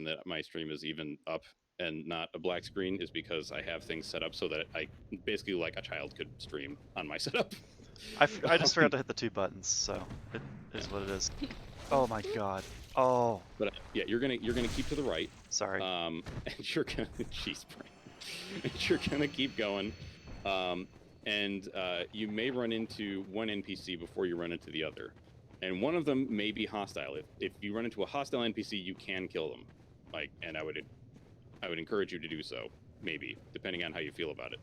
that my stream is even up and not a black screen is because I have things set up so that I basically like a child could stream on my setup. I just forgot to hit the 2 buttons, so it is Yeah. what it is. Oh my god. Oh. But yeah, you're gonna keep to the right. Sorry. And you're gonna jeez, Brian. And you're gonna keep going. And you may run into one NPC before you run into the other. And one of them may be hostile. If you run into a hostile NPC, you can kill them. Like, and I would encourage you to do so, maybe, depending on how you feel about it.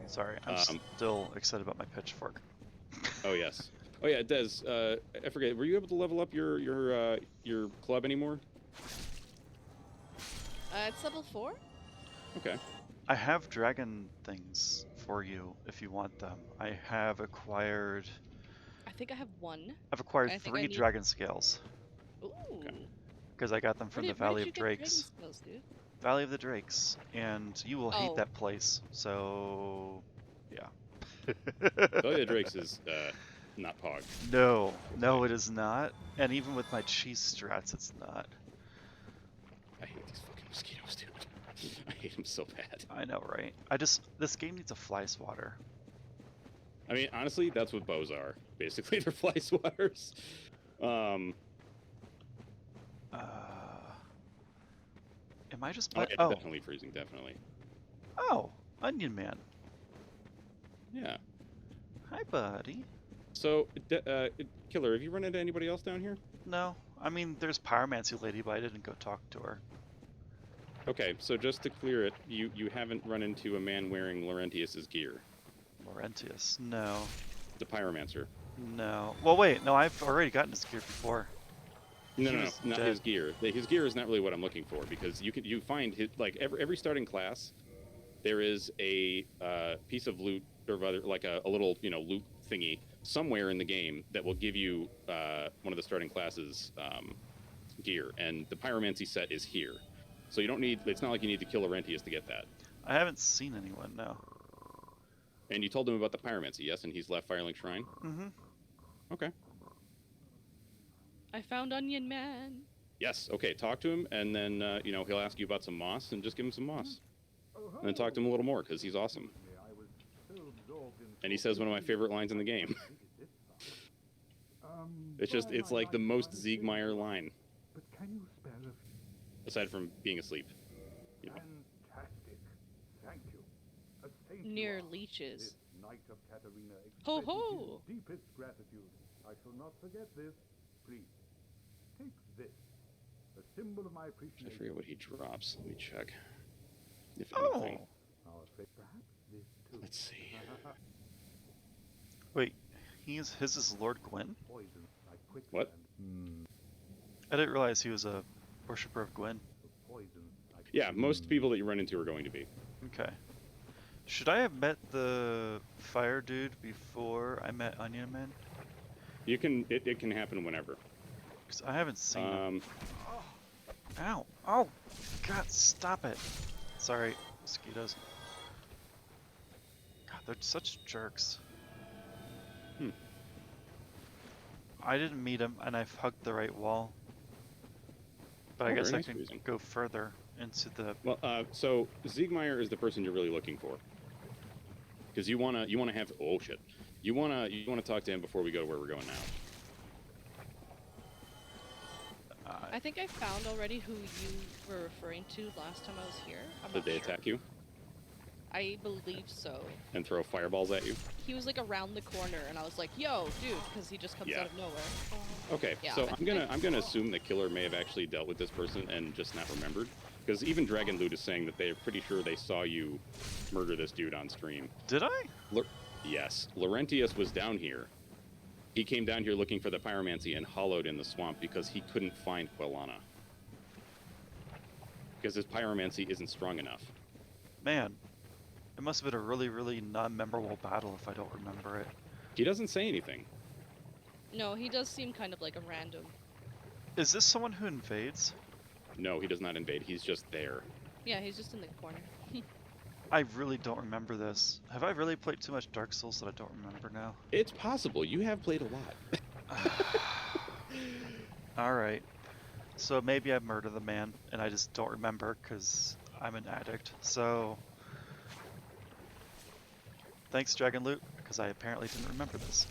Sorry, I'm still excited about my pitchfork. Oh yes. Oh yeah, Des. I forget. Were you able to level up your club anymore? It's level 4. Okay. I have dragon things for you if you want them. I have acquired. I think I have 1. I've acquired I think I 3 need- dragon scales. Ooh. Because I got them from the Valley of Drakes. Skills, dude? Valley of the Drakes, and you will hate that place. So, yeah. Valley of the Drakes is not Pog. No, no, it is not. And even with my cheese strats, it's not. I hate these fucking mosquitoes, dude. I hate them so bad. I know, right? This game needs a fly swatter. I mean, honestly, that's what bows are. Basically, they're fly swatters. Am I just? Oh, yeah, definitely freezing, definitely. Oh, Onion Man. Yeah. Hi, buddy. So, Killer, have you run into anybody else down here? No. I mean, there's Pyromancy Lady, but I didn't go talk to her. Okay, so just to clear it, you haven't run into a man wearing Laurentius's gear. Laurentius? No. The Pyromancer. No. Well, wait. No, I've already gotten his gear before. No, not his gear. His gear is not really what I'm looking for, because you find his, like every starting class, there is a piece of loot or rather like a little loot thingy somewhere in the game that will give you one of the starting classes gear, and the Pyromancy set is here. So you don't need. It's not like you need to kill Laurentius to get that. I haven't seen anyone, no. And you told him about the Pyromancy, yes, and he's left Firelink Shrine. Mm-hmm. Okay. I found Onion Man. Yes. Okay. Talk to him, and then he'll ask you about some moss, and just give him some moss. And then talk to him a little more, because he's awesome. And he says one of my favorite lines in the game. It's like the most Ziegmeyer line. Aside from being asleep. Fantastic. Thank you. Near leeches. Ho ho! Deepest gratitude. I shall not forget this. Please, take this. A symbol of my appreciation. I forget what he drops. Let me check. If anything. Perhaps this too. Let's see. Wait, his is Lord Gwyn? What? I didn't realize he was a worshipper of Gwyn. Yeah, most people that you run into are going to be. Okay. Should I have met the fire dude before I met Onion Man? You can. It can happen whenever. Because I haven't seen him. Ow! Oh! God, stop it! Sorry, mosquitoes. God, they're such jerks. I didn't meet him, and I've hugged the right wall. But I guess I nice can reason. go further into the... Well, so Ziegmeyer is the person you're really looking for. Because you wanna have you wanna talk to him before we go to where we're going now. I think I found already who you were referring to last time I was here. Did they attack you? I believe so. And throw fireballs at you? He was like around the corner, and I was like, "Yo, dude," because he just comes out of nowhere. Okay, Yeah, so I'm gonna assume that Killer may have actually dealt with this person and just not remembered, because even Dragon Loot is saying that they're pretty sure they saw you murder this dude on stream. Did I? Yes, Laurentius was down here. He came down here looking for the Pyromancy and hollowed in the swamp because he couldn't find Quelana. Because his Pyromancy isn't strong enough. Man, it must have been a really, really non-memorable battle if I don't remember it. He doesn't say anything. No, he does seem kind of like a random. Is this someone who invades? No, he does not invade. He's just there. Yeah, he's just in the corner. I really don't remember this. Have I really played too much Dark Souls that I don't remember now? It's possible. You have played a lot. Alright. So maybe I murdered the man, and I just don't remember because I'm an addict. So thanks, Dragon Loot, because I apparently didn't remember this.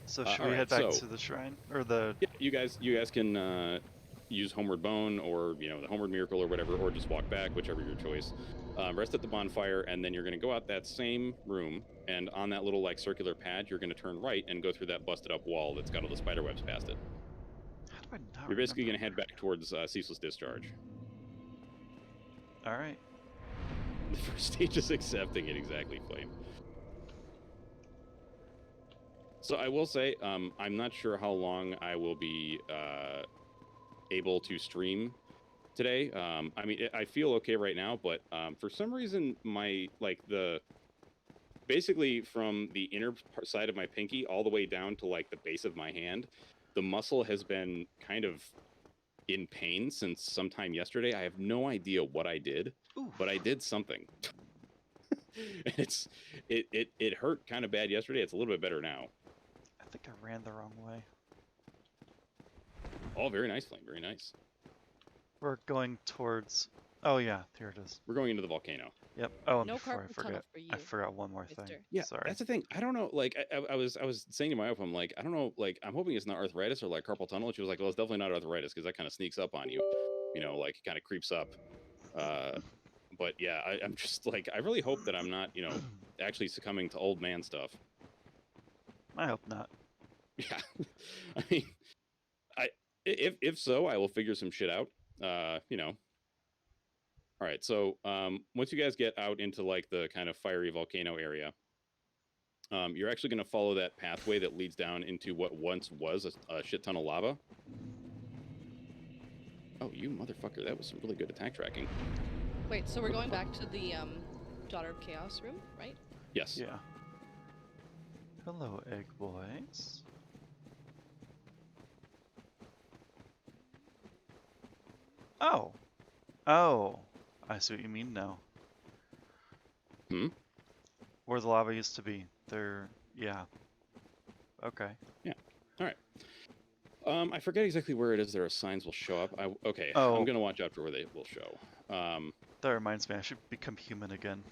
So should we Alright, head back so to the shrine or the? yeah, you guys can use Homeward Bone or the Homeward Miracle or whatever, or just walk back, whichever your choice. Rest at the bonfire, and then you're going to go out that same room, and on that little like circular pad, you're going to turn right and go through that busted up wall that's got all the spider webs past it. How do I not You're basically going remember? to head back towards Ceaseless Discharge. All right. The first stage is accepting it, exactly, Flame. So I will say, I'm not sure how long I will be able to stream today. I mean, I feel okay right now, but for some reason, basically from the inner side of my pinky all the way down to like the base of my hand, the muscle has been kind of in pain since sometime yesterday. I have no idea what I did, but I did something. It hurt kind of bad yesterday. It's a little bit better now. I think I ran the wrong way. Oh, very nice, Flame. Very nice. We're going towards. Oh yeah, here it is. We're going into the volcano. Yep. Oh, and No before I carpal tunnel forget, for you, I forgot one more thing. mister. Yeah, Sorry. that's the thing. I don't know. Like, I was saying to my wife, I'm like, I don't know. Like, I'm hoping it's not arthritis or like carpal tunnel. And she was like, well, it's definitely not arthritis because that kind of sneaks up on you. Like kind of creeps up. But yeah, I'm just like, I really hope that I'm not, actually succumbing to old man stuff. I hope not. Yeah, I mean, if so, I will figure some shit out. All right, so once you guys get out into like the kind of fiery volcano area, you're actually going to follow that pathway that leads down into what once was a shit ton of lava. Oh, you motherfucker! That was some really good attack tracking. Wait, so we're going back to the Daughter of Chaos room, right? Yes. Yeah. Hello, egg boys. Oh. Oh. I see what you mean now. Hmm? Where the lava used to be. There. Yeah. Okay. Yeah. All right. I forget exactly where it is their signs will show up. Okay. Oh. I'm going to watch out for where they will show. That reminds me, I should become human again.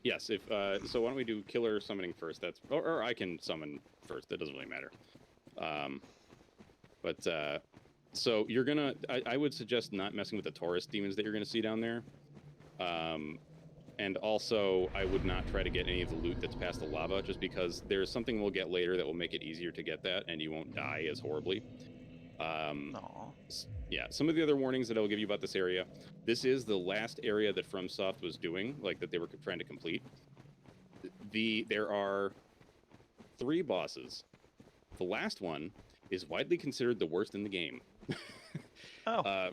Yes. So why don't we do killer summoning first? Or I can summon first. That doesn't really matter. So you're gonna. I would suggest not messing with the Taurus demons that you're gonna see down there. And also, I would not try to get any of the loot that's past the lava, just because there's something we'll get later that will make it easier to get that, and you won't die as horribly. Aww. Yeah, some of the other warnings that I'll give you about this area. This is the last area that FromSoft was doing, like that they were trying to complete. There are 3 bosses. The last one is widely considered the worst in the game.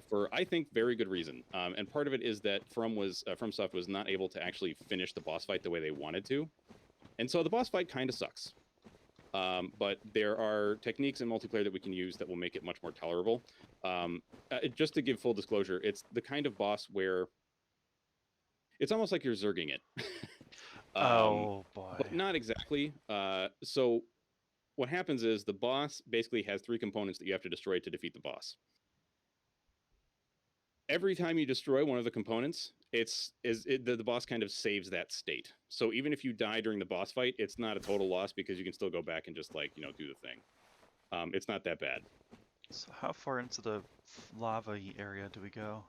For I think very good reason. And part of it is that FromSoft was not able to actually finish the boss fight the way they wanted to, and so the boss fight kind of sucks. But there are techniques in multiplayer that we can use that will make it much more tolerable. Just to give full disclosure, it's the kind of boss where it's almost like you're zerging it. Oh boy. But not exactly. So what happens is the boss basically has 3 components that you have to destroy to defeat the boss. Every time you destroy one of the components, the boss kind of saves that state. So even if you die during the boss fight, it's not a total loss because you can still go back and just do the thing. It's not that bad. So how far into the lava-y area do we go?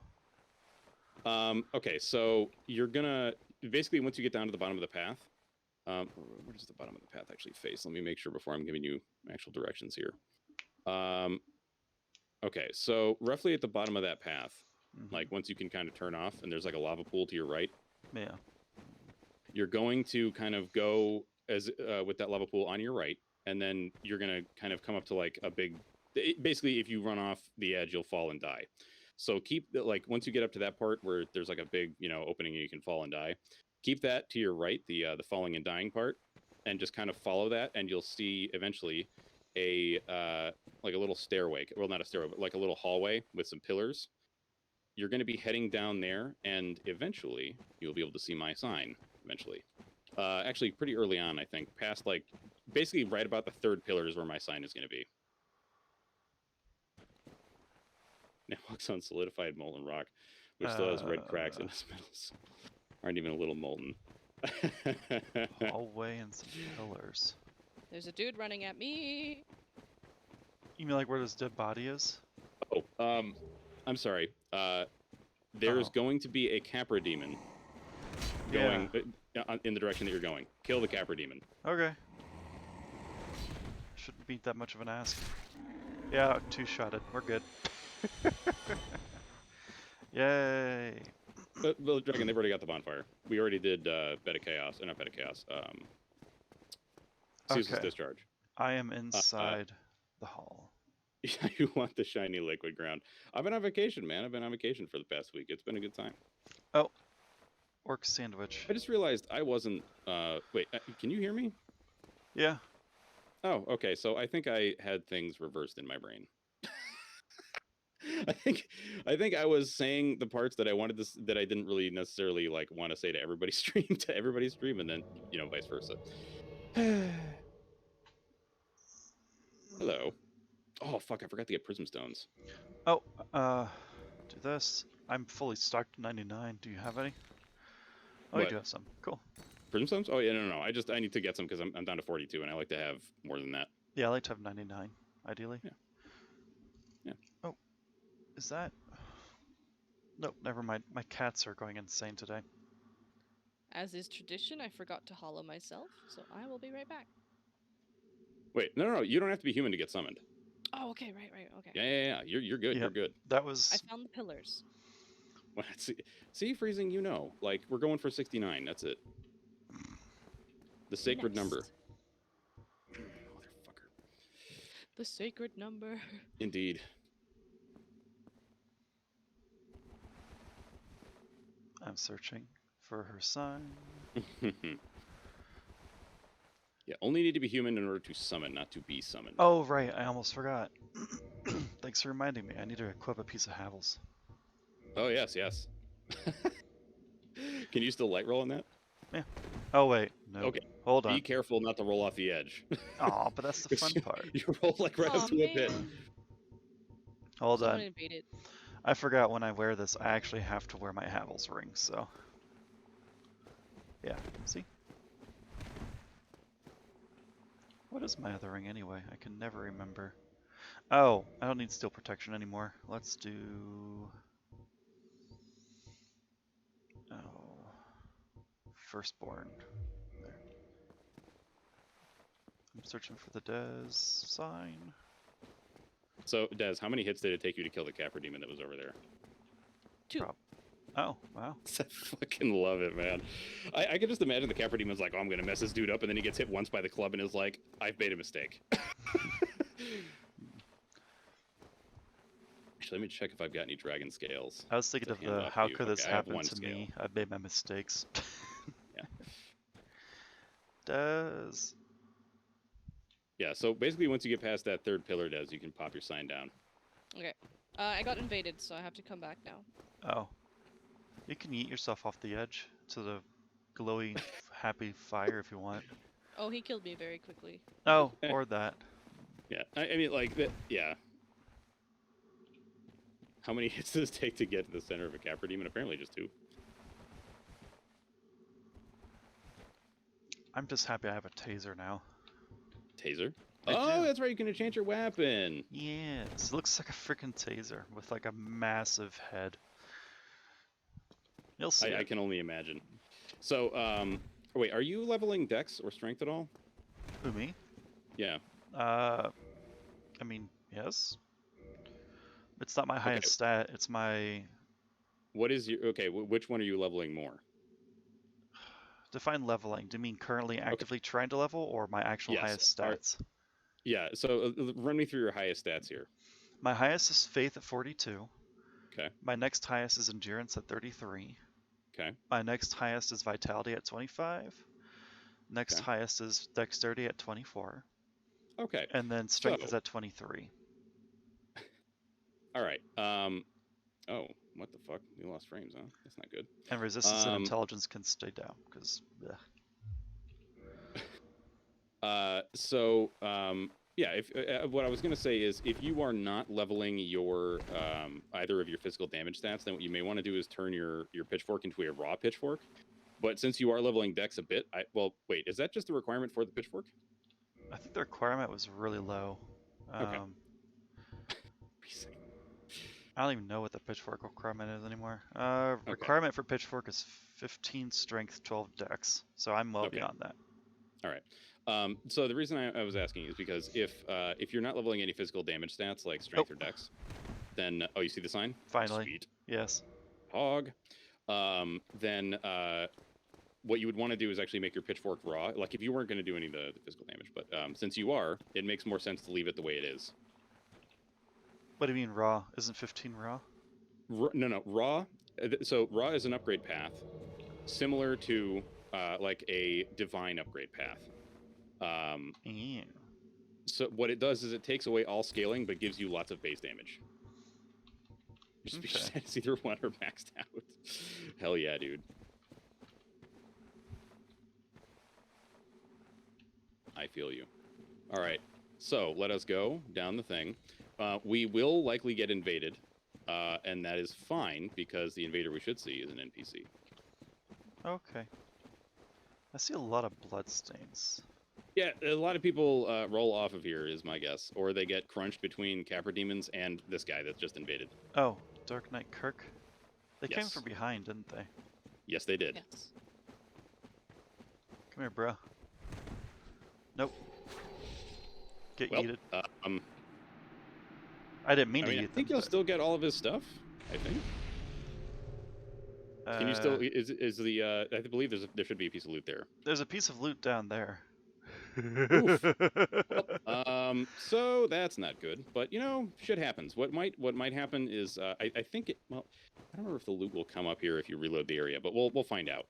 Okay, so you're gonna basically once you get down to the bottom of the path. Where does the bottom of the path actually face? Let me make sure before I'm giving you actual directions here. Okay, so roughly at the bottom of that path, like once you can kind of turn off and there's like a lava pool to your right. Yeah. You're going to kind of go with that lava pool on your right, and then you're gonna kind of come up to like a big. Basically, if you run off the edge, you'll fall and die. So keep once you get up to that part where there's like a big opening and you can fall and die. Keep that to your right, the falling and dying part, and just kind of follow that, and you'll see eventually a little stairway. Well, not a stairway, but like a little hallway with some pillars. You're going to be heading down there, and eventually you'll be able to see my sign. Eventually, actually, pretty early on, I think, past like basically right about the third pillar is where my sign is going to be. Now walks on solidified molten rock, which still has red cracks in its metals. Aren't even a little molten. Hallway and some pillars. There's a dude running at me. You mean like where this dead body is? Oh, I'm sorry. There's going to be a Capra demon going in the direction that you're going. Kill the Capra demon. Okay. Shouldn't be that much of an ask. Yeah, two-shotted. We're good. Yay! Well, Dragon, they've already got the bonfire. We already did Bed of Chaos, not Bed of Chaos. Ceaseless Discharge. I am inside the hall. Yeah, you want the shiny liquid ground. I've been on vacation, man. I've been on vacation for the past week. It's been a good time. Oh, orc sandwich. I just realized I wasn't. Wait, can you hear me? Yeah. Oh, okay. So I think I had things reversed in my brain. I think I was saying the parts that I wanted to, that I didn't really necessarily like want to say to everybody's stream, and then vice versa. Hello. Oh fuck! I forgot to get prism stones. Oh, do this. I'm fully stocked to 99. Do you have any? Oh, you do have some. Cool. Prism stones? Oh yeah, no. I need to get some because I'm down to 42, and I like to have more than that. Yeah, I like to have 99, ideally. Yeah. Oh, is that? Nope, never mind. My cats are going insane today. As is tradition, I forgot to hollow myself, so I will be right back. Wait, no. You don't have to be human to get summoned. Oh, okay, right, okay. Yeah. You're good. Yep. You're good. That was. I found the pillars. Well, see, freezing. Like we're going for 69. That's it. The sacred number. Motherfucker. The sacred number. Indeed. I'm searching for her sign. Yeah, only need to be human in order to summon, not to be summoned. Oh, right. I almost forgot. Thanks for reminding me. I need to equip a piece of Havels. Oh, yes. Can you still light roll on that? Yeah. Oh, wait. No. Okay. Hold on. Be careful not to roll off the edge. Oh, but that's the fun part. You roll like right up to a pit. Hold Someone on. invaded. I forgot when I wear this, I actually have to wear my Havels ring, so. Yeah, see? What is my other ring anyway? I can never remember. Oh, I don't need steel protection anymore. Let's do... Oh... Firstborn. There. I'm searching for the Des sign. So, Des, how many hits did it take you to kill the Capra demon that was over there? 2. Oh, wow. I fucking love it, man. I can just imagine the Capra demon's like, oh, I'm going to mess this dude up, and then he gets hit once by the club and is like, I've made a mistake. Actually, let me check if I've got any dragon scales. I was thinking of the, how could this happen to me? I've made my mistakes. Yeah. Des. Yeah, so basically once you get past that third pillar, Des, you can pop your sign down. Okay. I got invaded, so I have to come back now. Oh. You can yeet yourself off the edge to the glowy, happy fire if you want. Oh, he killed me very quickly. Oh, or that. Yeah, I mean, like, yeah. How many hits does it take to get to the center of a Capra demon? Apparently just 2. I'm just happy I have a taser now. Taser? I do. That's right, you can enchant your weapon! Yes, it looks like a freaking taser with like a massive head. You'll see. I can only imagine. So, wait, are you leveling Dex or Strength at all? Who, me? Yeah. I mean, yes. It's not my highest stat, it's my... What is your... Okay, which one are you leveling more? Define leveling. Do you mean currently actively trying to level, or my actual highest stats? Yeah, so run me through your highest stats here. My highest is Faith at 42. Okay. My next highest is Endurance at 33. Okay. My next highest is Vitality at 25. Next highest is Dexterity at 24. Okay. And then Strength is at 23. All right. Oh, what the fuck? You lost frames, huh? That's not good. And Resistance and Intelligence can stay down, because... Yeah, if what I was gonna say is, if you are not leveling your either of your physical damage stats, then what you may want to do is turn your pitchfork into a raw pitchfork. But since you are leveling Dex a bit, well, wait, is that just the requirement for the pitchfork? I think the requirement was really low. Okay. I don't even know what the pitchfork requirement is anymore. Okay. Requirement for pitchfork is 15 strength, 12 dex. So I'm well beyond that. All right. So the reason I was asking is because if you're not leveling any physical damage stats like strength or dex, then you see the sign? Finally. Sweet. Yes. Hog. Then what you would want to do is actually make your pitchfork raw. Like if you weren't going to do any of the physical damage, but since you are, it makes more sense to leave it the way it is. What do you mean raw? Isn't 15 raw? No, raw. So raw is an upgrade path, similar to like a divine upgrade path. Yeah. So what it does is it takes away all scaling, but gives you lots of base damage. It's either one or maxed out. Hell yeah, dude. I feel you. All right, so let us go down the thing. We will likely get invaded, and that is fine because the invader we should see is an NPC. Okay. I see a lot of bloodstains. Yeah, a lot of people roll off of here, is my guess, or they get crunched between Capra demons and this guy that's just invaded. Oh, Dark Knight Kirk. They came Yes. from behind, didn't they? Yes, they did. Yes. Come here, bro. Nope. Get Well, yeeted. I didn't mean to I yeet them. think you'll still get all of his stuff. I think. Can you still? Is the? I believe there should be a piece of loot there. There's a piece of loot down there. Oof. Well, so that's not good. But you know, shit happens. What might happen is I think it. Well, I don't remember if the loot will come up here if you reload the area, but we'll find out.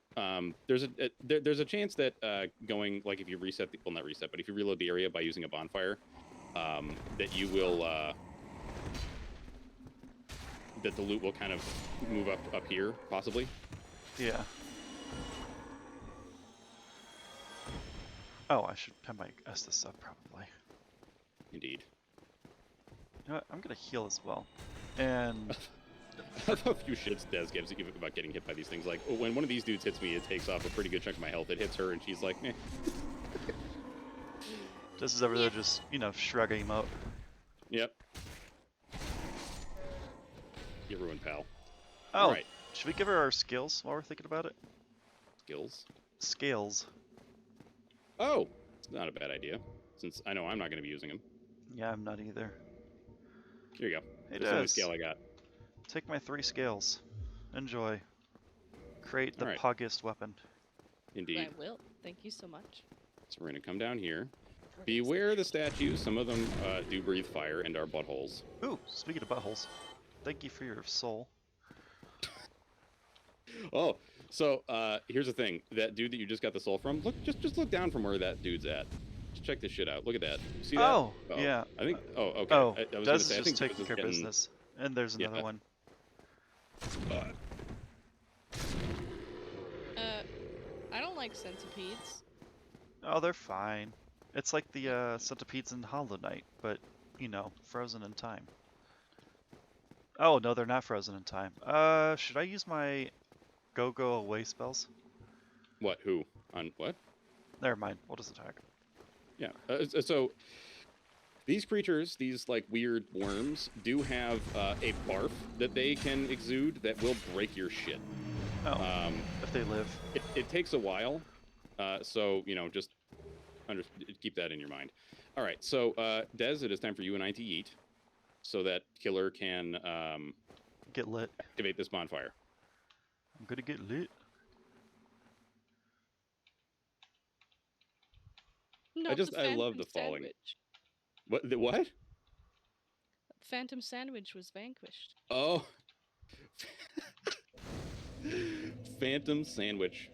There's a chance that going like if you reset the, well not reset, but if you reload the area by using a bonfire, that you will that the loot will kind of move up here possibly. Yeah. Oh, I should have my Estus up probably. Indeed. You know what? I'm gonna heal as well. And I love a few shits Des gives about getting hit by these things. Like, when one of these dudes hits me, it takes off a pretty good chunk of my health. It hits her, and she's like, eh. this is over there just, you know, shrugging him out. Yep. Get ruined, pal. Oh, All right. should we give her our skills while we're thinking about it? Skills? Scales. Oh! It's not a bad idea, since I know I'm not going to be using them. Yeah, I'm not either. Here you go. Hey, That's the only Des. scale I got. Take my 3 scales. Enjoy. Create the Alright. puggiest weapon. Indeed. I will. Thank you so much. So we're going to come down here. Beware the statues. Some of them do breathe fire and are buttholes. Ooh, speaking of buttholes, thank you for your soul. Oh, so here's the thing. That dude that you just got the soul from, just look down from where that dude's at. Just check this shit out. Look at that. See that? Oh, yeah. I think. Oh, okay. Oh, I was Des gonna is say, I just think taking care of business. And there's another one. I don't like centipedes. Oh, they're fine. It's like the centipedes in Hollow Knight, but, you know, frozen in time. Oh, no, they're not frozen in time. Should I use my go away spells? What? Who? On what? Never mind. We'll just attack. Yeah. So these creatures, these like weird worms, do have a barf that they can exude that will break your shit. Oh, if they live. It takes a while, so you know, just keep that in your mind. All right, so Des, it is time for you and I to eat, so that Killer can Get lit. activate this bonfire. I'm gonna get lit. Not I love the falling. Sandwich. What? The what? Phantom Sandwich was vanquished. Oh. Phantom Sandwich.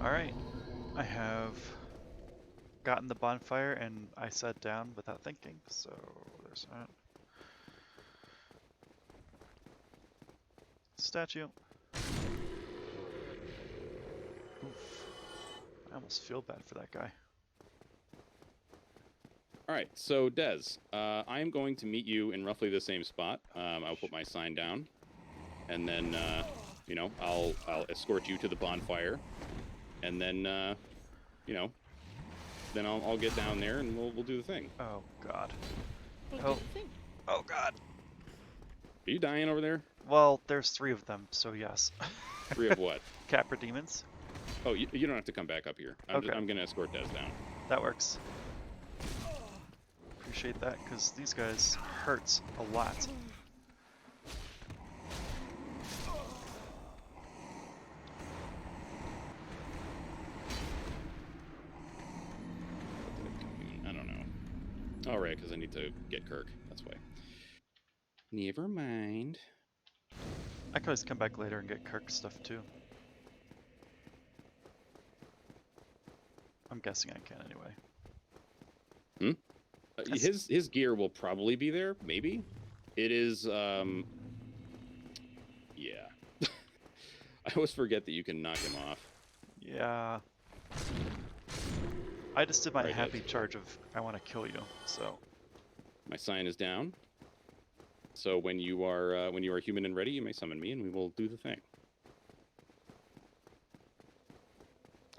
Alright. I have gotten the bonfire and I sat down without thinking, so there's that. Statue. Oof. I almost feel bad for that guy. All right, so Dez, I'm going to meet you in roughly the same spot. I'll put my sign down, and then you know, I'll escort you to the bonfire, and then you know, then I'll get down there and we'll do the thing. Oh God. We'll Oh. do the thing. Oh God. Are you dying over there? Well, there's 3 of them, so yes. 3 of what? Capra demons. Oh, you don't have to come back up here. I'm Okay. I'm gonna escort Dez down. That works. Appreciate that, because these guys hurts a lot. I don't know. All right, because I need to get Kirk. That's why. Never mind. I could always come back later and get Kirk stuff too. I'm guessing I can anyway. His gear will probably be there. Maybe. It is. Yeah. I always forget that you can knock him off. Yeah. I just did my Right, happy Ed. charge of I want to kill you, so. My sign is down. So when you are human and ready, you may summon me, and we will do the thing.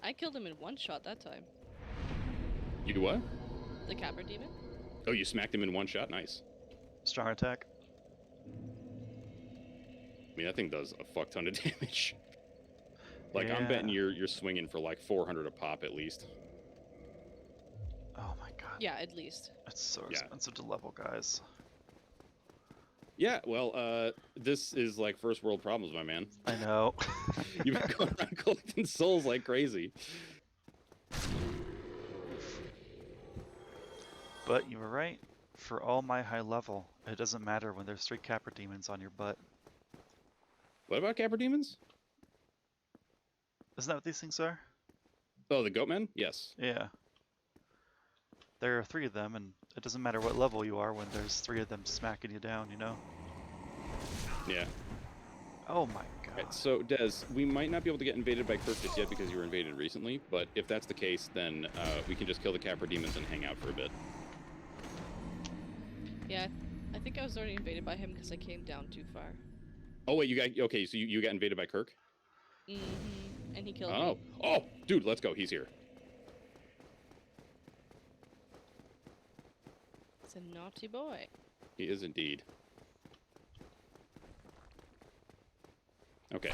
I killed him in one shot that time. You do what? The Capra demon. Oh, you smacked him in one shot. Nice. Strong attack. I mean, that thing does a fuck ton of damage. Like, I'm betting Yeah. you're swinging for like 400 a pop at least. Oh my God. Yeah, at least. It's so Yeah. expensive to level, guys. Yeah, well, this is like first world problems, my man. I know. You've been going around collecting souls like crazy. But you were right. For all my high level, it doesn't matter when there's 3 Capra demons on your butt. What about Capra Demons? Isn't that what these things are? Oh, the Goatmen? Yes. Yeah. There are 3 of them, and it doesn't matter what level you are when there's 3 of them smacking you down, you know? Yeah. Oh my God. Right, so, Des, we might not be able to get invaded by Kirk just yet because you were invaded recently, but if that's the case, then we can just kill the Capra Demons and hang out for a bit. Yeah, I think I was already invaded by him because I came down too far. Oh, wait, okay, so you got invaded by Kirk? Mm-hmm. And he killed Oh. me. Oh, dude, let's go. He's here. It's a naughty boy. He is indeed. Okay.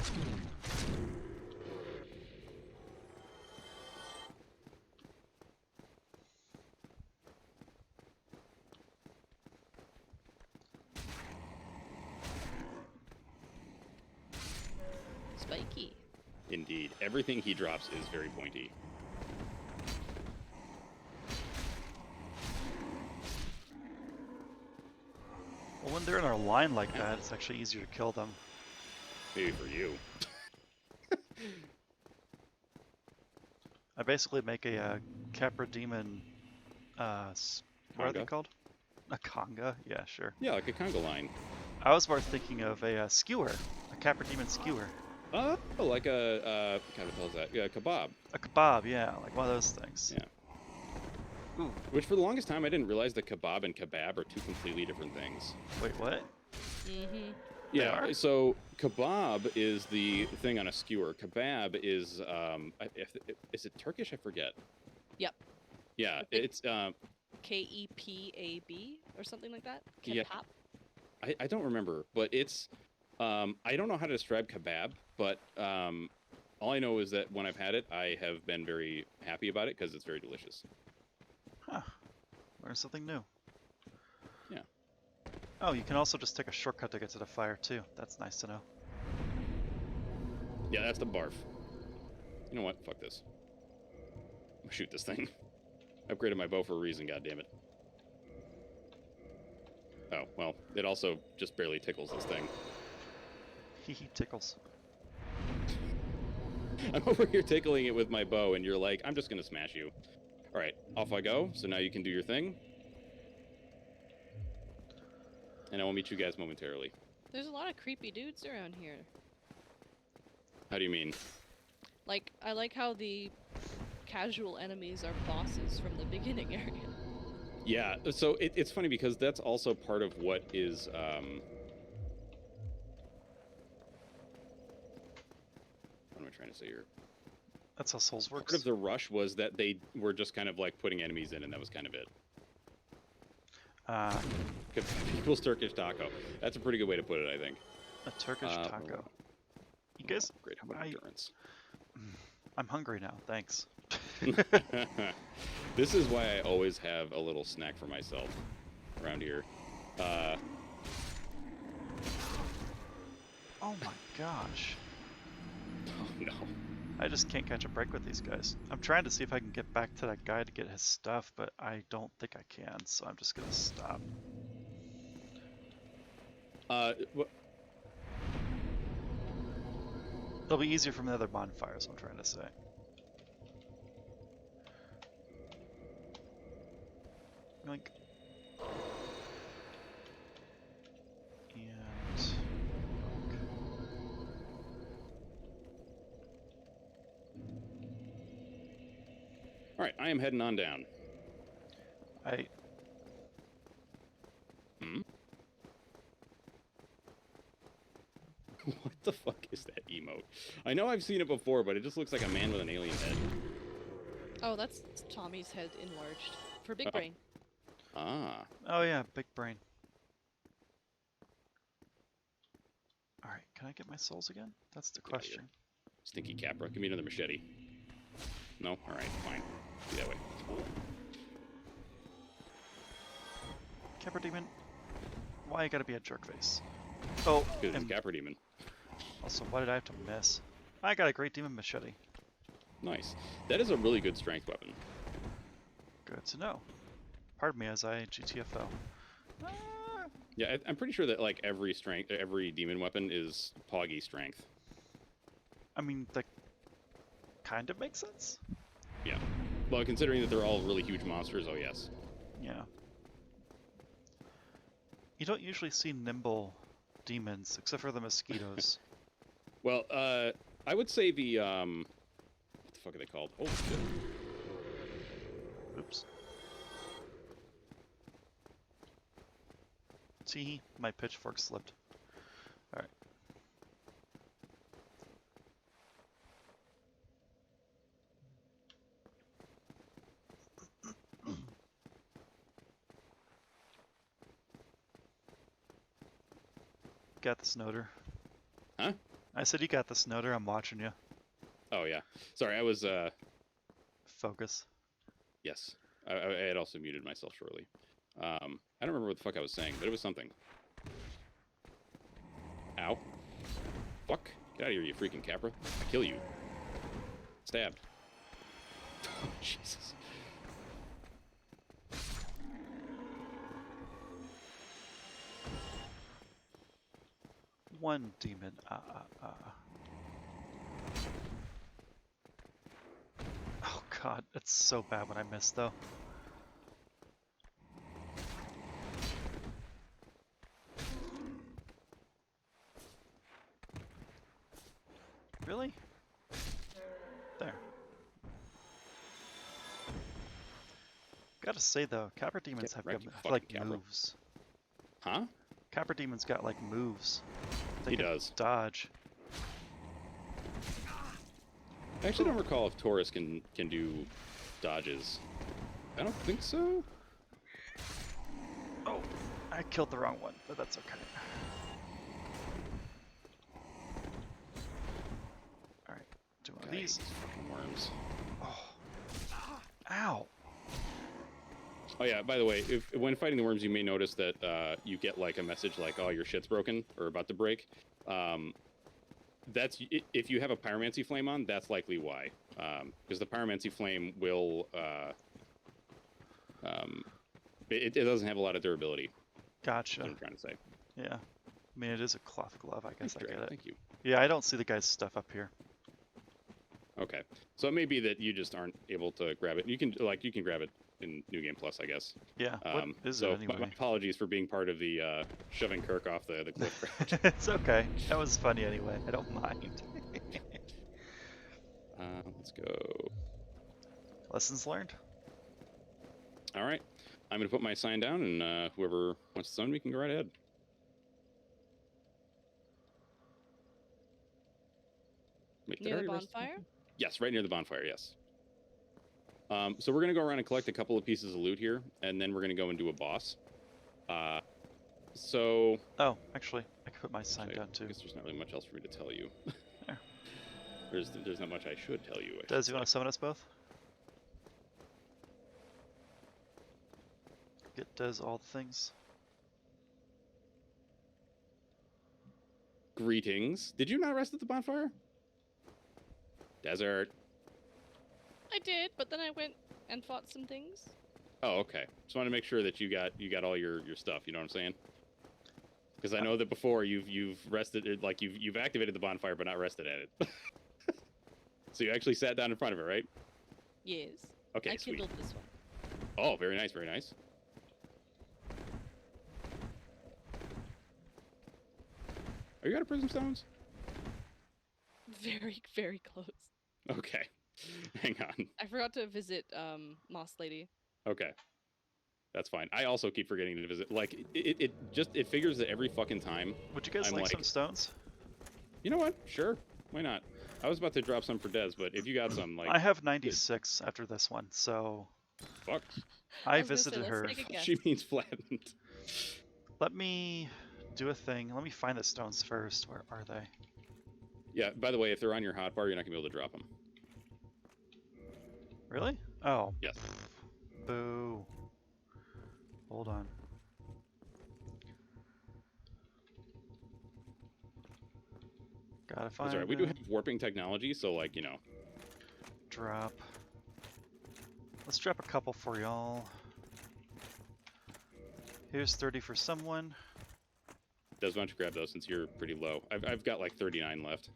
Spiky. Indeed. Everything he drops is very pointy. Well, when they're in our line like that, it's actually easier to kill them. Maybe for you. I basically make a Capra demon, what are they Conga? called? A conga? Yeah, sure. Yeah, like a conga line. I was more thinking of a skewer, a Capra demon skewer. Oh, like a, what kind of hell is that? Yeah, a kebab. A kebab, yeah, like one of those things. Yeah. Ooh, Which for the longest time I didn't realize that kebab and kebab are 2 completely different things. wait, what? Mm-hmm. They Yeah, are? so kebab is the thing on a skewer. Kebab is, is it Turkish? I forget. Yep. Yeah, I think- it's, K-E-P-A-B or something like that? Yeah. Kebab? I don't remember, but it's, I don't know how to describe kebab, but all I know is that when I've had it, I have been very happy about it because it's very delicious. Huh. Learn something new. Yeah. Oh, you can also just take a shortcut to get to the fire too. That's nice to know. Yeah, that's the barf. You know what? Fuck this. I'm gonna shoot this thing. I upgraded my bow for a reason, goddammit. Oh, well, it also just barely tickles this thing. Hee tickles. I'm over here tickling it with my bow, and you're like, I'm just gonna smash you. Alright, off I go, so now you can do your thing. And I will meet you guys momentarily. There's a lot of creepy dudes around here. How do you mean? Like, I like how the casual enemies are bosses from the beginning area. Yeah, so it's funny because that's also part of what is what am I trying to say here? That's how Souls works. Part of the rush was that they were just kind of like putting enemies in, and that was kind of it. People's Turkish taco. That's a pretty good way to put it, I think. A Turkish taco. You guys, great. How about endurance? I'm hungry now. Thanks. This is why I always have a little snack for myself around here. Oh my gosh. Oh no. I just can't catch a break with these guys. I'm trying to see if I can get back to that guy to get his stuff, but I don't think I can, so I'm just gonna stop. It'll be easier from the other bonfires, I'm trying to say. Yoink. And... Alright, I am heading on down. What the fuck is that emote? I know I've seen it before, but it just looks like a man with an alien head. Oh, that's Tommy's head enlarged. For Big Brain. Ah. Oh yeah, big brain. Alright, can I get my souls again? That's the question. Stinky Capra, give me another machete. No? Alright, fine. Be that way. Capra Demon, why you gotta be a jerkface? Oh, Because it's Capra Demon. Also, why did I have to miss? I got a great demon machete. Nice. That is a really good strength weapon. Good to know. Pardon me as I GTFO. Yeah, I'm pretty sure that like every demon weapon is Poggy strength. I mean, that kind of makes sense. Yeah. Well, considering that they're all really huge monsters, oh yes. Yeah. You don't usually see nimble demons, except for the mosquitoes. Well, I would say the what the fuck are they called? Oh shit. Oops. See, my pitchfork slipped. Alright. Got the snoder. Huh? I said you got the snoder, I'm watching you. Oh yeah. Sorry, I was Focus. yes. I had also muted myself shortly. I don't remember what the fuck I was saying, but it was something. Ow. Fuck. Get out of here, you freaking Capra. I kill you. Stabbed. Jesus. One demon. Oh god, it's so bad when I miss though. Really? There. Gotta say though, Capra Demons have wrecked, good, you like fucking Capra. moves. Huh? Capra Demon's got like moves. They He can does. dodge. I actually don't recall if Taurus can do dodges. I don't think so. Oh, I killed the wrong one, but that's okay. Alright, do one of these. Fucking worms. Oh. Ow! Oh yeah, by the way, when fighting the worms, you may notice that you get like a message like, "Oh, your shit's broken" or "about to break." That's if you have a pyromancy flame on, that's likely why, because the pyromancy flame will it doesn't have a lot of durability. Gotcha. That's what I'm trying to say. Yeah. I mean, it is a cloth glove, I guess. Thanks, I get it. Thank you. Yeah, I don't see the guy's stuff up here. Okay, so it may be that you just aren't able to grab it. You can grab it in New Game Plus, I guess. Yeah. What is so it anyway? my apologies for being part of the shoving Kirk off the cliff. It's okay. That was funny anyway. I don't mind. Let's go. Lessons learned. All right. I'm going to put my sign down, and whoever wants to zone me can go right ahead. Wait, did I Near the already rest? bonfire? Yes, right near the bonfire, yes. So we're going to go around and collect a couple of pieces of loot here, and then we're going to go and do a boss. So... Oh, actually, I could put my sign down I too. guess there's not really much else for me to tell you. There. There's not much I should tell you. Des, you want to summon us both? Get Des all the things. Greetings. Did you not rest at the bonfire? Desert. I did, but then I went and fought some things. Oh, okay. Just want to make sure that you got all your stuff. You know what I'm saying? Because I know that before you've rested, like you've activated the bonfire but not rested at it. So you actually sat down in front of it, right? Yes. Okay, I sweet. kindled this one. Oh, very nice, very nice. Are you out of prism stones? Very, very close. Okay. Hang on. I forgot to visit Moss Lady. Okay. That's fine. I also keep forgetting to visit. Like, it figures that every fucking time. Would you guys I'm like like- some stones? You know what? Sure. Why not? I was about to drop some for Des, but if you got some, like... I have 96 after this one, so Fuck. I was gonna say, visited let's her. take a guess. She means flattened. Let me do a thing. Let me find the stones first. Where are they? Yeah, by the way, if they're on your hotbar, you're not going to be able to drop them. Really? Oh. Yes. Boo. Hold on. Gotta find That's all right. We do them. have warping technology, so, like, you know... Drop. Let's drop a couple for y'all. Here's 30 for someone. Des, why don't you grab those since you're pretty low? I've got, like, 39 left.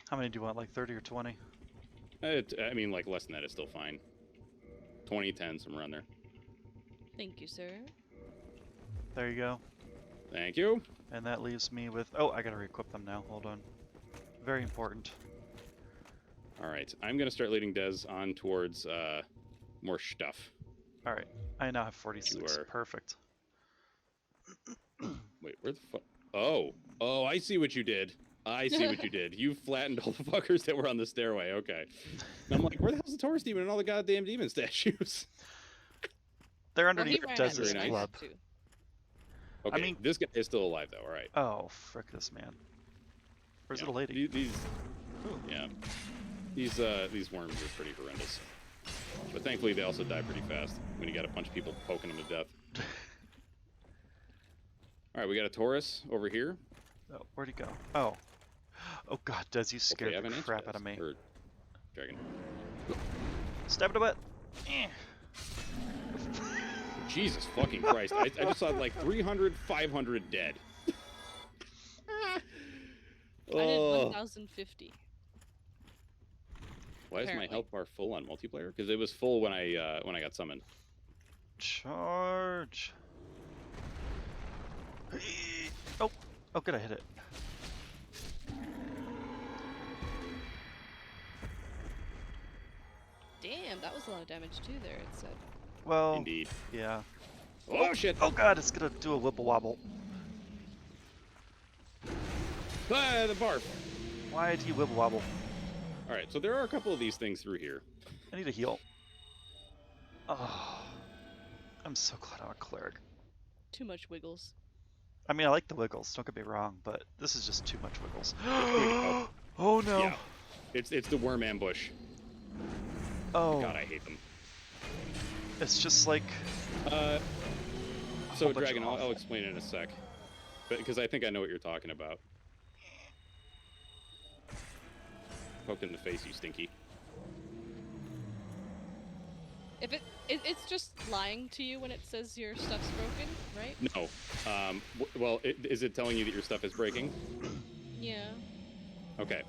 How many do you want? Like 30 or 20? I mean, like, less than that is still fine. 20, 10, somewhere around there. Thank you, sir. There you go. Thank you. And that leaves me with... Oh, I gotta re-equip them now. Hold on. Very important. All right. I'm going to start leading Des on towards more stuff. Alright. I now have 46. Sure. Perfect. Wait, where the fuck? Oh. Oh, I see what you did. I see what you did. You flattened all the fuckers that were on the stairway. Okay. And I'm like, where the hell's the Taurus demon and all the goddamn demon statues? They're Well, he underneath ran Des's Very nice. club. too. Okay, mean- this guy is still alive, though. All right. Oh, frick this man. Where's Yeah. the lady? These yeah. These worms are pretty horrendous. But thankfully, they also die pretty fast when you got a bunch of people poking them to death. All right, we got a Taurus over here. Oh, where'd he go? Oh. Oh god, Des, you Hopefully scared I have the an answer crap to out of this. me. Or dragon. Stab it a butt! Eh. Jesus fucking Christ. I just saw like 300, 500 dead. I did Oh. 1,050. Why is my Apparently. health bar full on multiplayer? Because it was full when I got summoned. Charge! Oh! Oh, good, I hit it. Damn, that was a lot of damage too there, it said. Well, Indeed. yeah. Oh shit! Oh god, it's gonna do a wibble wobble. Ah, the barf! Why do you wibble wobble? Alright, so there are a couple of these things through here. I need a heal. Oh, I'm so glad I'm a cleric. Too much wiggles. I mean, I like the wiggles, don't get me wrong, but this is just too much wiggles. Oh. Oh no! Yeah. It's the worm ambush. Oh, God, I hate them. it's just like... So, bunch Dragon, of I'll awful. explain in a sec. But because I think I know what you're talking about. Poked in the face, you stinky. If it's just lying to you when it says your stuff's broken, right? No. Well, is it telling you that your stuff is breaking? Yeah. Okay.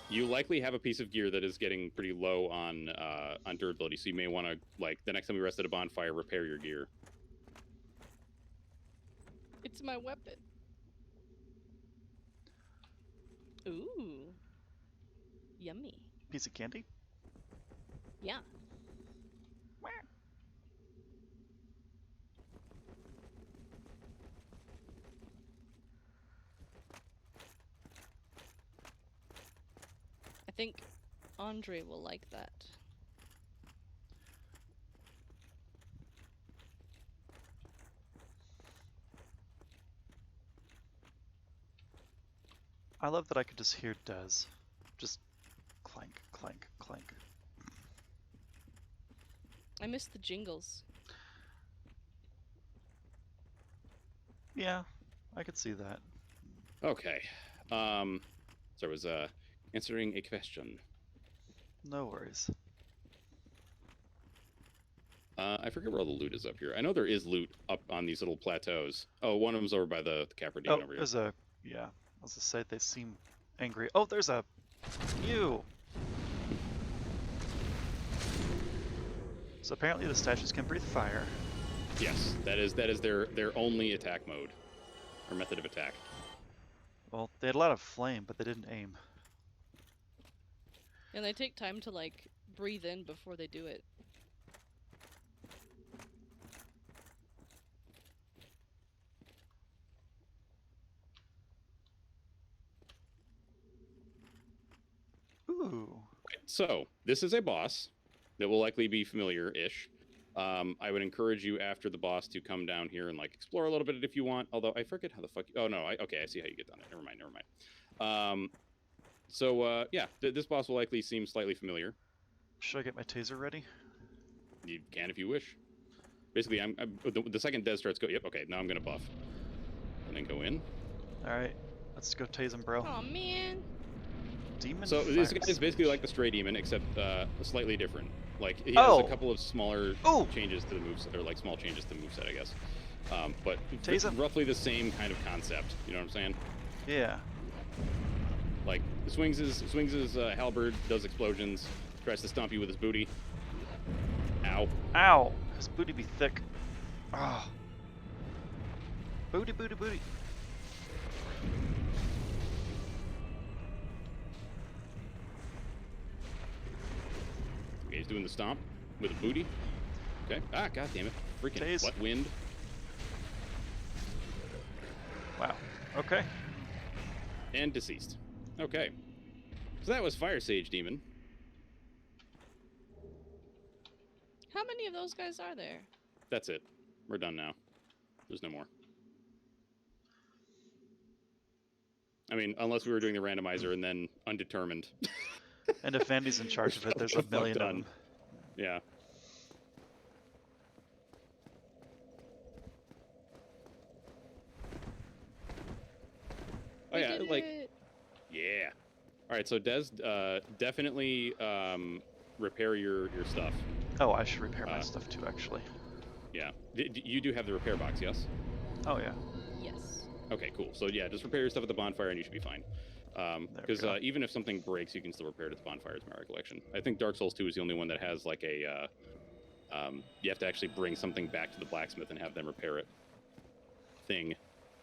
You likely have a piece of gear that is getting pretty low on durability, so you may want to, like, the next time we rest at a bonfire, repair your gear. It's my weapon. Ooh. Yummy. Piece of candy? Yeah. I think Andre will like that. I love that I could just hear Des. Just clank, clank, clank. I miss the jingles. Yeah, I could see that. Okay. So I was answering a question. No worries. I forget where all the loot is up here. I know there is loot up on these little plateaus. Oh, one of them's over by the Capra Demon over here. There's a... Yeah, I was gonna say they seem angry. Oh, there's a... You! So apparently the statues can breathe fire. Yes, that is their only attack mode, or method of attack. Well, they had a lot of flame, but they didn't aim. And they take time to, like, breathe in before they do it. Ooh. So this is a boss that will likely be familiar-ish. I would encourage you after the boss to come down here and like explore a little bit if you want. Although I forget how the fuck. Oh no, okay, I see how you get down there. Never mind. Yeah, this boss will likely seem slightly familiar. Should I get my taser ready? You can if you wish. Basically, the second Des starts go. Yep. Okay, now I'm gonna buff, and then go in. All right, let's go tase him, bro. Oh man. Demon. So this guy is basically like the Stray Demon, except slightly different. Like he has a couple of smaller changes to the moveset, or like small changes to the moveset, I guess. But roughly the same kind of concept. You know what I'm saying? Yeah. Like swings his halberd, does explosions, tries to stomp you with his booty. Ow. Ow! His booty be thick. Ah. Booty, booty, booty. Okay, he's doing the stomp with a booty. Okay. Ah, god damn it. Freaking Tase. butt wind. Wow. Okay. And deceased. Okay. So that was Fire Sage Demon. How many of those guys are there? That's it. We're done now. There's no more. I mean, unless we were doing the randomizer and then undetermined. And if Vandy's in charge of it, there's a million of them. Yeah. Oh yeah, like, yeah. All right, so Des, definitely repair your stuff. Oh, I should repair my stuff too, actually. Yeah. You do have the repair box, yes? Oh yeah. Yes. Okay, cool. So yeah, just repair your stuff at the bonfire and you should be fine. Because even if something breaks, you can still repair it at the bonfire, is my recollection. I think Dark Souls 2 is the only one that has like a, you have to actually bring something back to the blacksmith and have them repair it thing.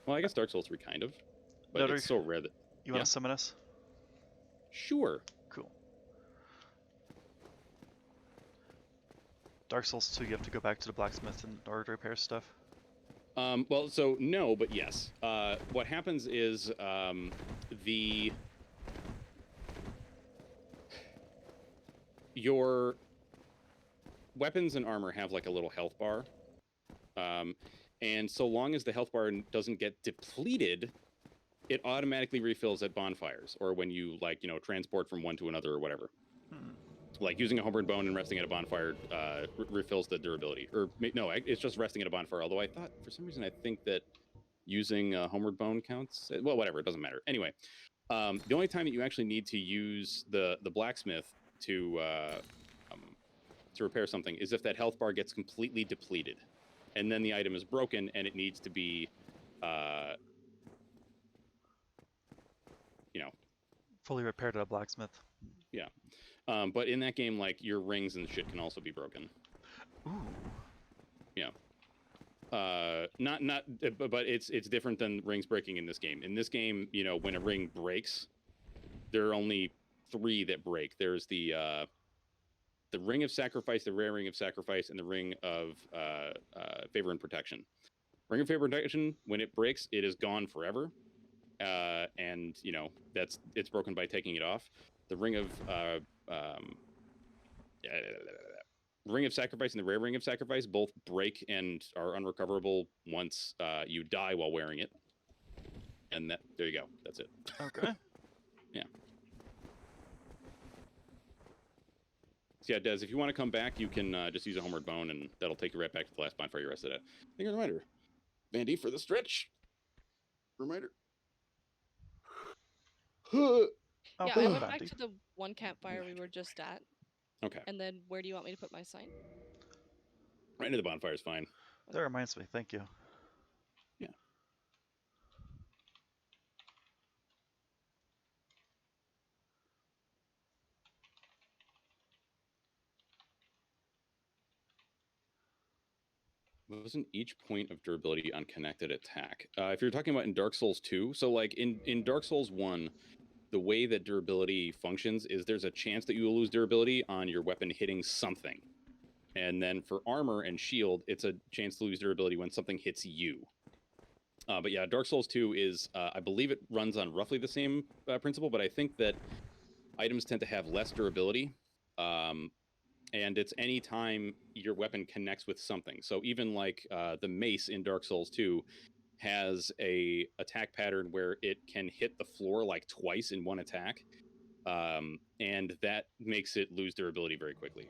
Well, I guess Dark Souls 3 kind of, but it's so rare that... You want to summon us? Sure. Cool. Dark Souls 2, you have to go back to the blacksmith in order to repair stuff? Well, so no, but yes. What happens is your weapons and armor have like a little health bar, and so long as the health bar doesn't get depleted, it automatically refills at bonfires or when you transport from one to another or whatever. Like using a homeward bone and resting at a bonfire refills the durability. Or no, it's just resting at a bonfire. Although I thought for some reason I think that using a homeward bone counts. Well, whatever, it doesn't matter. Anyway, the only time that you actually need to use the blacksmith to repair something is if that health bar gets completely depleted, and then the item is broken and it needs to be, fully repaired at a blacksmith. Yeah. But in that game, like, your rings and shit can also be broken. Ooh. Yeah. But it's different than rings breaking in this game. In this game, when a ring breaks, there are only 3 that break. There's the the Ring of Sacrifice, the Rare Ring of Sacrifice, and the Ring of Favor and Protection. Ring of Favor and Protection, when it breaks, it is gone forever. And, you know, it's broken by taking it off. The Ring of Ring of Sacrifice and the Rare Ring of Sacrifice both break and are unrecoverable once you die while wearing it. And there you go. That's it. Okay. Yeah. So yeah, Des, if you want to come back, you can just use a Homeward Bone, and that'll take you right back to the last bonfire you rested at. I think a reminder. Vandy for the stretch. Reminder. Oh, Yeah, hello, I went back Bandy. to the one campfire we were just at. Okay. And then where do you want me to put my sign? Right into the bonfire is fine. That reminds me. Thank you. Yeah. Wasn't each point of durability on connected attack? If you're talking about in Dark Souls 2, so like in Dark Souls 1, the way that durability functions is there's a chance that you will lose durability on your weapon hitting something. And then for armor and shield, it's a chance to lose durability when something hits you. But yeah, Dark Souls 2 is, I believe it runs on roughly the same principle, but I think that items tend to have less durability. And it's any time your weapon connects with something. So even like the mace in Dark Souls 2 has a attack pattern where it can hit the floor like twice in one attack. And that makes it lose durability very quickly.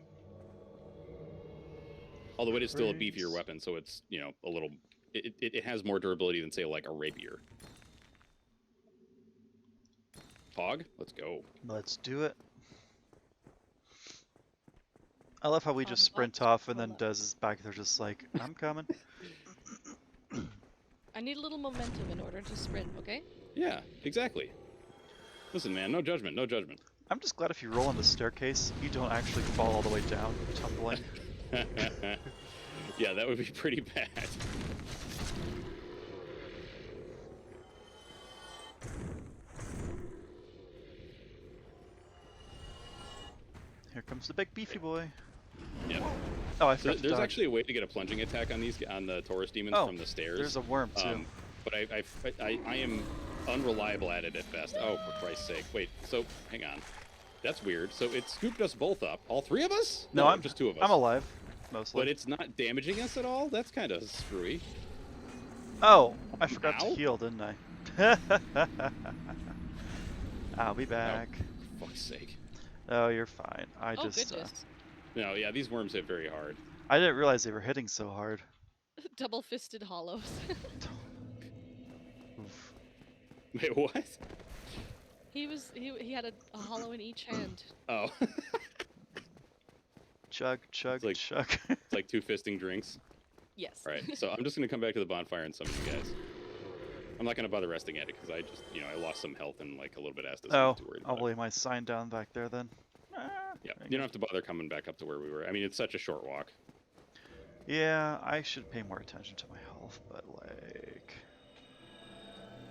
Although it is still a beefier weapon, so it's, you know, a little... It has more durability than, say, like a rapier. Pog, let's go. Let's do it. I love how we just the sprint box off and then roll up. Des is back there just like, I'm coming. I need a little momentum in order to sprint, okay? Yeah, exactly. Listen, man, no judgment, no judgment. I'm just glad if you roll on the staircase, you don't actually fall all the way down, tumbling. Yeah, that would be pretty bad. Here comes the big beefy boy. Yeah. Oh, I So forgot to there's dodge. actually a way to get a plunging attack on these the Taurus demons Oh, from the stairs. There's a worm too. But I am unreliable at it at best. Oh, for Christ's sake! Wait, so hang on. That's weird. So it scooped us both up. All three of us? No, I'm just two of us. I'm alive, mostly. But it's not damaging us at all? That's kind of screwy. Oh, I forgot Ow. to heal, didn't I? I'll be back. Oh, for fuck's sake. Oh, you're fine. I Oh, just goodness. No, yeah, these worms hit very hard. I didn't realize they were hitting so hard. Double-fisted hollows. Oof. Wait, what? He had a hollow in each hand. Oh. Chug, chug, like- chug. It's like two fisting drinks. Yes. All right, so I'm just going to come back to the bonfire and summon you guys. I'm not going to bother resting at it because I just, you know, I lost some health and like a little bit of Estus. I'm Oh, not too worried I'll about it. lay my sign down back there then. Yeah, there you you don't have to bother coming back up to where we were. I mean, it's such a short walk. Yeah, I should pay more attention to my health, but like...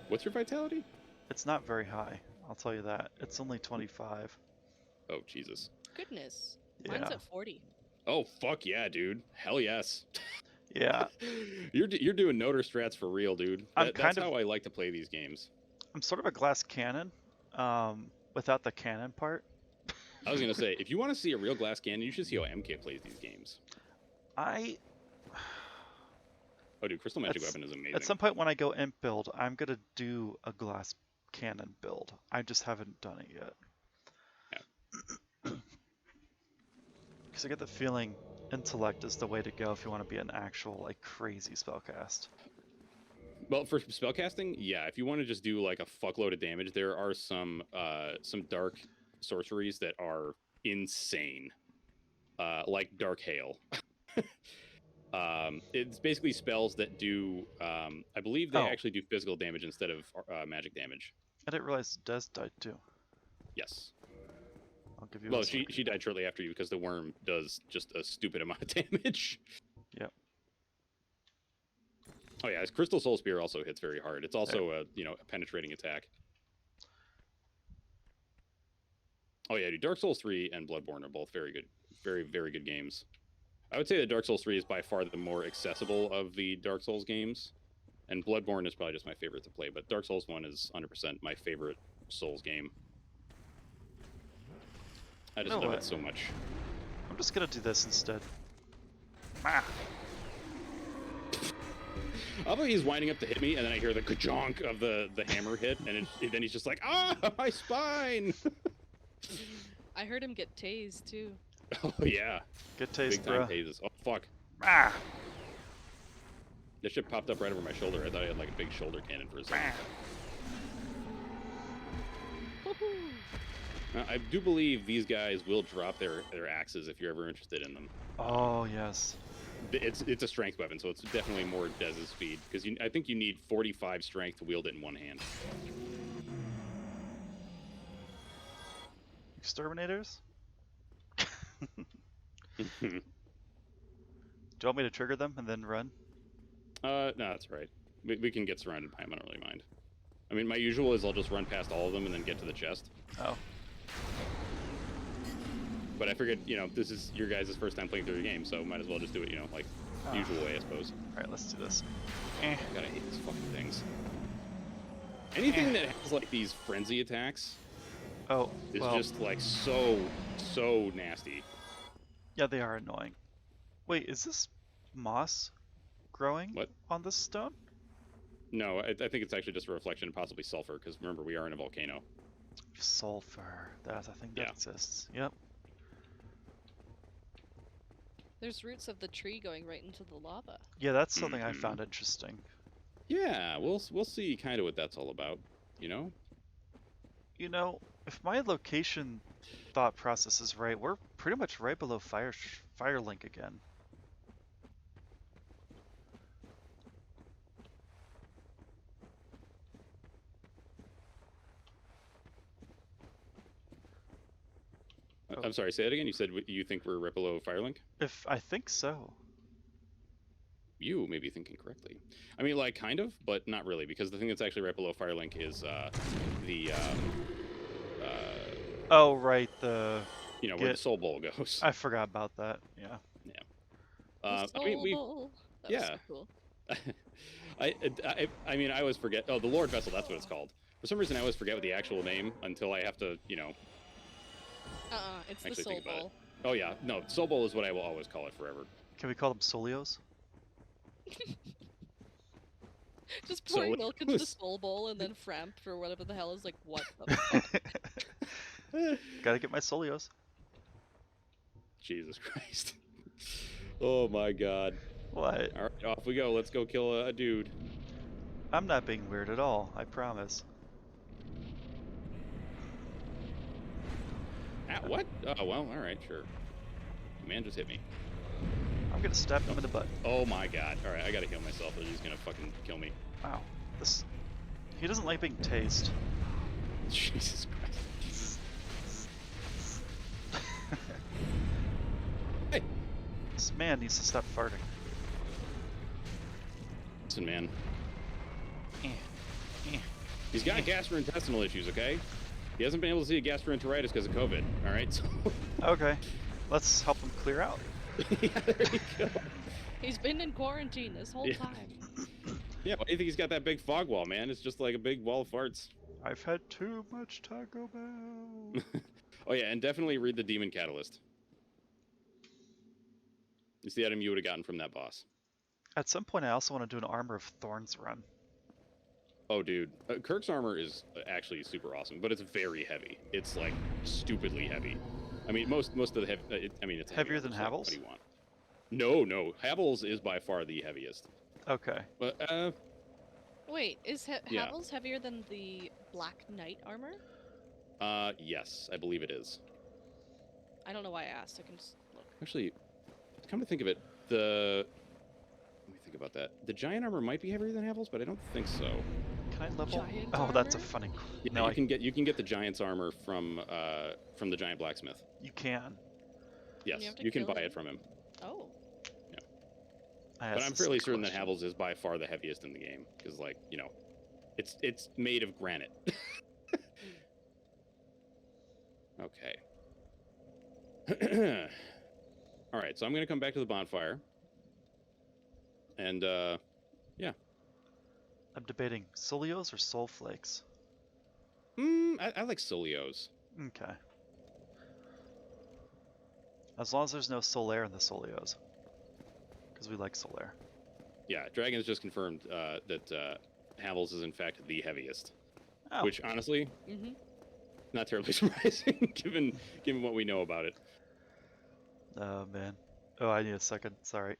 What's your vitality? It's not very high, I'll tell you that. It's only 25. Oh, Jesus. Goodness. Mine's Yeah. at 40. Oh, fuck yeah, dude. Hell yes. Yeah, You're doing Notor strats for real, dude. That's kind of- how I like to play these games. I'm sort of a glass cannon, without the cannon part. I was going to say, if you want to see a real glass cannon, you should see how MK plays these games. Oh, dude, Crystal Magic Weapon is amazing. At some point when I go imp build, I'm gonna do a glass cannon build. I just haven't done it yet. Because I get the feeling intellect is the way to go if you want to be an actual, like, crazy spellcast. Well, for spellcasting, yeah. If you want to just do like a fuckload of damage, there are some dark sorceries that are insane, like Dark Hail. It's basically spells that do, I believe they actually do physical damage instead of magic damage. I didn't realize Des died too. Yes. I'll give you Well, a she second. died shortly after you because the worm does just a stupid amount of damage. Yep. Oh yeah, his Crystal Soul Spear also hits very hard. It's also a a penetrating attack. Oh yeah, dude, Dark Souls 3 and Bloodborne are both very good very, very good games. I would say that Dark Souls 3 is by far the more accessible of the Dark Souls games, and Bloodborne is probably just my favorite to play. But Dark Souls 1 is 100% my favorite Souls game. I just love it so much. I'm just gonna do this instead. Ah. I thought he's winding up to hit me, and then I hear the ka-jonk of the hammer hit, and then he's just like, ah, my spine! I heard him get tased too. Oh yeah. Good taste, Big time bro. tases. Oh fuck. Ah. That shit popped up right over my shoulder. I thought I had like a big shoulder cannon for a second. I do believe these guys will drop their axes if you're ever interested in them. Oh yes. It's a strength weapon, so it's definitely more Dez's speed, because I think you need 45 strength to wield it in one hand. Exterminators? Do you want me to trigger them and then run? No, that's right. We can get surrounded by them, I don't really mind. I mean, my usual is I'll just run past all of them and then get to the chest. Oh. But I figured, you know, this is your guys' first time playing through the game, so might as well just do it, you know, like the usual way, I suppose. Alright, let's do this. God, I hate these fucking things. Anything that has, like, these frenzy attacks is just, like, so nasty. Yeah, they are annoying. Wait, is this moss growing on this stone? No, I think it's actually just a reflection of possibly sulfur, because remember, we are in a volcano. Sulfur. I think that exists. Yep. There's roots of the tree going right into the lava. Yeah, that's something I found interesting. Yeah, we'll see kind of what that's all about, you know? You know, if my location thought process is right, we're pretty much right below Firelink again. I'm sorry, say it again. You said you think we're right below Firelink? I think so. You may be thinking correctly. I mean, like, kind of, but not really, because the thing that's actually right below Firelink is oh, right, the... You know, where the Soul Bowl goes. I forgot about that, yeah. Yeah. The Soul Bowl. That was so cool. I mean, I always forget. Oh, the Lord Vessel, that's what it's called. For some reason, I always forget what the actual name until I have to, you know... it's the Soul Bowl. Oh, yeah. No, Soul Bowl is what I will always call it forever. Can we call them Solios? Just pouring milk into the Soul Bowl and then Framp or whatever the hell is like, what the fuck? Gotta get my Solios. Jesus Christ. Oh my god. What? Alright, off we go. Let's go kill a dude. I'm not being weird at all, I promise. What? Oh, well, alright, sure. Man just hit me. I'm gonna stab him in the butt. Oh my god. Alright, I gotta heal myself or he's gonna fucking kill me. Wow. He doesn't like being tased. Jesus Christ. Hey! This man needs to stop farting. Listen, man. He's got gastrointestinal issues, okay? He hasn't been able to see a gastroenteritis because of COVID, alright? So... Okay. Let's help him clear out. Yeah, there you go. He's been in quarantine this whole time. Yeah, why do you think he's got that big fog wall, man? It's just like a big wall of farts. I've had too much Taco Bell. Oh yeah, and definitely read the Demon Catalyst. It's the item you would have gotten from that boss. At some point, I also want to do an Armor of Thorns run. Oh, dude. Kirk's armor is actually super awesome, but it's very heavy. It's, like, stupidly heavy. I mean, most of the heavy... it's heavier than Havel's. Havel's? What do you want? No. Havel's is by far the heaviest. Okay. But, Wait, is Havel's heavier than the Black Knight armor? Yes, I believe it is. I don't know why I asked. I can just look. Actually, come to think of it, let me think about that. The giant armor might be heavier than Havel's, but I don't think so. Can I level? Giant that's a armor? funny. Yeah, No, you can get the giant's armor from the giant blacksmith. You can. Yes, have to you can kill buy him? it from him. Oh. But I'm fairly certain that Havel's is by far the heaviest in the game, because, like, you know, it's made of granite. Okay. All right, so I'm gonna come back to the bonfire, and yeah. I'm debating Solios or Soul Flakes. I like Solios. Okay. As long as there's no Solaire in the Solios. Because we like Solaire. Yeah, Dragon's just confirmed that Havel's is in fact the heaviest. Oh. Which honestly, Mm-hmm. not terribly surprising given what we know about it. Oh, man. Oh, I need a second. Sorry.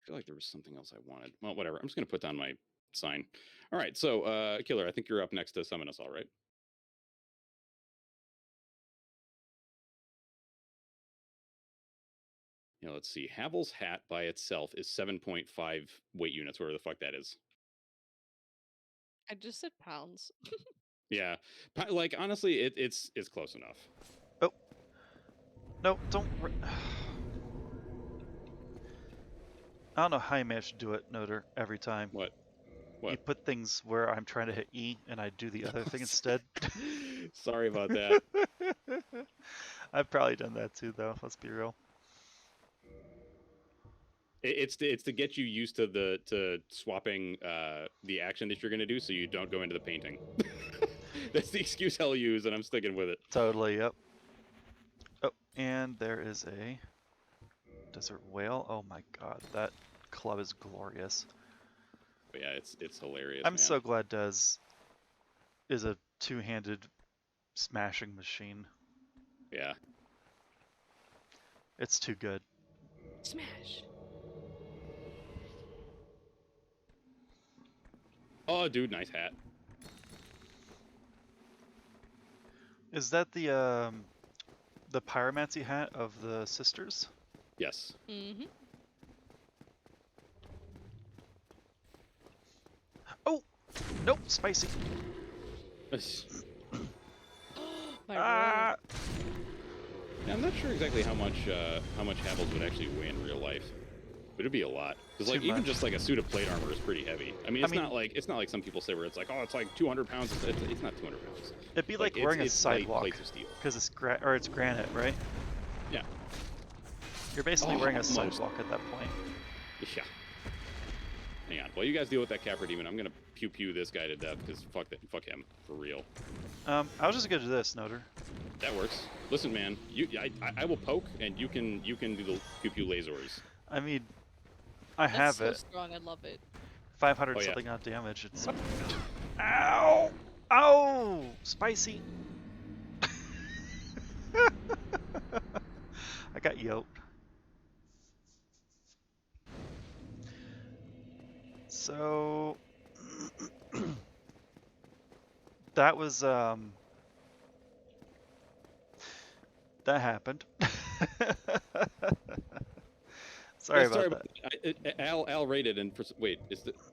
I feel like there was something else I wanted. Well, whatever. I'm just gonna put down my sign. All right, so Killer, I think you're up next to summon us all, right? Yeah, let's see. Havel's hat by itself is 7.5 weight units, whatever the fuck that is. I just said pounds. Yeah, like honestly, it's close enough. Oh. No, don't. I don't know how you manage to do it, Notor, every time. What? You put things where I'm trying to hit E and I do the other thing instead. Sorry about that. I've probably done that too, though. Let's be real. It's to get you used to swapping the action that you're gonna do, so you don't go into the painting. That's the excuse I'll use, and I'm sticking with it. Totally, yep. Oh, and there is a desert whale. Oh my god, that club is glorious. But yeah, it's hilarious. I'm man. so glad Des is a two-handed smashing machine. Yeah. It's too good. Smash. Oh, dude, nice hat. Is that the pyromancy hat of the sisters? Yes. Mm-hmm. Oh! Nope, spicy. My Ah! Yeah, I'm not sure exactly how much Havels would actually weigh in real life, but it'd be a lot. Because like Too even much. just like a suit of plate armor is pretty heavy. I mean, it's not like some people say where it's like, oh, it's like 200 pounds. It's not 200 pounds. It'd be like it's- wearing a it's light sidewalk plates of steel. because it's it's granite, right? Yeah. You're basically wearing a Almost. sidewalk at that point. Yeah. Hang on. While you guys deal with that Capra Demon, I'm gonna pew this guy to death because fuck him for real. I was just gonna do this, Notor. That works. Listen, man, I will poke and you can do the pew lasers. I mean, I That's have so it. strong. I love it. 500 Oh, yeah. something on damage. It's. Ow! Ow! Spicy. I got yoked. So that was that happened. Sorry about that. Al rated and wait,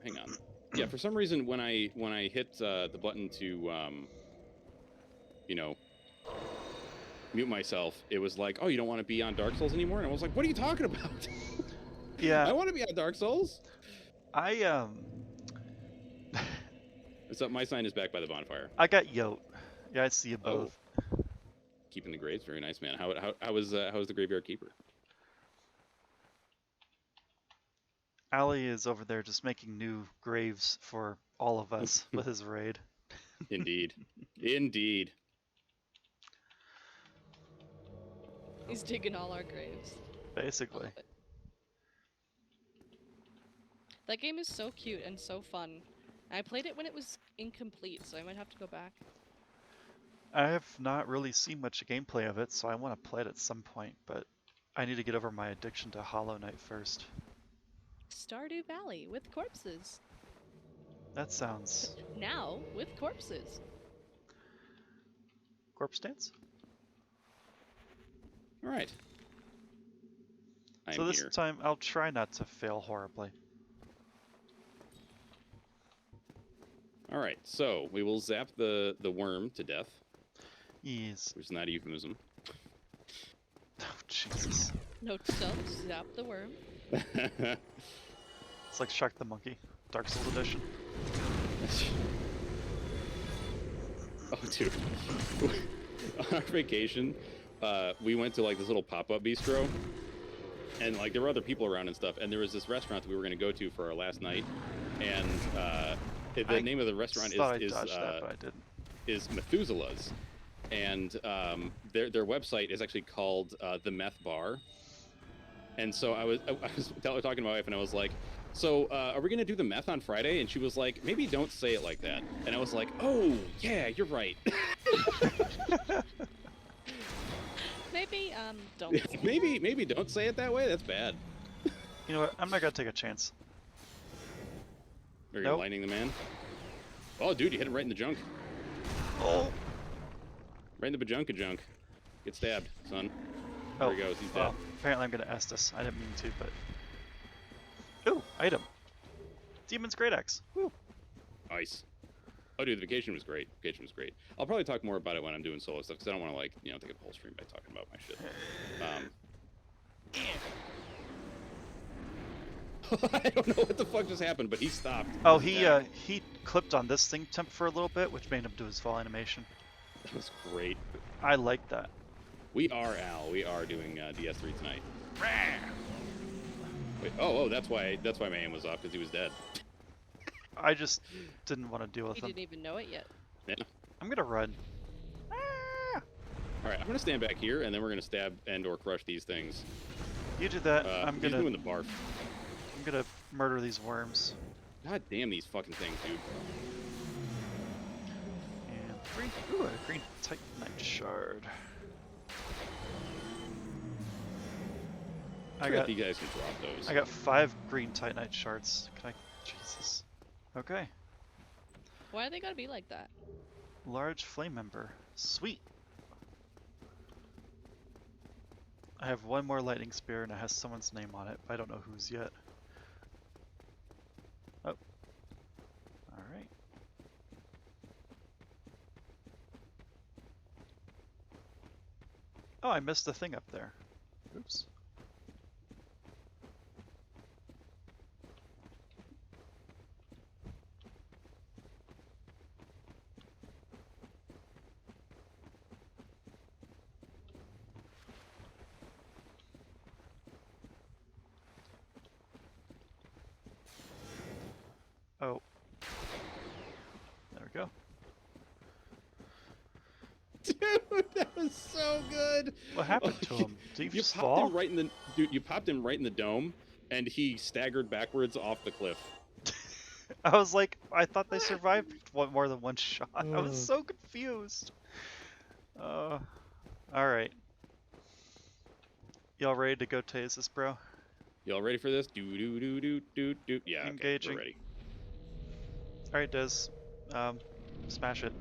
hang on. Yeah, for some reason when I hit the button to mute myself, it was like, oh, you don't want to be on Dark Souls anymore, and I was like, what are you talking about? Yeah. I want to be on Dark Souls. So my sign is back by the bonfire. I got yoked. Yeah, I see you both. Oh. Keeping the graves, very nice, man. How was the Graveyard Keeper? Ali is over there just making new graves for all of us with his raid. Indeed. Indeed. He's digging all our graves. I Basically. love it. That game is so cute and so fun. I played it when it was incomplete, so I might have to go back. I have not really seen much gameplay of it, so I want to play it at some point, but I need to get over my addiction to Hollow Knight first. Stardew Valley with corpses. That sounds... Now with corpses. Corpse dance? All right. So this here. time, I'll try not to fail horribly. All right, so we will zap the worm to death, Yes. which is not a euphemism. Oh, Jesus. Note to self, zap the worm. It's like Shark the Monkey, Dark Souls edition. Oh, dude. On our vacation, we went to like this little pop-up bistro, and like there were other people around and stuff, and there was this restaurant that we were going to go to for our last night, and the name of the restaurant is Methuselah's, and their website is actually called the Meth Bar. And so I was talking to my wife, and I was like, so are we gonna do the meth on Friday? And she was like, maybe don't say it like that. And I was like, oh yeah, you're right. Maybe don't. maybe don't say it that way. That's bad. You know what? I'm not gonna take a chance. Are you lining the man? Oh, dude, you hit him right in the junk. Oh. Right in the bajunka junk. Get stabbed, son. There he goes. He's dead. Apparently I'm gonna Estus. I didn't mean to, but... Ooh, item. Demon's Great Axe. Woo. Nice. Oh, dude, the vacation was great. Vacation was great. I'll probably talk more about it when I'm doing solo stuff, because I don't want to, like, take up the whole stream by talking about my shit. I don't know what the fuck just happened, but he stopped. Oh, he clipped on this thing temp for a little bit, which made him do his fall animation. That was great. I like that. We are Al. We are doing DS3 tonight. Wait, oh, that's why my aim was off, because he was dead. I just didn't want to deal with him. You didn't even know it yet. Yeah. I'm gonna run. All right, I'm gonna stand back here, and then we're gonna stab and/or crush these things. You do that. He's doing the barf. I'm gonna murder these worms. God damn these fucking things, dude. And green. Ooh, a green Titanite shard. I bet you guys can drop those. I got 5 green Titanite shards. Can I? Jesus. Okay. Why do they gotta be like that? Large flame ember. Sweet. I have 1 more lightning spear and it has someone's name on it, but I don't know whose yet. Oh. Alright. Oh, I missed the thing up there. Oops. Oh. There we go. Dude, that was so good. What happened to him? Did he just popped fall? him right in the you popped him right in the dome, and he staggered backwards off the cliff. I was like, I thought they survived more than 1 shot. I was so confused. Alright. Y'all ready to go tase this, bro? Y'all ready for this? Do. Yeah, engaging. Okay, we're ready. Alright, Des. Smash it.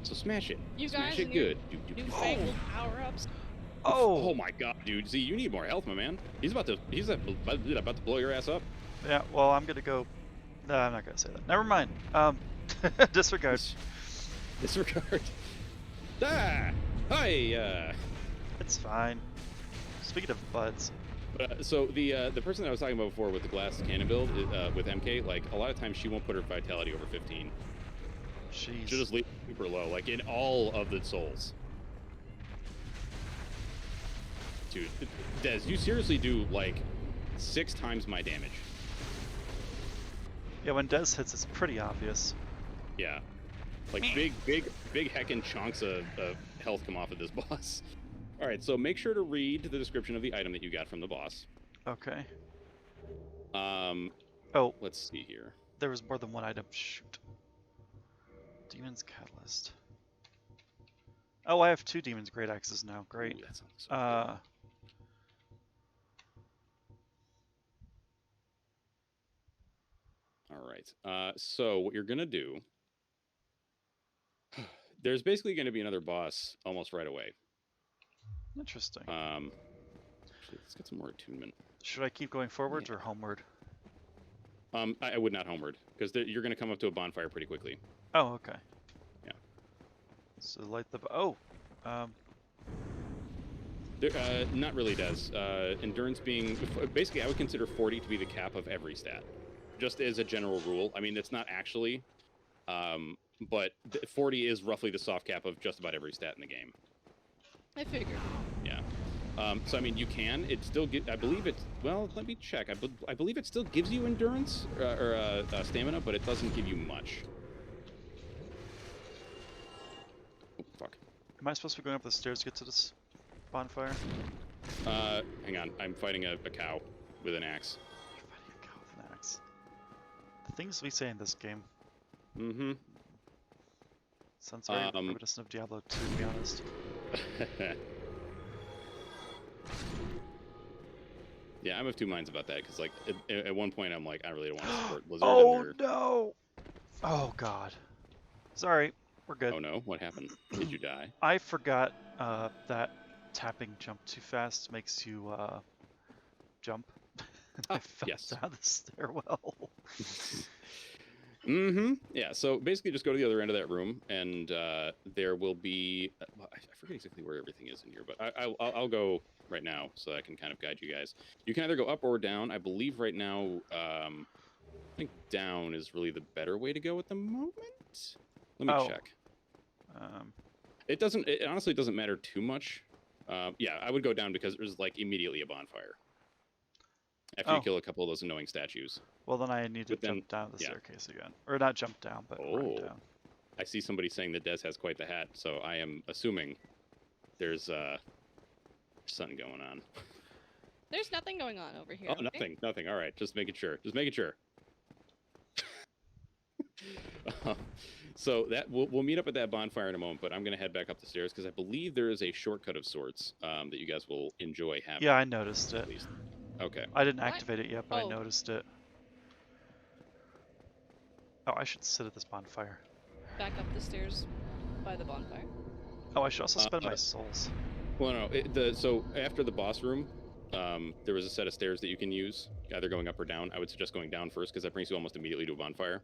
So smash it. You smash guys it and good. your newfangled power-ups. Oh my god, dude. See, you need more health, my man. He's about to blow your ass up. Yeah, well, I'm gonna go... No, I'm not gonna say that. Never mind. Disregard. Disregard. Ah! Hi! It's fine. Speaking of butts. So the person that I was talking about before with the glass cannon build with MK, like a lot of times she won't put her vitality over 15. Jeez. She'll just leave it super low, like in all of the souls. Dude, Des, you seriously do like 6 times my damage. Yeah, when Des hits, it's pretty obvious. Yeah, like big heckin' chunks of health come off of this boss. All right, so make sure to read the description of the item that you got from the boss. Okay. Oh, let's see here. There was more than 1 item. Shoot. Demon's Catalyst. Oh, I have 2 Demon's Great Axes now. Great. Ooh, that sounds so good. All right. So what you're gonna do? There's basically gonna be another boss almost right away. Interesting. Actually, let's get some more attunement. Should I keep going forwards or homeward? I would not homeward, because you're going to come up to a bonfire pretty quickly. Oh, okay. Yeah. So light the... Oh! Not really does. Endurance being... Basically, I would consider 40 to be the cap of every stat. Just as a general rule. I mean, it's not actually. but 40 is roughly the soft cap of just about every stat in the game. I figured. Yeah. So I mean, you can. It still I believe it's. Well, let me check. I believe it still gives you endurance or stamina, but it doesn't give you much. Oh, fuck. Am I supposed to be going up the stairs to get to this bonfire? Hang on. I'm fighting a cow with an axe. You're fighting a cow with an axe. The things we say in this game. Mm-hmm. Sounds very reminiscent of Diablo 2, to be honest. Yeah, I'm of two minds about that because, like, at one point I'm like, I really don't want to support Blizzard. Oh no! Oh god. Sorry, we're good. Oh no, what happened? Did you die? I forgot that tapping jump too fast makes you jump. I fell down the stairwell. Mm-hmm. Yeah, so basically just go to the other end of that room, and there will be... I forget exactly where everything is in here, but I'll go right now so I can kind of guide you guys. You can either go up or down. I believe right now, I think down is really the better way to go at the moment. Let me check. It honestly doesn't matter too much. Yeah, I would go down because there's, like, immediately a bonfire. After you kill a couple of those annoying statues. Well, then I need to jump down the staircase again. Or not jump down, but run down. I see somebody saying that Des has quite the hat, so I am assuming there's something going on. There's nothing going on over here. Oh, nothing, nothing. All right, just making sure. Just making sure. So that we'll meet up at that bonfire in a moment, but I'm going to head back up the stairs because I believe there is a shortcut of sorts that you guys will enjoy having. Yeah, I noticed it. At least. Okay. I didn't activate it yet, but I noticed it. Oh, I should sit at this bonfire. Back up the stairs by the bonfire. Oh, I should also spend my souls. Well, no. So after the boss room, there was a set of stairs that you can use, either going up or down. I would suggest going down first because that brings you almost immediately to a bonfire.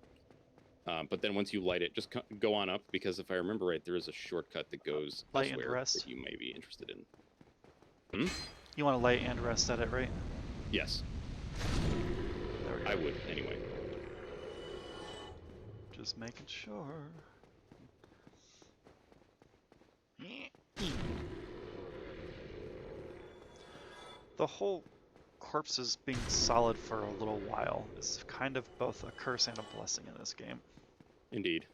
But then once you light it, just go on up because if I remember right, there is a shortcut that goes elsewhere that you may be interested in. Hmm? You want to light and rest at it, right? Yes. There we go. I would, anyway. Just making sure. The whole corpses being solid for a little while is kind of both a curse and a blessing in this game. Indeed.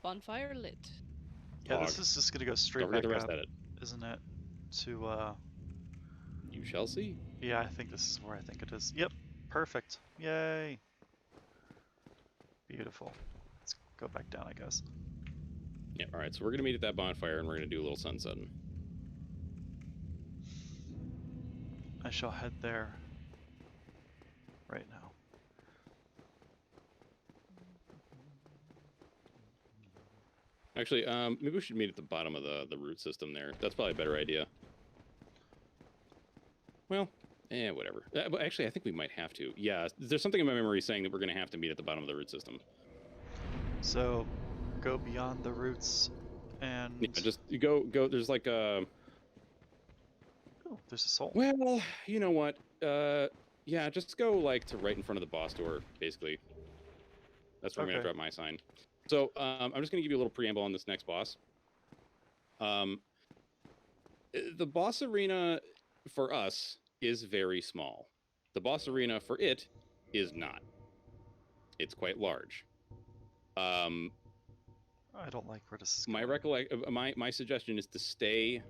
Bonfire lit. Yeah, this is just gonna go straight back up, isn't it? To You shall see. Yeah, I think this is where I think it is. Yep, perfect. Yay. Beautiful. Let's go back down, I guess. Yeah, alright, so we're gonna meet at that bonfire and we're gonna do a little sunsetting. I shall head there right now. Actually, maybe we should meet at the bottom of the root system there. That's probably a better idea. Well, whatever. Actually, I think we might have to. Yeah, there's something in my memory saying that we're going to have to meet at the bottom of the root system. So, go beyond the roots and... Yeah, just go, there's like a... Oh, there's a soul. Well, you know what? Yeah, just go like to right in front of the boss door, basically. That's where I'm going to drop my sign. So, I'm just going to give you a little preamble on this next boss. The boss arena for us is very small. The boss arena for it is not. It's quite large. I don't like where this is going. My suggestion is to stay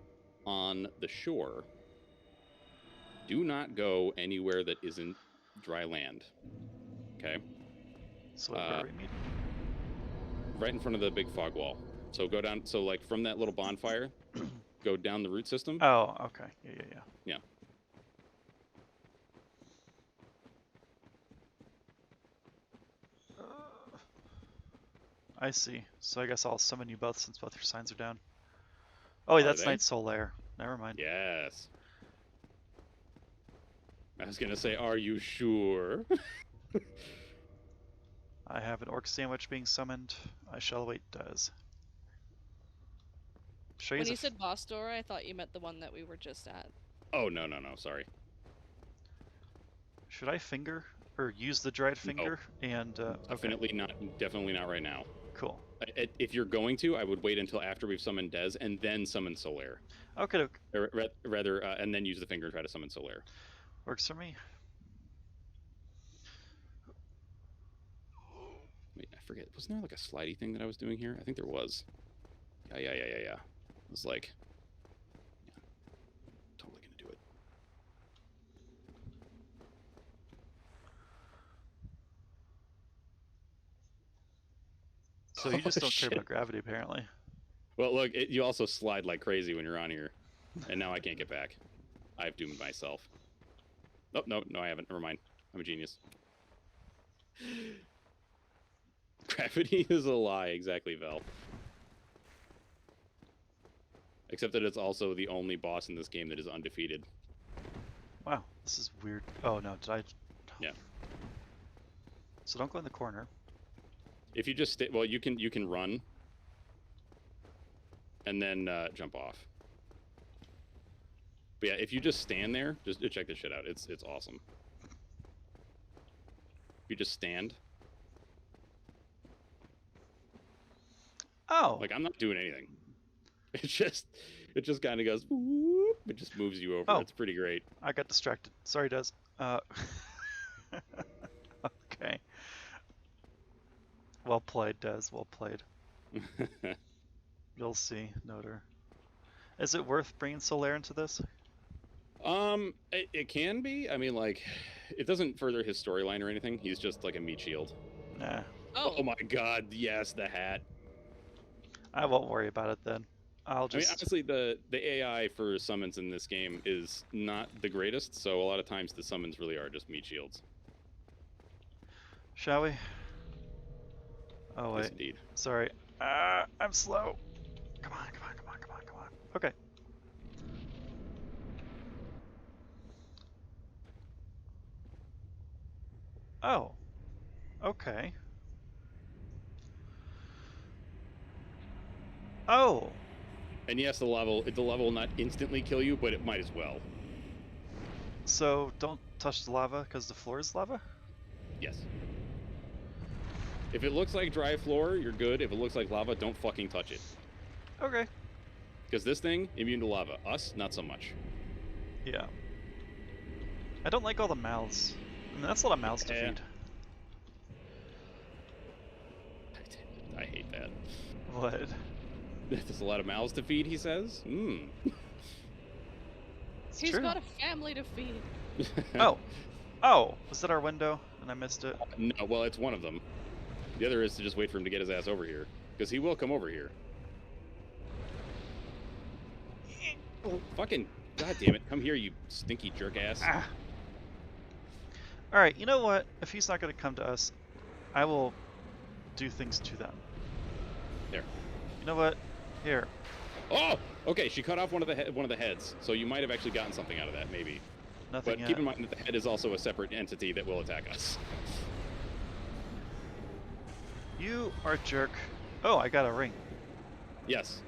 on the shore. Do not go anywhere that isn't dry land. Okay? So where are we meeting? Right in front of the big fog wall. So go down, so like from that little bonfire, go down the root system. Oh, okay. Yeah. I see. So I guess I'll summon you both since both your signs are down. Oh, wait, that's Night Soul Lair. Never mind. Yes. I was gonna say, are you sure? I have an orc sandwich being summoned. I shall await Des. Should I When use you a said boss door, I thought you meant the one that we were just at. Oh, no, sorry. should I finger or use the dried No. finger? And okay, Definitely not right now. cool. If you're going to, I would wait until after we've summoned Dez and then summon Solaire. Okay, Or rather, and then use the finger and try to summon Solaire. works for me. Wait, I forget. Wasn't there like a slidey thing that I was doing here? I think there was. Yeah. It was like, yeah, totally gonna do it. So you just Oh, don't care shit. about gravity, apparently. Well, look, you also slide like crazy when you're on here, and now I can't get back. I've doomed myself. Oh, no, I haven't. Never mind. I'm a genius. Gravity is a lie, exactly, Vel. Except that it's also the only boss in this game that is undefeated. Wow, this is weird. Oh no, did I? Yeah. So don't go in the corner. If you just stay, well, you can run, and then jump off. But yeah, if you just stand there, just check this shit out. It's awesome. If you just stand. Oh. Like, I'm not doing anything. It just kind of goes, whoop, it just moves you over. Oh. It's pretty great. I got distracted. Sorry, Des. Okay. Well played, Des. Well played. You'll see, Notor. Is it worth bringing Solaire into this? It can be. I mean, like, it doesn't further his storyline or anything. He's just like a meat shield. Nah. Oh my god, yes, the hat. I won't worry about it then. I'll just... I mean, honestly, the AI for summons in this game is not the greatest, so a lot of times the summons really are just meat shields. Shall we? Oh, wait. Yes, indeed. Sorry. I'm slow. Come on. Okay. Oh. Okay. Oh. And yes, the level will not instantly kill you, but it might as well. So don't touch the lava because the floor is lava? Yes. If it looks like dry floor, you're good. If it looks like lava, don't fucking touch it. Okay. Because this thing, immune to lava. Us, not so much. Yeah. I don't like all the mouths. I mean, that's a lot of mouths to Yeah. feed. I hate that. What? There's a lot of mouths to feed, he says. It's He's true. got a family to feed. Oh. Oh, was that our window and I missed it? No, well, it's one of them. The other is to just wait for him to get his ass over here. Because he will come over here. Oh, fucking goddamn it. Come here, you stinky jerk ass. Ah. Alright, you know what? If he's not going to come to us, I will do things to them. There. You know what? Here. Oh! Okay, she cut off one of the heads, so you might have actually gotten something out of that, maybe. Nothing But yet. keep in mind that the head is also a separate entity that will attack us. You are a jerk. Oh, I got a ring. Yes.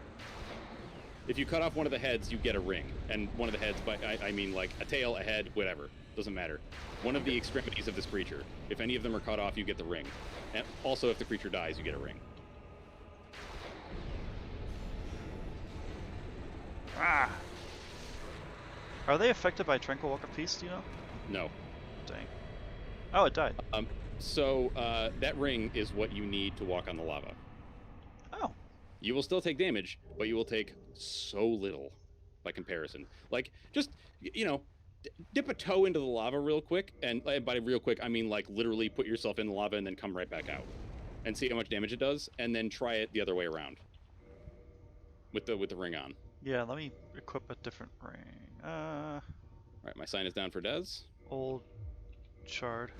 If you cut off one of the heads, you get a ring. And one of the heads, but I mean like a tail, a head, whatever. Doesn't matter. One of the extremities of this creature. If any of them are cut off, you get the ring. And also, if the creature dies, you get a ring. Ah! Are they affected by Tranquil Walk of Peace, do you know? No. Dang. Oh, it died. So that ring is what you need to walk on the lava. Oh. You will still take damage, but you will take so little by comparison. Like, just, you know, dip a toe into the lava real quick, and by real quick, I mean, like, literally put yourself in the lava and then come right back out. And see how much damage it does, and then try it the other way around. With the ring on. Yeah, let me equip a different ring. Alright, my sign is down for Dez. Old shard.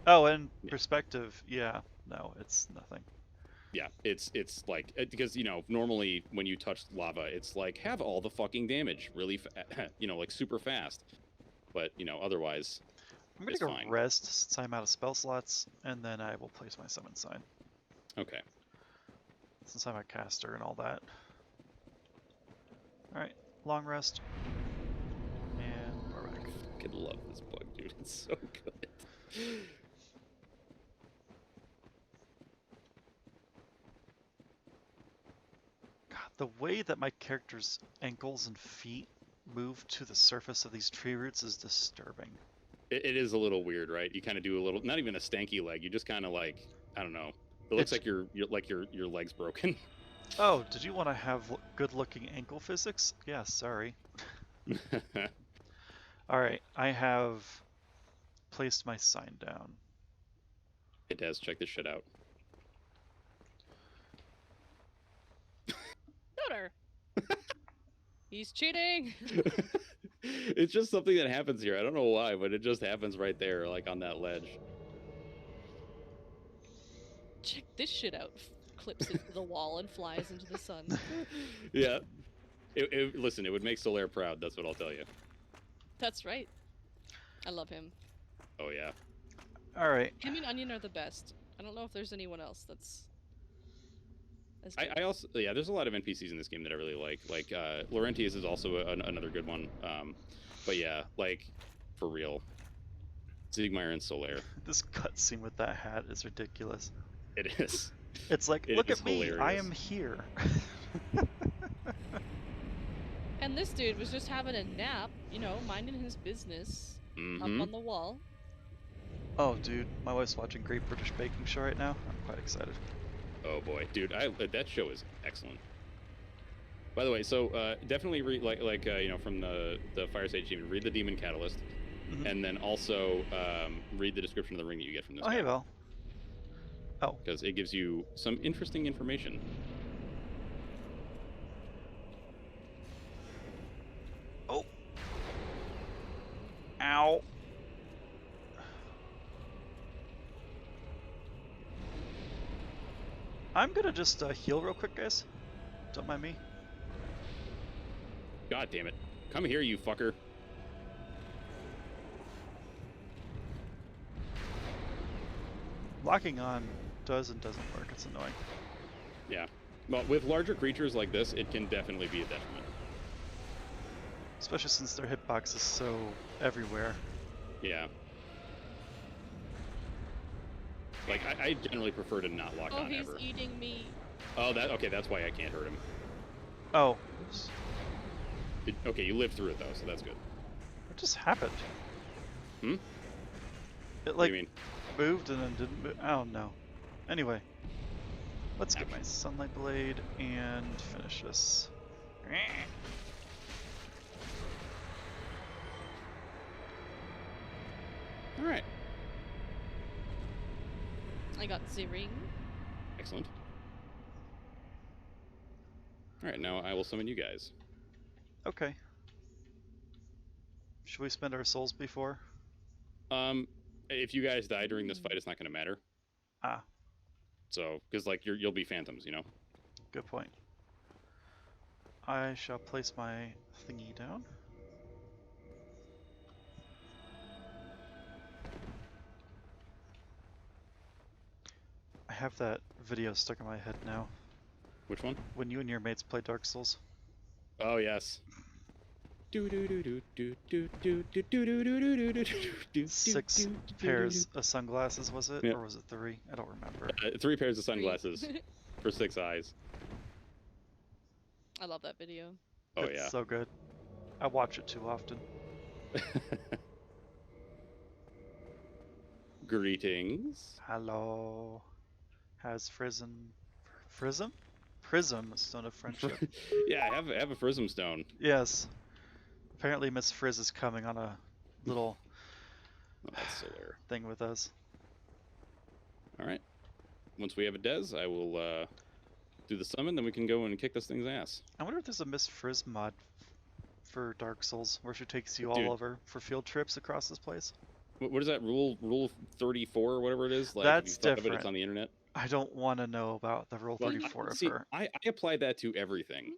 Oh, and Yeah. perspective, yeah. No, it's nothing. Yeah, it's like, because, you know, normally when you touch lava, it's like, have all the fucking damage really, you know, like super fast. But, you know, otherwise, I'm gonna is go fine. rest since I'm out of spell slots, and then I will place my summon sign. Okay. Since I'm a caster and all that. Alright, long rest. And we're back. I fucking love this bug, dude. It's so good. God, the way that my character's ankles and feet move to the surface of these tree roots is disturbing. It is a little weird, right? You kind of do a little, not even a stanky leg. You just kind of like, I don't know. It looks like your leg's broken. Oh, did you want to have good-looking ankle physics? Yeah, sorry. Alright, I have placed my sign down. It does. Check this shit out. Notor! He's cheating! It's just something that happens here. I don't know why, but it just happens right there, like on that ledge. Check this shit out. Clips into the wall and flies into the sun. Yeah. Listen, it would make Solaire proud. That's what I'll tell you. That's right. I love him. Oh yeah. Alright. Him and Onion are the best. I don't know if there's anyone else that's as good. I also, yeah, there's a lot of NPCs in this game that I really like. Like Laurentius is also another good one. But yeah, like for real, Siegmeyer and Solaire. This cutscene with that hat is ridiculous. It is. It's like, It look is at me, I hilarious. am here. And this dude was just having a nap, you know, minding his business up on the wall. Oh, dude, my wife's watching Great British Baking Show right now. I'm quite excited. Oh boy, dude, that show is excellent. By the way, so definitely read you know, from the Fire Sage team, read the Demon Catalyst, and then also read the description of the ring that you get from this. Oh, hey, Val. Oh. Because it gives you some interesting information. Oh. Ow. I'm gonna just heal real quick, guys. Don't mind me. God damn it. Come here, you fucker. Locking on does and doesn't work. It's annoying. Yeah. Well, with larger creatures like this, it can definitely be a detriment. Especially since their hitbox is so everywhere. Yeah. Like, I generally prefer to not lock on he's ever. eating me. Oh, okay, that's why I can't hurt him. Oh. Oops. Okay, you lived through it, though, so that's good. What just happened? Hmm? It, What like, do you mean? moved and then didn't move. I don't know. Anyway. Let's get my Ouch. Sunlight Blade and finish this. Alright. I got the ring. Excellent. Alright, now I will summon you guys. Okay. Should we spend our souls before? If you guys die during this fight, it's not going to matter. Ah, So, because, like, you'll be phantoms, you know? good point. I shall place my thingy down. I have that video stuck in my head now. Which one? When you and your mates play Dark Souls. Oh, yes. 6 pairs of sunglasses, was it? Yep. Or was it 3? I don't remember. 3 pairs of sunglasses for 6 eyes. I love that video. Oh, It's yeah. so good. I watch it too often. Greetings. Hello. Has Prism, a stone of friendship. Yeah, I have a Prism Stone. Yes. Apparently Miss Frizz is coming on a little Oh, that's Solaire. thing with us. Alright. Once we have a Dez, I will do the summon, then we can go and kick this thing's ass. I wonder if there's a Miss Frizz mod for Dark Souls where she takes you Dude. all over for field trips across this place. What is that, rule 34 or whatever it is? Like, That's if you thought of it, different. it's on the internet. I don't want to know about the Rule Well, 34 of see, her. I applied that to everything.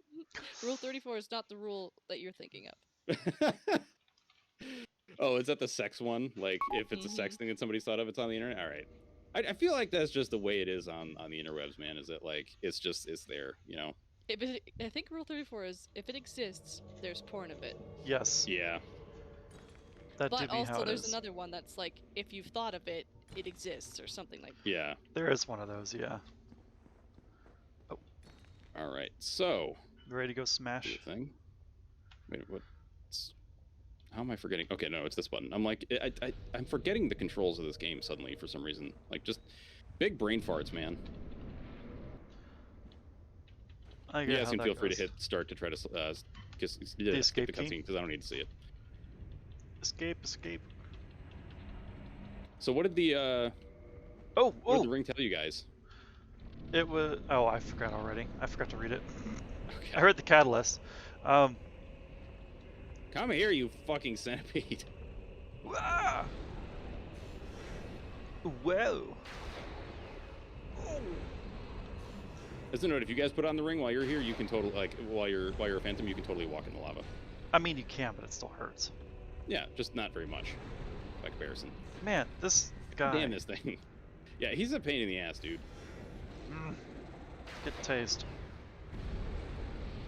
Rule 34 is not the rule that you're thinking of. Oh, is that the sex one? Like, if it's a sex thing that somebody's thought of, it's on the internet? All right. I feel like that's just the way it is on the interwebs, man. Is that like, it's there, you know? I think Rule 34 is if it exists, there's porn of it. Yes. Yeah. That do But be how also, it there's is. another one that's like, if you've thought of it, it exists, or something like that. Yeah. There is one of those, yeah. All right. So. You ready to go Do smash? the thing. Wait, what? How am I forgetting? Okay, no, it's this button. I'm like, I'm forgetting the controls of this game suddenly for some reason. Like, just big brain farts, man. I get Yeah, how so that feel free to goes. hit start to try to skip escape the key? cutscene because I don't need to see it. Escape, escape. So what did the Oh, what oh! did the ring tell you guys? It was. Oh, I forgot already. I forgot to read it. Okay. I heard the catalyst. Come here, you fucking centipede. Ah! Whoa! As a note, if you guys put on the ring while you're here, you can totally while you're a phantom, you can totally walk in the lava. I mean, you can, but it still hurts. Yeah, just not very much by comparison. Man, this guy. Damn this thing. Yeah, he's a pain in the ass, dude. Get tased.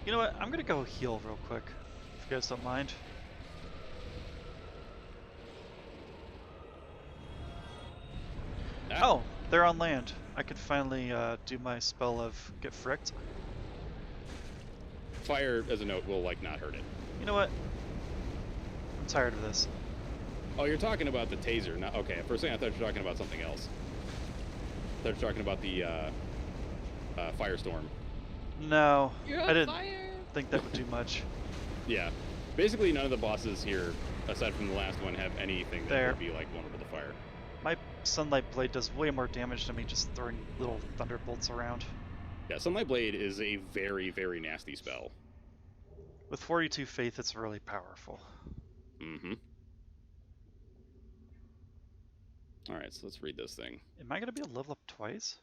You know what? I'm gonna go heal real quick, if you guys don't mind. Ah, Oh, they're on land. I could finally do my spell of get fricked. Fire, as a note, will like not hurt it. You know what? I'm tired of this. Oh, you're talking about the taser. Not okay. For a second, I thought you were talking about something else. I thought you were talking about the firestorm. No, You're I on didn't fire! think that would do much. Yeah, basically none of the bosses here, aside from the last one, have anything that There. would be like vulnerable to fire. My sunlight blade does way more damage than me just throwing little thunderbolts around. Yeah, Sunlight Blade is a very, very nasty spell. With 42 faith, it's really powerful. Mm-hmm. All right, so let's read this thing. Am I gonna be able to level up twice?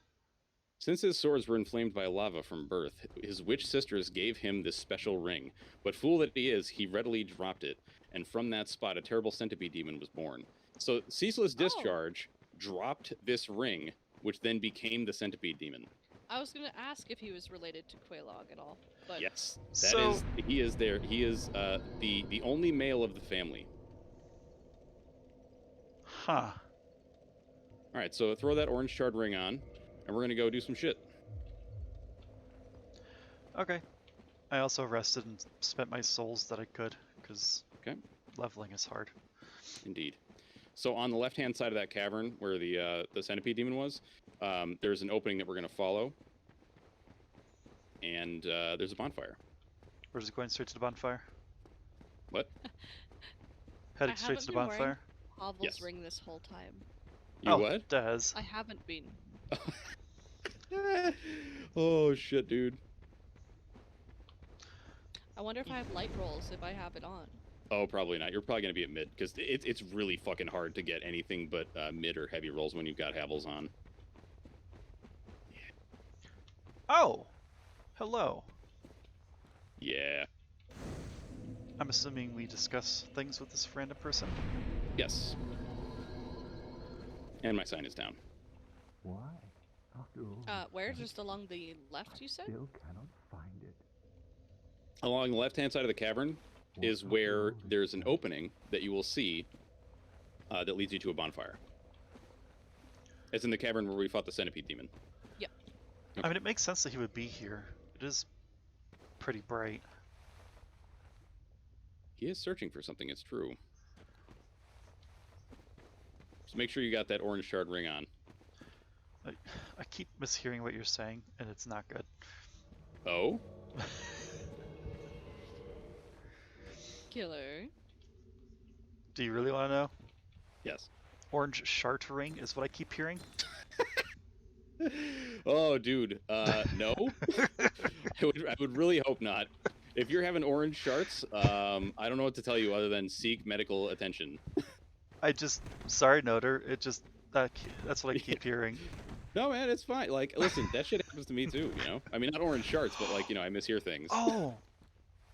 Since his swords were inflamed by lava from birth, his witch sisters gave him this special ring. But fool that he is, he readily dropped it, and from that spot a terrible centipede demon was born. So Ceaseless Discharge dropped this ring, which then became the centipede demon. I was gonna ask if he was related to Quelaag at all, but Yes, So- he is there. He is the only male of the family. Huh. All right, so throw that orange shard ring on, and we're gonna go do some shit. Okay. I also rested and spent my souls that I could, because Okay. leveling is hard. Indeed. So on the left-hand side of that cavern, where the centipede demon was, there's an opening that we're gonna follow, and there's a bonfire. We're just going straight to the bonfire. What? Heading I straight haven't to the been wearing- bonfire. Havel's Yes. ring this whole time. You Oh, what? Dez. I haven't been. Oh shit, dude. I wonder if I have light rolls if I have it on. Oh, probably not. You're probably gonna be at mid because it's really fucking hard to get anything but mid or heavy rolls when you've got Havels on. Oh! Hello. Yeah. I'm assuming we discuss things with this random person. Yes. And my sign is down. Why? After all, Where? Just along the left, you said? still cannot find it. Along the left-hand side of the cavern is What where after all there's this an time? opening that you will see that leads you to a bonfire. It's in the cavern where we fought the centipede demon. I mean, it makes sense that he would be here. It is pretty bright. He is searching for something, it's true. Just make sure you got that orange shard ring on. I keep mishearing what you're saying, and it's not good. Oh? Killer. Do you really want to know? Yes. Orange shart ring is what I keep hearing. Oh, dude. No. I would really hope not. If you're having orange sharts, I don't know what to tell you other than seek medical attention. Sorry, Noter. That's what I keep hearing. No, man, it's fine. Like, listen, that shit happens to me too, you know? I mean, not orange sharts, but like, you know, I mishear things. Oh,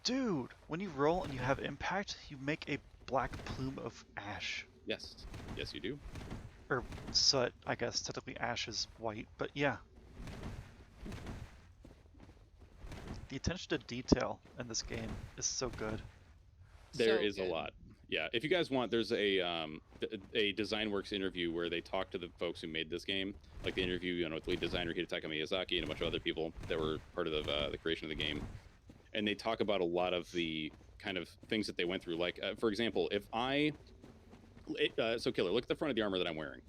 dude! When you roll and you have impact, you make a black plume of ash. Yes. Yes, you do. Or soot, I guess. Technically ash is white, but yeah. The attention to detail in this game is so good. There So is good. a lot. Yeah, if you guys want, there's a DesignWorks interview where they talk to the folks who made this game. Like the interview, with lead designer Hidetaka Miyazaki and a bunch of other people that were part of the creation of the game. And they talk about a lot of the kind of things that they went through. Like, for example, if so Killer, look at the front of the armor that I'm wearing.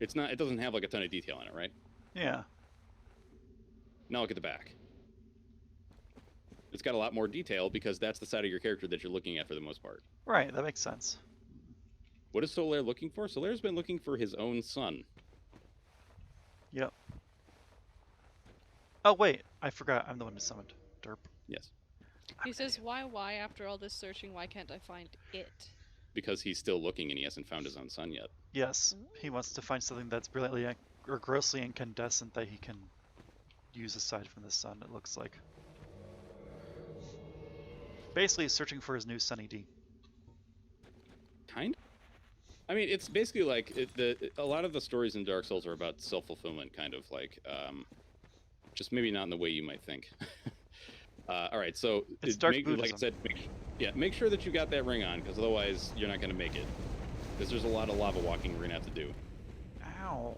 It doesn't have like a ton of detail in it, right? Yeah. Now look at the back. It's got a lot more detail because that's the side of your character that you're looking at for the most part. Right, that makes sense. What is Solaire looking for? Solaire's been looking for his own son. Yep. Oh wait, I forgot. I'm the one who summoned. Derp. Yes. He says, why, after all this searching, why can't I find it? Because he's still looking and he hasn't found his own son yet. Yes, he wants to find something that's brilliantly or grossly incandescent that he can use aside from the sun, it looks like. Basically, he's searching for his new Sunny D. Kind? I mean, it's basically like a lot of the stories in Dark Souls are about self-fulfillment, kind of like, just maybe not in the way you might think. All right, so It's dark like I Buddhism. said, make sure that you got that ring on, because otherwise you're not going to make it. Because there's a lot of lava walking we're going to have to do. Ow.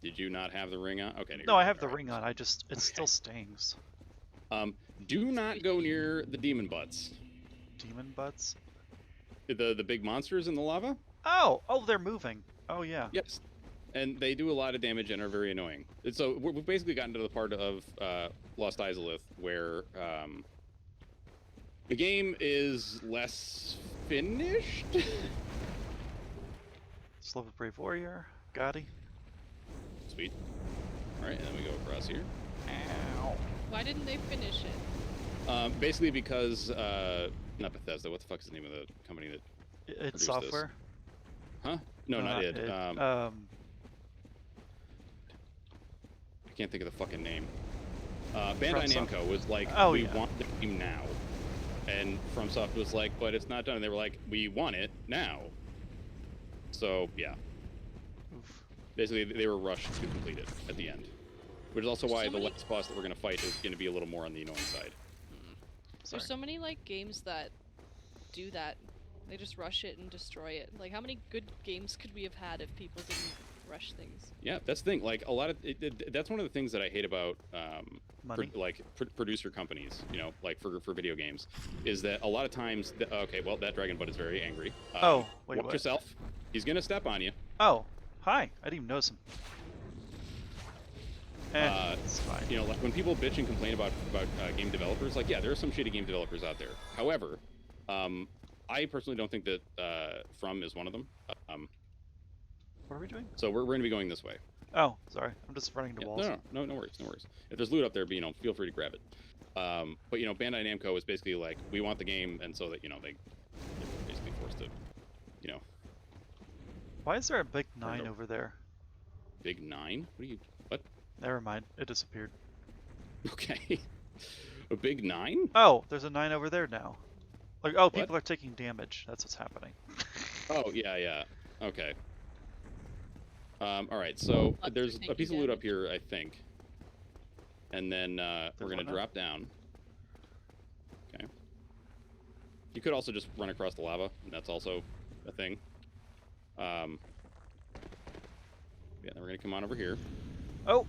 Did you not have the ring on? Okay. No, I have the ring on. It still stings. Do not go near the demon butts. Demon butts? The big monsters in the lava? Oh, they're moving. Oh yeah. Yes. And they do a lot of damage and are very annoying. And so we've basically gotten to the part of Lost Izalith where the game is less finished. Slow of Brave Warrior. Gotti. Sweet. All right, and then we go across here. Ow. Why didn't they finish it? Basically because not Bethesda. What the fuck is the name of the company that? It's Produced this. software. Huh? No, not id. I can't think of the fucking name. Bandai Namco was like, we want the game now. And FromSoft was like, but it's not done. And they were like, we want it now. So, yeah. Oof. Basically, they were rushed to complete it at the end. Which is also why So the many- last boss that we're going to fight is going to be a little more on the annoying side. Sorry. There's so many like games that do that. They just rush it and destroy it. Like, how many good games could we have had if people didn't rush things? Yeah, that's the thing. Like, a lot of... that's one of the things that I hate about... Money. producer companies, like for video games, is that a lot of times... okay, well, that dragon butt is very angry. Oh, wait, watch what? yourself. He's going to step on you. Oh, hi. I didn't even notice him. It's fine. Like when people bitch and complain about game developers, like, yeah, there are some shitty game developers out there. However, I personally don't think that From is one of them. What are we doing? So we're going to be going this way. Oh, sorry. I'm just running into Yeah, walls. no worries. If there's loot up there, feel free to grab it. But Bandai Namco is basically like, we want the game, and so that they're basically forced to, Why is there a big 9 over there? Big 9? What? Never mind. It disappeared. Okay. A big 9? Oh, there's a 9 over there now. Like, oh, people are taking damage. That's what's happening. Oh, yeah. Okay. All right, so there's a piece of loot up here, I think. And then we're going to drop down. Okay. You could also just run across the lava, and that's also a thing. Yeah, then we're going to come on over here. Oh,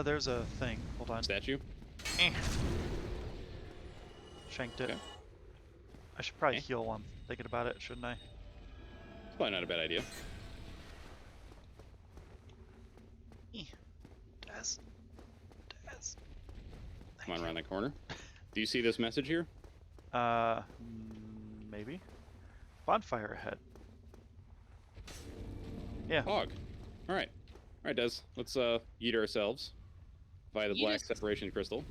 there's a thing. Hold on. Statue. Shanked it. Okay. I should probably heal while I'm thinking about it, shouldn't I? It's probably not a bad idea. Des. Come on around that corner. Do you see this message here? Maybe. Bonfire ahead. Yeah. Hog. All right, Des. Let's eat ourselves via the black Yeetus. separation crystal.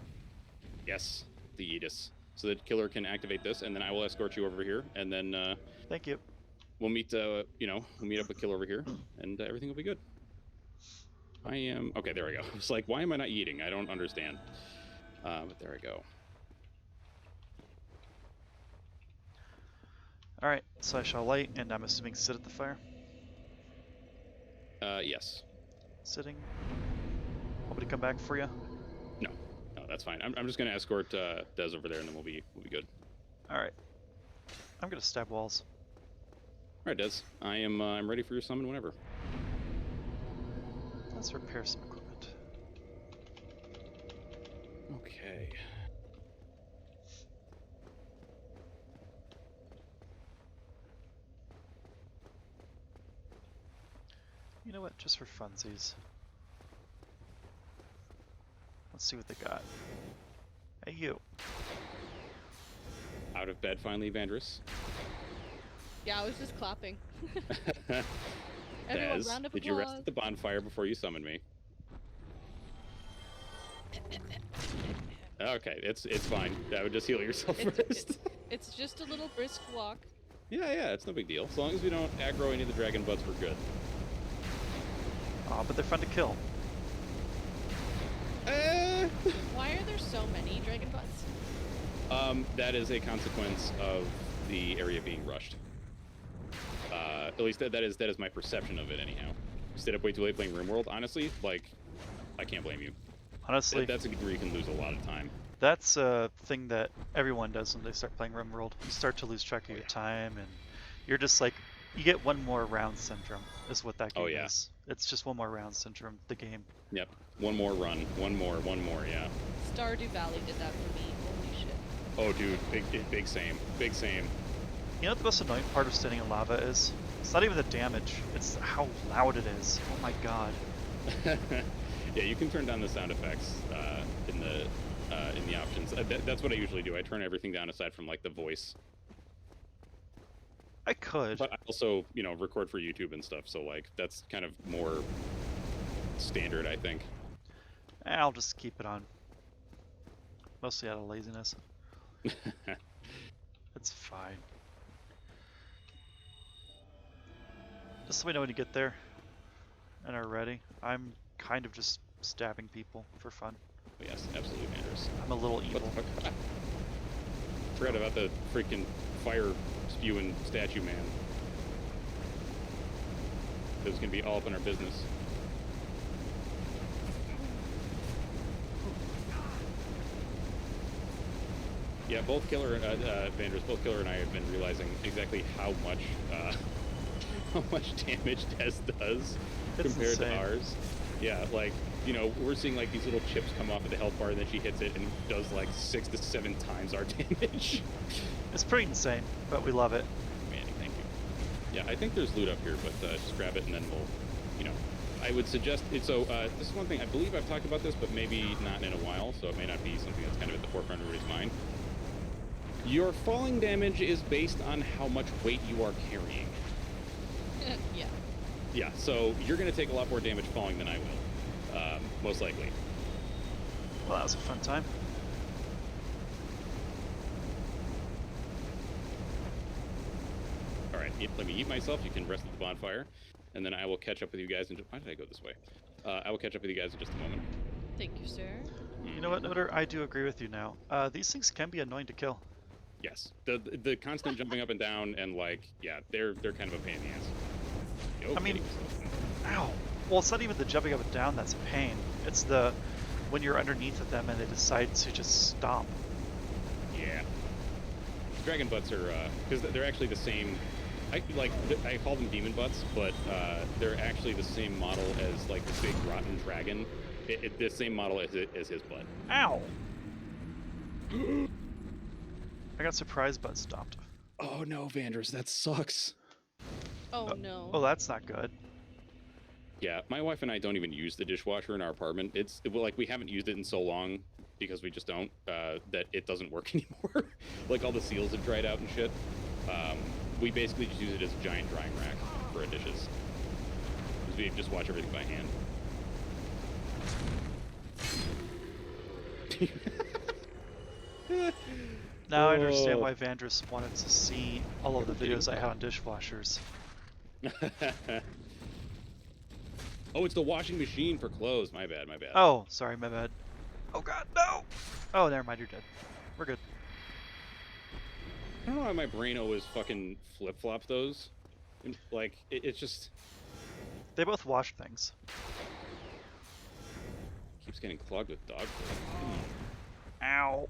Yes, the Yeetus. So that Killer can activate this, and then I will escort you over here, and then Thank you. we'll meet. We'll meet up with Killer over here, and everything will be good. I am okay. There we go. It's like, why am I not eating? I don't understand. But there I go. Alright, so I shall light, and I'm assuming sit at the fire. Yes. Sitting. Want me to come back for you? No, that's fine. I'm just gonna escort Des over there, and then we'll be good. Alright. I'm gonna stab walls. All right, Des. I'm ready for your summon whenever. Let's repair some equipment. Okay. You know what? Just for funsies. Let's see what they got. Hey, you. Out of bed finally, Vandris. Yeah, I was just clapping. Everyone, Des, round of did you rest applause. at the bonfire before you summoned me? Okay, it's fine. That would just heal yourself first. It's just a little brisk walk. Yeah, it's no big deal. As long as we don't aggro any of the dragon butts, we're good. Aw, but they're fun to kill. Why are there so many dragon butts? That is a consequence of the area being rushed. At least that is my perception of it, anyhow. We stayed up way too late playing RimWorld. Honestly, like, I can't blame you. Honestly, That's a where you can lose a lot of time. that's a thing that everyone does when they start playing RimWorld. You start to lose track of your time, and you're just like, you get one more round syndrome, is what that game is. It's just one more round syndrome, the game. Yep. One more run. One more, yeah. Stardew Valley did that for me. Holy shit. Oh, dude, big same. Big same. You know what the most annoying part of standing in lava is? It's not even the damage, it's how loud it is. Oh my god. Yeah, you can turn down the sound effects in the options. That's what I usually do. I turn everything down aside from like the voice. I could. But I also, record for YouTube and stuff. So like that's kind of more standard, I think. I'll just keep it on. Mostly out of laziness. It's fine. Just so we know when to get there and are ready. I'm kind of just stabbing people for fun. Yes, absolutely, Vandris. I'm a little What evil. the fuck? Forgot about the freaking fire spewing statue man. It was gonna be all up in our business. Yeah, both Killer and Vandris, both Killer and I have been realizing exactly how much damage Des does It's compared insane. to ours. Yeah, like, we're seeing like these little chips come off of the health bar, and then she hits it and does like 6 to 7 times our damage. It's pretty insane, but we love it. Manny, thank you. Yeah, I think there's loot up here, but just grab it and then we'll, I would suggest it. So this is one thing, I believe I've talked about this, but maybe not in a while, so it may not be something that's kind of at the forefront of everybody's mind. Your falling damage is based on how much weight you are carrying. Yeah. Yeah, so you're going to take a lot more damage falling than I will, most likely. Well, that was a fun time. All right, let me eat myself. You can rest at the bonfire, and then I will catch up with you guys in why did I go this way? I will catch up with you guys in just a moment. Thank you, sir. You know what, Notor? I do agree with you now. These things can be annoying to kill. Yes, the constant jumping up and down and like, yeah, they're kind of a pain in the ass. Yo, I mean, kidding yourself. Ow! Well, it's not even the jumping up and down that's a pain. It's the when you're underneath of them and they decide to just stomp. Yeah. Dragon butts are because they're actually the same. I call them demon butts, but they're actually the same model as like the big rotten dragon. The same model as his butt. Ow! I got surprise butt stomped. Oh no, Vandris, that sucks. Oh no. Oh, that's not good. Yeah, my wife and I don't even use the dishwasher in our apartment. Like we haven't used it in so long because we just don't that it doesn't work anymore. Like all the seals have dried out and shit. We basically just use it as a giant drying rack for our dishes. Because we just wash everything by hand. Now I understand why Vandris wanted to see all of the videos I had on dishwashers. Oh, it's the washing machine for clothes. My bad, my bad. Oh, sorry, my bad. Oh god, no! Oh, never mind, you're dead. We're good. I don't know why my brain always fucking flip-flops those. And, like, it's just They both wash things. keeps getting clogged with dog food. Ow.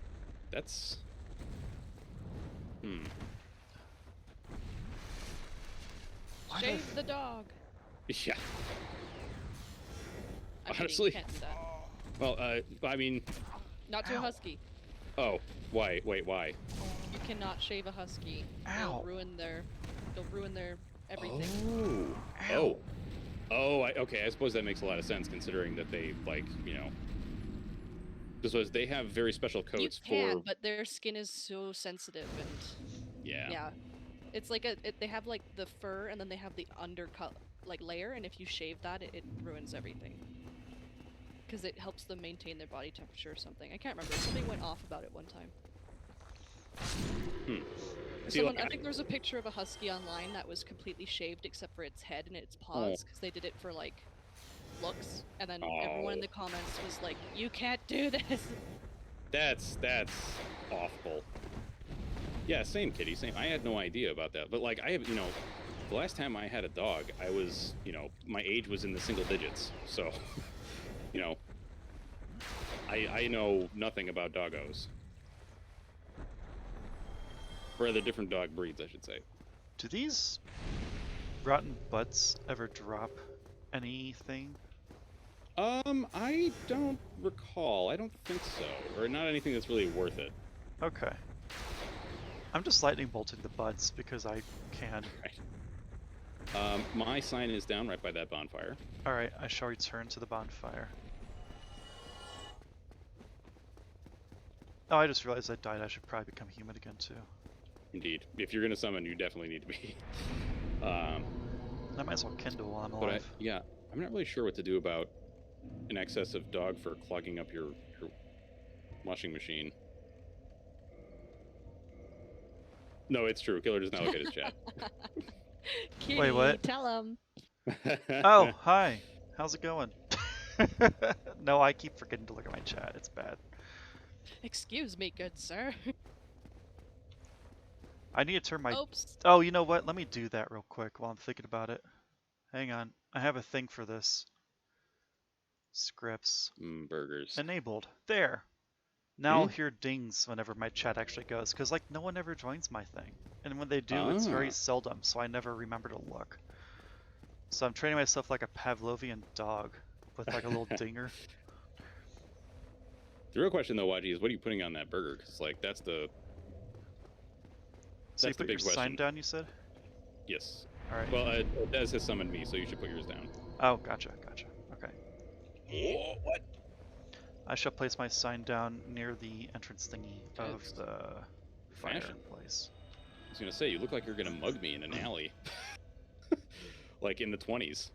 That's... Why Shave the dog. Yeah. I'm kidding, Honestly. you can't do that. Well, I mean... Not to a husky. Oh, why? Wait, why? You cannot shave a husky. Ow. They'll ruin their everything. Oh. Ow. Oh, okay, I suppose that makes a lot of sense considering that they, like, you know... Because they have very special You coats can, for... but their skin is so sensitive and yeah. It's like they have like the fur and then they have the undercut like layer, and if you shave that, it ruins everything. Because it helps them maintain their body temperature or something. I can't remember. Somebody went off about it one time. See, Someone, like, I think there was a picture of a husky online that was completely shaved except for its head and its paws, because they did it for like looks, and then everyone in the comments was like, "You can't do this." That's awful. Yeah, same, Kitty, same. I had no idea about that. But, like, I have, you know, the last time I had a dog, I was, you know, my age was in the single digits. So, you know, I know nothing about doggos. Or the different dog breeds, I should say. Do these rotten butts ever drop anything? I don't recall. I don't think so. Or not anything that's really worth it. Okay. I'm just lightning bolting the butts because I can. Right. My sign is down right by that bonfire. Alright, I shall return to the bonfire. Oh, I just realized I died. I should probably become human again, too. Indeed. If you're going to summon, you definitely need to be. I might as well kindle while I'm But alive. yeah, I'm not really sure what to do about an excessive dog fur clogging up your washing machine. No, it's true. Killer does not look at his chat. Kitty, Wait, what? tell him. Oh, hi. How's it going? No, I keep forgetting to look at my chat. It's bad. Excuse me, good sir. I need to turn my... Oops. Oh, you know what? Let me do that real quick while I'm thinking about it. Hang on. I have a thing for this. Scripts. Burgers. Enabled. There. Now I'll hear dings whenever my chat actually goes, because, like, no one ever joins my thing. And when they do, it's very seldom, so I never remember to look. So I'm training myself like a Pavlovian dog with, like, a little dinger. The real question, though, Waji, is what are you putting on that burger? Because, like, that's the... So you That's the put your big sign question. down, you said? Yes. Alright. Well, Des has summoned me, so you should put yours down. Oh, gotcha. Okay. Oh, what? I shall place my sign down near the entrance thingy of It's the fashion. fireplace. I was going to say, you look like you're going to mug me in an alley. Like in the 20s.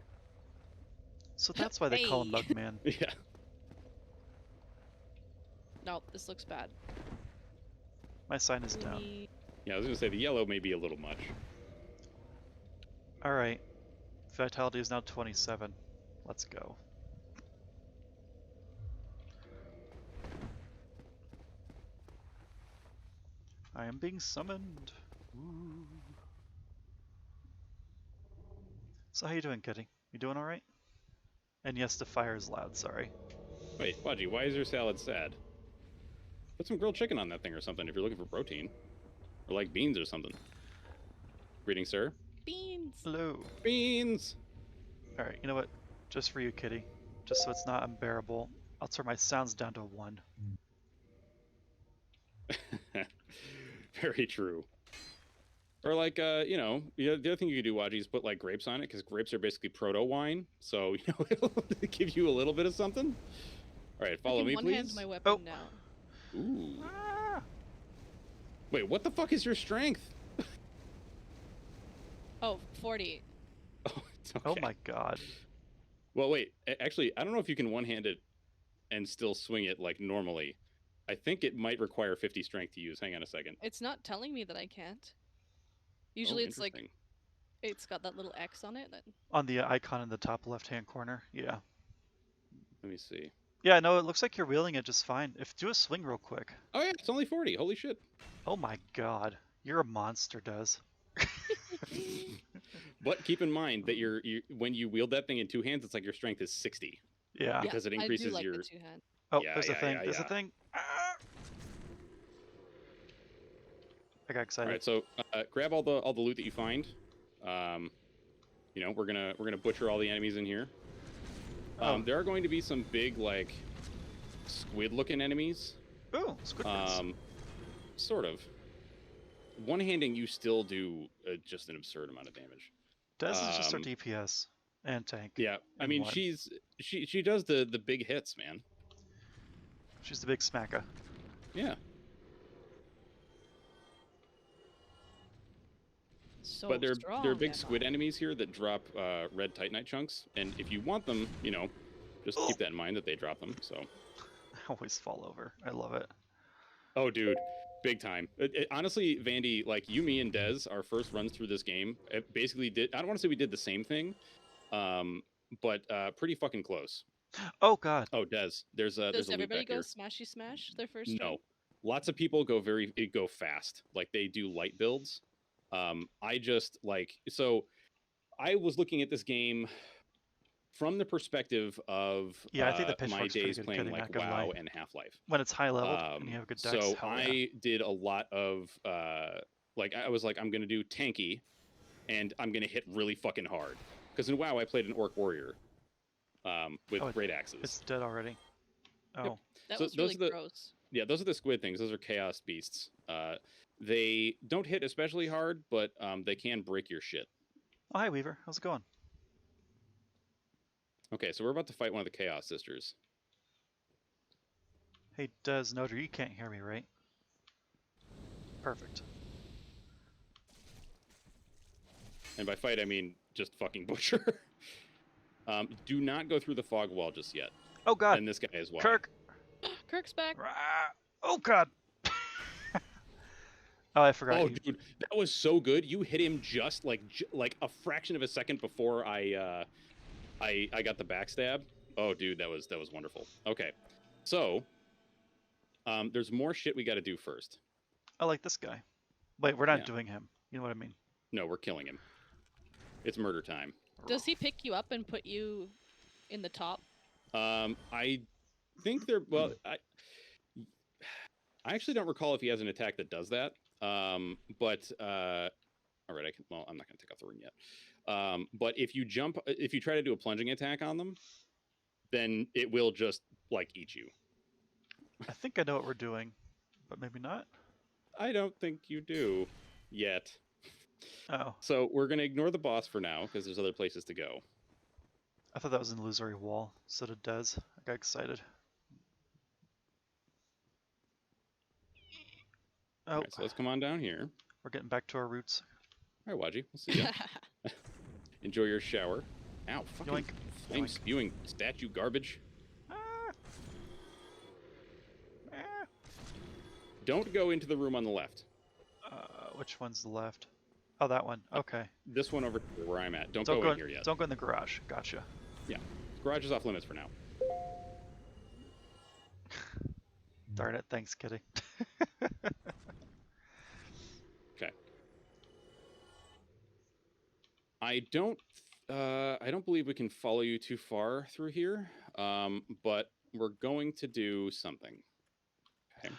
So that's why they call him Hey. Mugman. Yeah. No, this looks bad. My sign is down. Yeah, I was going to say, the yellow may be a little much. Alright. Vitality is now 27. Let's go. I am being summoned. Woo. So how you doing, Kitty? You doing alright? And yes, the fire is loud, sorry. Wait, Waji, why is your salad sad? Put some grilled chicken on that thing or something if you're looking for protein. Or like beans or something. Greetings, sir. Beans. Hello. Beans! Alright, you know what? Just for you, Kitty. Just so it's not unbearable, I'll turn my sounds down to 1. Very true. Or like, you know, the other thing you could do, Waji, is put like grapes on it, because grapes are basically proto wine, so you know it'll give you a little bit of something. All right, follow me, one please. hand my weapon now. Ooh. Ah! Wait, what the fuck is your strength? Oh, 40. Oh, it's okay. Oh my god. Well, wait. Actually, I don't know if you can one-hand it and still swing it like normally. I think it might require 50 strength to use. Hang on a second. It's not telling me that I can't. Usually it's like, Interesting. it's got that little X on it. That... On the icon in the top left-hand corner, yeah. Let me see. Yeah, no, it looks like you're wielding it just fine. Do a swing real quick. Oh yeah, it's only 40. Holy shit. Oh my god. You're a monster, Des. But keep in mind that when you wield that thing in two hands, it's like your strength is 60 Yeah. because it I do increases like your. the two-hand. Oh, Yeah, there's a yeah, thing. yeah, There's a yeah. thing. Ah! I got All excited. right, so grab all the loot that you find. You know, we're gonna butcher all the enemies in here. Oh. There are going to be some big like squid-looking enemies. Ooh, squid prints. Sort of. One-handing, you still do just an absurd amount of damage. Des is just our DPS and tank. Yeah, I mean, one. she does the big hits, man. She's the big smacker. Yeah. So But there are big strong, squid Emma. enemies here that drop red titanite chunks, and if you want them, you know, just keep that in mind that they drop them. So. I always fall over. I love it. Oh, dude, big time. Honestly, Vandy, like you, me, and Dez, our first runs through this game, it basically did. I don't want to say we did the same thing, but pretty fucking close. Oh God. Oh, Dez, there's a Does loot everybody back go here. smashy smash their first No, run? lots of people go fast. Like they do light builds. I just like so. I was looking at this game from the perspective of Yeah, I think the my pitchfork's pretty days good playing kitty, like not gonna WoW lie. and Half-Life. When it's high leveled and you have a good dex, So hell yeah. I did a lot of like I was like I'm gonna do tanky, and I'm gonna hit really fucking hard because in WoW I played an orc warrior with great axes. It's dead already. Oh, Yep. That So was really those are the- gross. Yeah, those are the squid things. Those are chaos beasts. They don't hit especially hard, but they can break your shit. oh hi Weaver, how's it going? Okay, so we're about to fight one of the Chaos Sisters. Hey Des Notor, you can't hear me, right? Perfect. And by fight, I mean just fucking butcher. Do not go through the fog wall just yet. Oh God. And this guy is why. Kirk. Kirk's back. Oh God. Oh, I forgot. Oh, dude, that was so good. You hit him just like a fraction of a second before I got the backstab. Oh, dude, that was wonderful. Okay, so there's more shit we got to do first. I like this guy. Wait, we're not doing him. You know what I mean? No, we're killing him. It's murder time. Does he pick you up and put you in the top? I think they're well. I actually don't recall if he has an attack that does that. But all right, well, I'm not gonna take off the ring yet. But if you try to do a plunging attack on them, then it will just like eat you. I think I know what we're doing, but maybe not. I don't think you do yet. Oh. So we're gonna ignore the boss for now because there's other places to go. I thought that was an illusory wall. So did Des. I got excited. Oh. All right, so let's come on down here. We're getting back to our roots. All right, Wadji, we'll see ya. Enjoy your shower. Ow, fucking Yoink. flame Yoink. spewing statue garbage. Ah. Ah. Don't go into the room on the left. Which one's the left? Oh, that one. Okay. This one over here where I'm at. Don't go in here yet. Don't go in the garage. Gotcha. Yeah. Garage is off limits for now. Darn it. Thanks, Kitty. Okay. I don't believe we can follow you too far through here, but we're going to do something. Okay.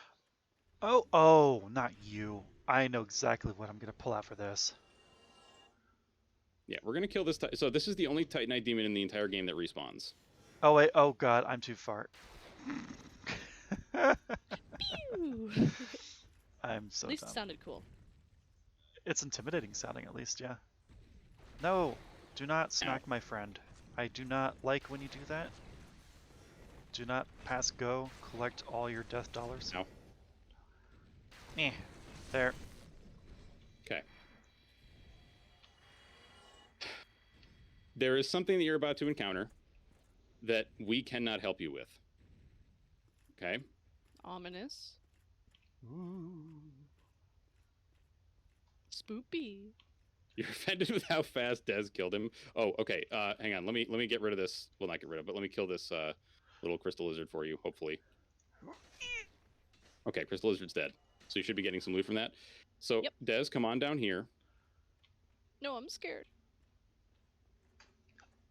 Oh, not you. I know exactly what I'm going to pull out for this. Yeah, we're going to kill this. So this is the only Titanite demon in the entire game that respawns. Oh, wait. Oh, God. I'm too far. Pew! I'm so At least dumb. it sounded cool. It's intimidating sounding, at least, yeah. No, do not smack my friend. I do not like when you do that. Do not pass go. Collect all your death dollars. No. There. Okay. There is something that you're about to encounter that we cannot help you with. Okay? Ominous. Ooh. Spoopy. You're offended with how fast Dez killed him. Oh, okay. Hang on. Let me get rid of this. Well, not get rid of, but let me kill this little crystal lizard for you. Hopefully. Okay, crystal lizard's dead. So you should be getting some loot from that. So Yep. Des, come on down here. No, I'm scared.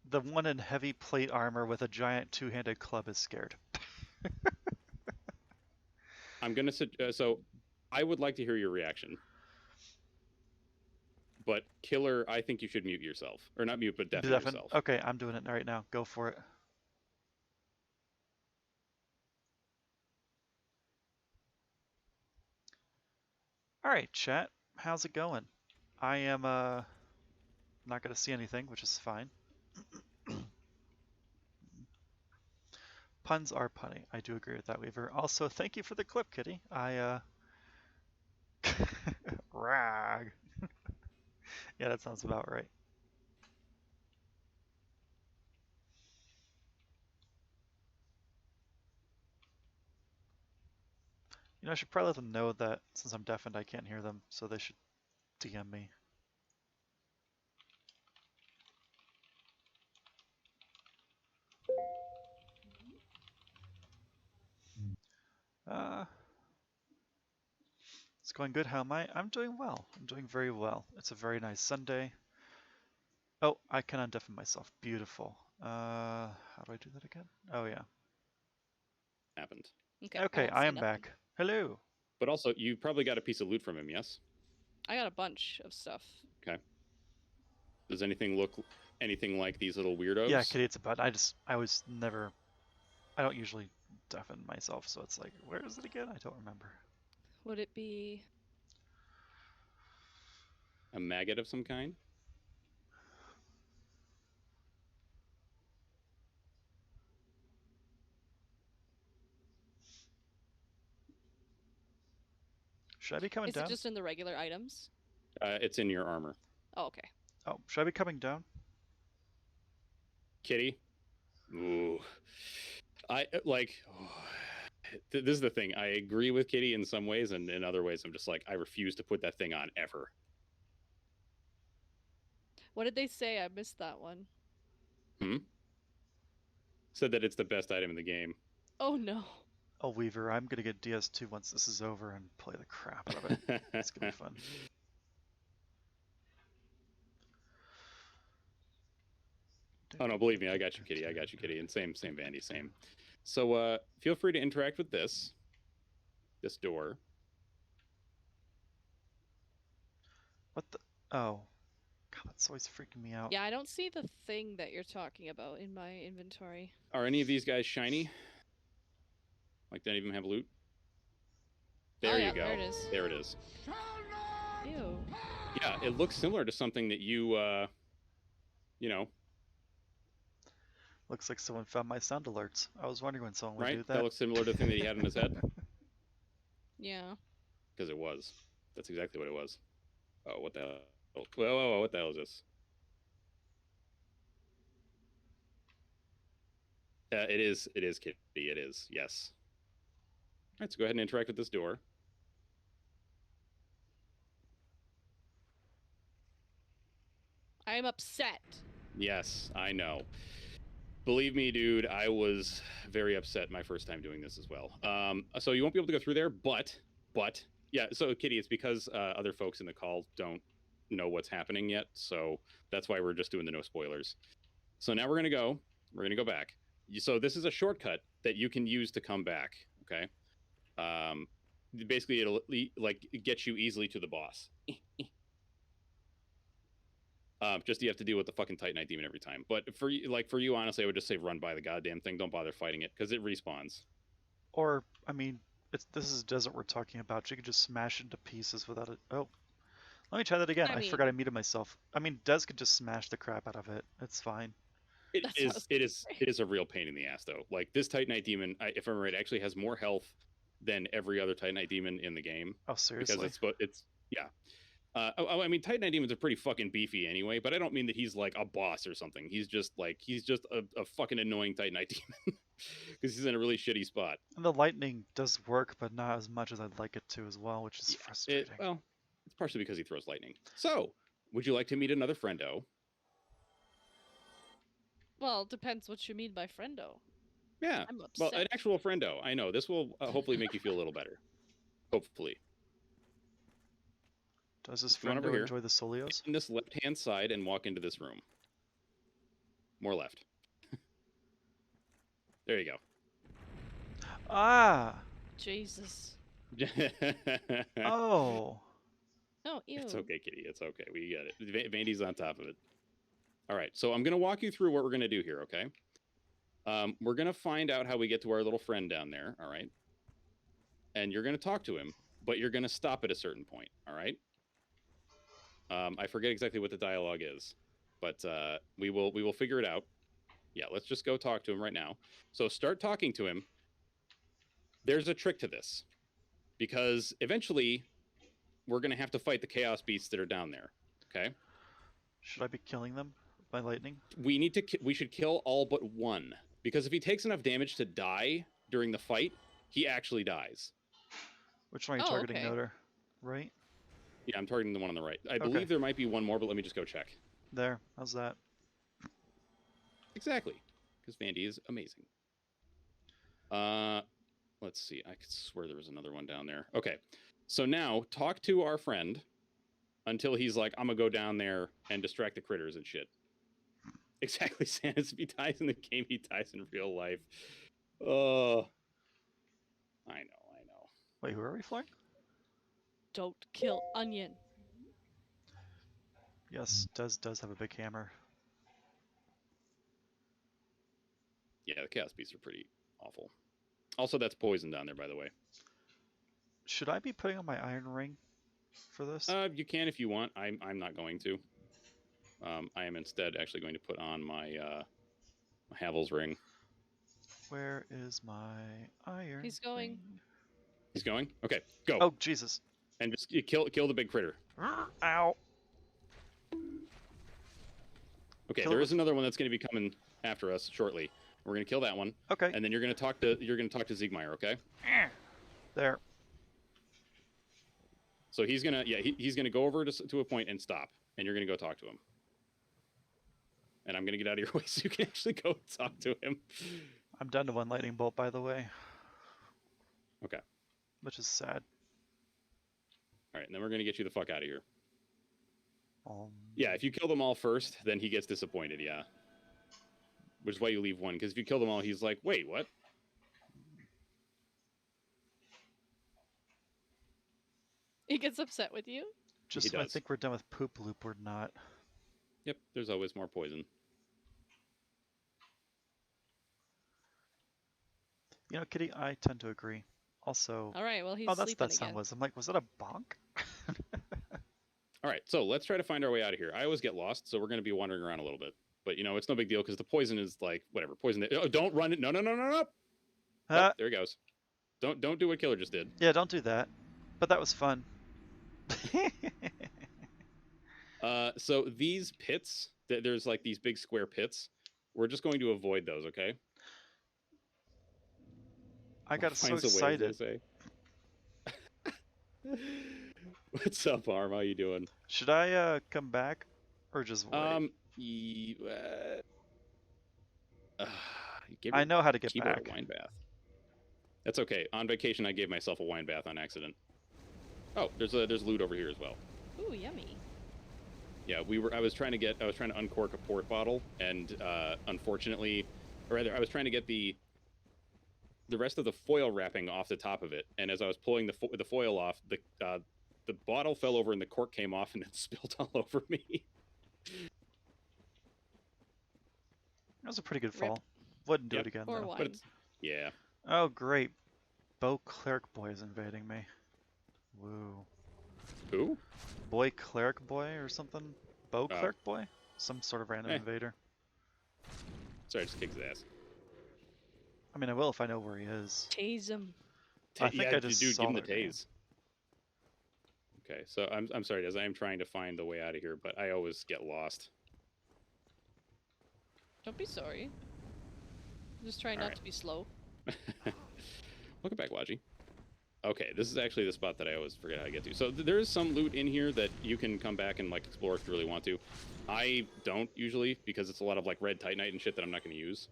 The one in heavy plate armor with a giant two-handed club is scared. I'm gonna so I would like to hear your reaction. But Killer, I think you should mute yourself. Or not mute, but deafen yourself. Okay, I'm doing it right now. Go for it. Alright, chat. How's it going? I am not going to see anything, which is fine. Puns are punny. I do agree with that, Weaver. Also, thank you for the clip, Kitty. Rag. Yeah, that sounds about right. You know, I should probably let them know that since I'm deafened, I can't hear them, so they should DM me. It's going good. How am I? I'm doing well. I'm doing very well. It's a very nice Sunday. Oh, I can undeafen myself. Beautiful. How do I do that again? Oh, yeah. Happened. Okay, I am back. Hello. But also, you probably got a piece of loot from him, yes? I got a bunch of stuff. Okay. Does anything look anything like these little weirdos? Yeah, Kitty, it's a button. I don't usually deafen myself, so it's like, where is it again? I don't remember. Would it be a maggot of some kind? Should I be coming down? Is it just in the regular items? It's in your armor. Oh, okay. Oh, should I be coming down? Kitty? Ooh. This is the thing. I agree with Kitty in some ways, and in other ways I'm just like, I refuse to put that thing on ever. What did they say? I missed that one. Said that it's the best item in the game. Oh no. Oh, Weaver, I'm gonna get DS2 once this is over and play the crap out of it. It's gonna be fun. Oh no, believe me, I got you, Kitty. I got you, Kitty. And same, Vandy, same. So feel free to interact with this door. What the? Oh, God, that's always freaking me out. Yeah, I don't see the thing that you're talking about in my inventory. Are any of these guys shiny? Like, don't even have loot? There you go. There it is. There it is. Ew. Yeah, it looks similar to something that you know. Looks like someone found my sound alerts. I was wondering when someone would do that. That looks similar to the thing that he had in his head. Yeah. Because it was. That's exactly what it was. Oh, what the hell? Whoa, what the hell is this? It is, Kitty. It is, yes. All right, so go ahead and interact with this door. I'm upset. Yes, I know. Believe me, dude, I was very upset my first time doing this as well. So you won't be able to go through there, but yeah. So Kitty, it's because other folks in the call don't know what's happening yet, so that's why we're just doing the no spoilers. So now we're gonna go back. So this is a shortcut that you can use to come back. Okay. Basically, it'll like get you easily to the boss. Just you have to deal with the fucking Titanite demon every time. But for you, honestly, I would just say run by the goddamn thing. Don't bother fighting it because it respawns. Or, I mean, this is desert we're talking about. You can just smash it into pieces without it. Oh, let me try that again. I forgot I muted myself. I mean, Des could just smash the crap out of it. It's fine. It is a real pain in the ass though. Like this Titanite demon, if I'm right, actually has more health than every other Titanite demon in the game. Oh, seriously? Because it's yeah. I mean, Titanite demons are pretty fucking beefy anyway, but I don't mean that he's like a boss or something. He's just a fucking annoying Titanite demon because he's in a really shitty spot. And the lightning does work, but not as much as I'd like it to as well, which is frustrating. It's partially because he throws lightning. So, would you like to meet another friendo? Well, it depends what you mean by friendo. Yeah. I'm upset. Well, an actual friendo. I know. This will hopefully make you feel a little better. Hopefully. Does this Come on friend over here. enjoy the Solios? In this left-hand side and walk into this room. More left. There you go. Ah! Jesus. Oh! Oh, ew. It's okay, Kitty. It's okay. We get it. Vandy's on top of it. All right. So I'm going to walk you through what we're going to do here, okay? We're going to find out how we get to our little friend down there, all right? And you're going to talk to him, but you're going to stop at a certain point, all right? I forget exactly what the dialogue is, but we will figure it out. Yeah, let's just go talk to him right now. So start talking to him. There's a trick to this, because eventually we're going to have to fight the chaos beasts that are down there, okay? Should I be killing them by lightning? We should kill all but one, because if he takes enough damage to die during the fight, he actually dies. Which one are you Oh, targeting, okay. Notor? Right? Yeah, I'm targeting the one on the right. I believe there might be one more, but let me just go check. There. How's that? Exactly, because Vandy is amazing. Let's see. I could swear there was another one down there. Okay, so now talk to our friend until he's like, I'm gonna go down there and distract the critters and shit. Exactly, Sanus. If he dies in the game, he dies in real life. Oh, I know. Wait, who are we flying? Don't kill Onion. Yes, does have a big hammer. Yeah, the chaos beasts are pretty awful. Also, that's poison down there, by the way. Should I be putting on my iron ring for this? You can if you want. I'm not going to. I am instead actually going to put on my my Havel's ring. Where is my iron? He's going. ring? He's going? Okay, go. Oh, Jesus. And just kill the big critter. Ow. Okay, Kill there it is another one that's going to be coming after us shortly. We're going to kill that one. Okay. And then you're going to talk to Ziegmeyer, okay? There. So he's going to he's going to go over to a point and stop, and you're going to go talk to him. And I'm going to get out of your way so you can actually go talk to him. I'm down to one lightning bolt, by the way. Okay. Which is sad. All right, and then we're going to get you the fuck out of here. Um, Yeah, if you kill them all first, then he gets disappointed, yeah. Which is why you leave one, because if you kill them all, he's like, wait, what? He gets upset with you? just when I think we're done with Poop Loop, we're not. Yep, there's always more poison. You know, Kitty, I tend to agree. Also, All right, well, he's oh, that's sleeping that sound again. was. I'm like, was that a bonk? All right, so let's try to find our way out of here. I always get lost, so we're going to be wandering around a little bit. But, you know, it's no big deal because the poison is like, whatever, poison. Oh, don't run it. No. Oh, there he goes. Don't do what Killer just did. Yeah, don't do that. But that was fun. So these pits, there's like these big square pits. We're just going to avoid those, okay? I got so Finds a way, excited. as they say. What's up, Arm? How you doing? Should I come back or just wait? I know how to get keyboard back. a wine bath. That's okay. On vacation, I gave myself a wine bath on accident. Oh, there's loot over here as well. Ooh, yummy. Yeah, I was trying to uncork a port bottle, and unfortunately, or rather, I was trying to get the rest of the foil wrapping off the top of it, and as I was pulling the foil off, the bottle fell over and the cork came off and then spilled all over me. That was a pretty good fall. Wouldn't do it again Or though. wine. But yeah. Oh great, Bo Cleric Boy is invading me. Woo. Who? Boy Cleric Boy or something? Bo Cleric Boy? Some sort of random invader. Sorry, I just kicked his ass. I mean, I will if I know where he is. Tase him. I think I just dude, saw give him the their name. tase. Okay, so I'm sorry, as I am trying to find the way out of here, but I always get lost. Don't be sorry. Just try not to be slow. Welcome back, Waji. Okay, this is actually the spot that I always forget how to get to. So there is some loot in here that you can come back and like explore if you really want to. I don't usually because it's a lot of like red titanite and shit that I'm not going to use.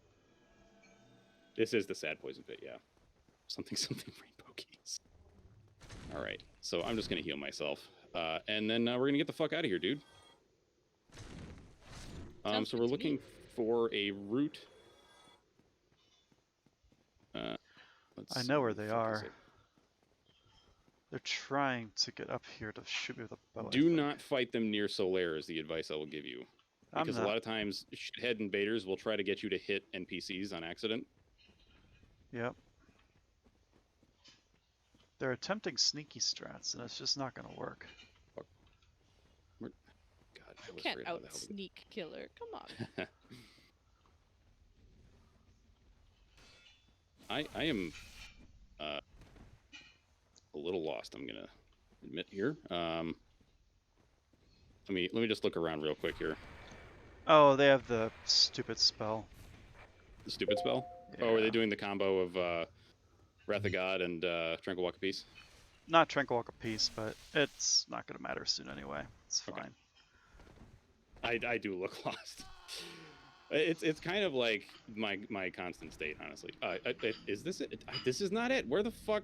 This is the sad poison pit, yeah. Something rainbow keys. All right, so I'm just going to heal myself. And then we're gonna get the fuck out of here, dude. Sounds So good we're to looking me. for a route. Let's I see, know where the they fuck is are. it? They're trying to get up here to shoot me with a bow, I Do think. not fight them near Solaire is the advice I will give you. Because a lot of times, shithead invaders will try to get you to hit NPCs on accident. Yep. They're attempting sneaky strats, and it's just not going to work. God, I You always can't forget how the out hell to sneak killer. Come on. I am a little lost, I'm gonna admit here. Let me just look around real quick here. Oh, they have the stupid spell. The stupid spell? Yeah. Oh, are they doing the combo of Wrath of God and Tranquil Walk of Peace? Not Tranquil Walk of Peace, but it's not going to matter soon anyway. It's fine. Okay. I do look lost. It's kind of like my constant state, honestly. Is this it? This is not it. Where the fuck?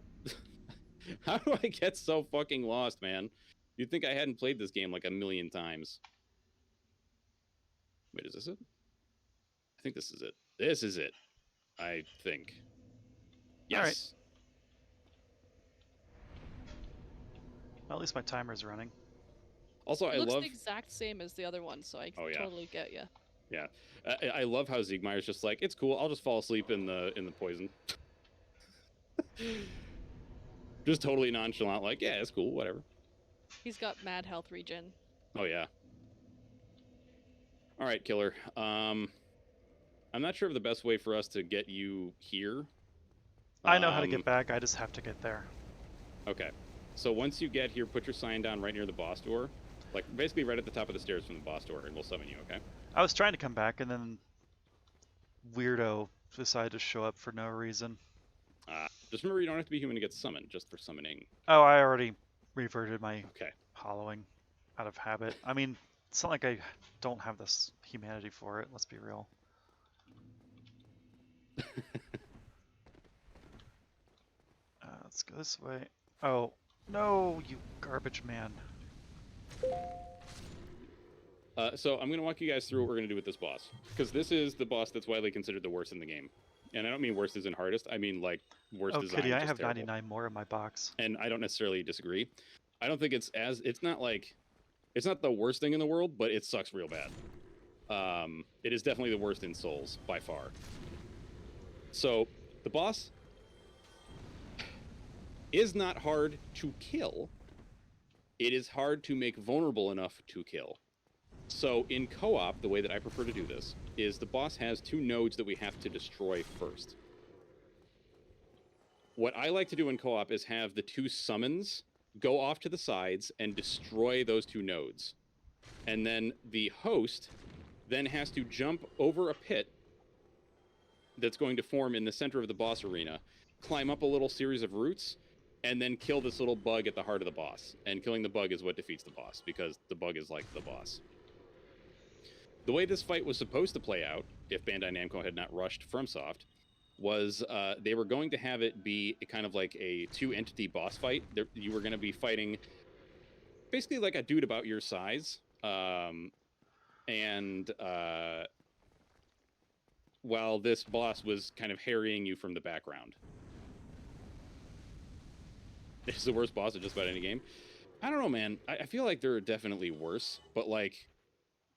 How do I get so fucking lost, man? You'd think I hadn't played this game like a million times. Wait, is this it? I think this is it. This is it. I think. Yes. All right. Well, at least my timer's running. Also, It I looks love the exact same as the other one, so I totally get you. Yeah, I love how Siegmeyer's just like, it's cool. I'll just fall asleep in the poison. Just totally nonchalant, like, yeah, it's cool, whatever. He's got mad health regen. Oh yeah. All right, killer. I'm not sure of the best way for us to get you here. I know how to get back. I just have to get there. Okay. So once you get here, put your sign down right near the boss door, like basically right at the top of the stairs from the boss door, and we'll summon you. Okay. I was trying to come back, and then weirdo decided to show up for no reason. Just remember, you don't have to be human to get summoned, just for summoning. Oh, I already reverted my hollowing out of habit. I mean, it's not like I don't have this humanity for it. Let's be real. Let's go this way. Oh, no, you garbage man. So I'm going to walk you guys through what we're going to do with this boss. Because this is the boss that's widely considered the worst in the game. And I don't mean worst as in hardest. I mean, like, worst design. Kitty, I have terrible. 99 more in my box. And I don't necessarily disagree. I don't think it's not the worst thing in the world, but it sucks real bad. It is definitely the worst in Souls, by far. So, the boss is not hard to kill. It is hard to make vulnerable enough to kill. So in co-op, the way that I prefer to do this is the boss has 2 nodes that we have to destroy first. What I like to do in co-op is have the 2 summons go off to the sides and destroy those 2 nodes. And then the host then has to jump over a pit that's going to form in the center of the boss arena, climb up a little series of roots, and then kill this little bug at the heart of the boss. And killing the bug is what defeats the boss, because the bug is like the boss. The way this fight was supposed to play out, if Bandai Namco had not rushed FromSoft, was they were going to have it be kind of like a 2-entity boss fight. You were going to be fighting basically like a dude about your size, and while this boss was kind of harrying you from the background. This is the worst boss of just about any game. I don't know, man. I feel like there are definitely worse, but like,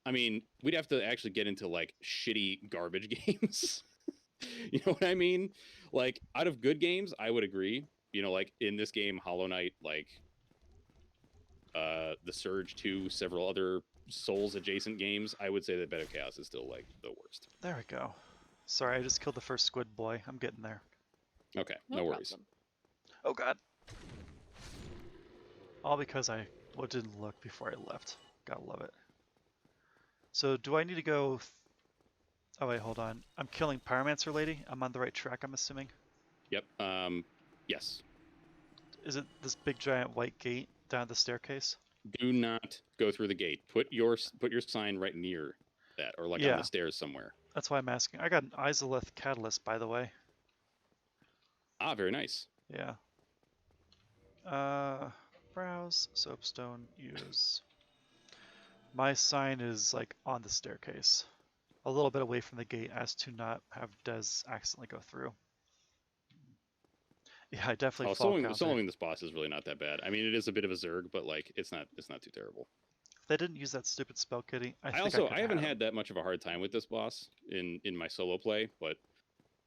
I mean, we'd have to actually get into like shitty garbage games. You know what I mean? Like, out of good games, I would agree. You know, like in this game, Hollow Knight, like The Surge 2, several other Souls adjacent games, I would say that Bed of Chaos is still like the worst. There we go. Sorry, I just killed the first squid boy. I'm getting there. Okay, no worries. Oh god. All because I didn't look before I left. Gotta love it. So do I need to go... Oh wait, hold on. I'm killing Pyromancer Lady. I'm on the right track, I'm assuming. Yep. Yes. Is it this big giant white gate down the staircase? Do not go through the gate. Put your sign right near that, or like on the stairs somewhere. That's why I'm asking. I got an Izalith Catalyst, by the way. Ah, very nice. Yeah. Browse, soapstone, use. My sign is like on the staircase, a little bit away from the gate, as to not have Des accidentally go through. Yeah, I definitely fall counter. Soloing this boss is really not that bad. I mean, it is a bit of a zerg, but like it's not too terrible. If they didn't use that stupid spell kitty, I haven't had that much of a hard time with this boss in my solo play, but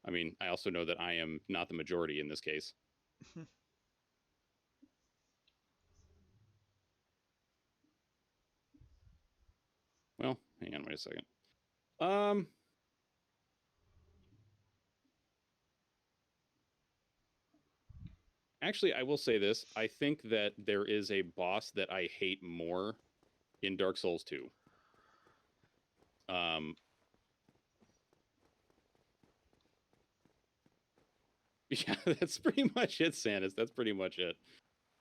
I mean, I also know that I am not the majority in this case. Well, hang on, wait a second. Actually, I will say this. I think that there is a boss that I hate more in Dark Souls 2. Yeah, that's pretty much it, Sanus. That's pretty much it.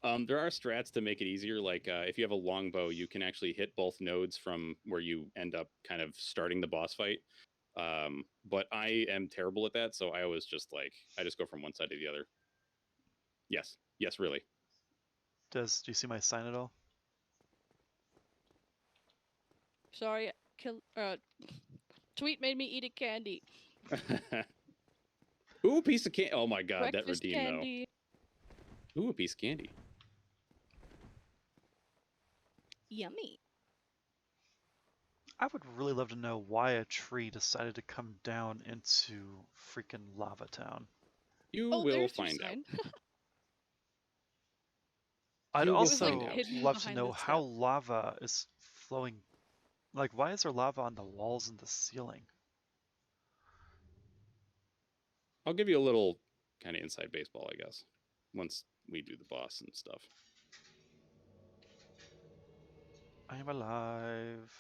There are strats to make it easier. Like if you have a longbow, you can actually hit both nodes from where you end up kind of starting the boss fight. But I am terrible at that, so I always just I just go from one side to the other. Yes, really. Do you see my sign at all? Sorry, Tweet made me eat a candy. Ooh, a piece of candy. Oh my god, Breakfast that redeemed candy. Though. Ooh, a piece of candy. Yummy. I would really love to know why a tree decided to come down into freaking Lava Town. You will find out. I'd also like love to know how lava is flowing. Like, why is there lava on the walls and the ceiling? I'll give you a little kind of inside baseball, I guess, once we do the boss and stuff. I am alive.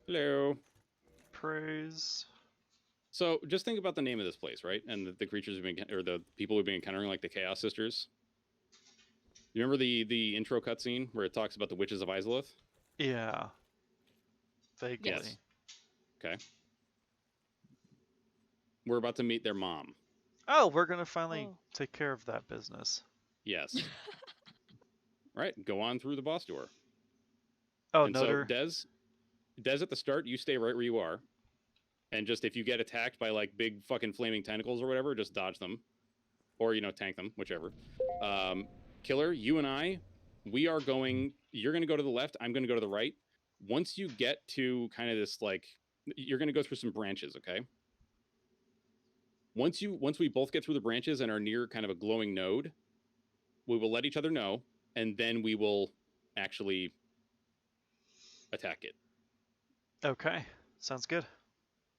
Hello. Praise. So just think about the name of this place, right? And the creatures we've been, or the people we've been encountering, like the Chaos Sisters. You remember the intro cutscene where it talks about the witches of Izalith? Yeah. Vaguely. Yes. Okay. We're about to meet their mom. Oh, we're gonna finally take care of that business. Yes. Right. Go on through the boss door. Oh, and Notor. So Des at the start, you stay right where you are. And just if you get attacked by like big fucking flaming tentacles or whatever, just dodge them. Or, tank them, whichever. Killer, you and I, you're going to go to the left, I'm going to go to the right. Once you get to kind of this, you're going to go through some branches, okay? Once we both get through the branches and are near kind of a glowing node, we will let each other know, and then we will actually attack it. Okay, sounds good.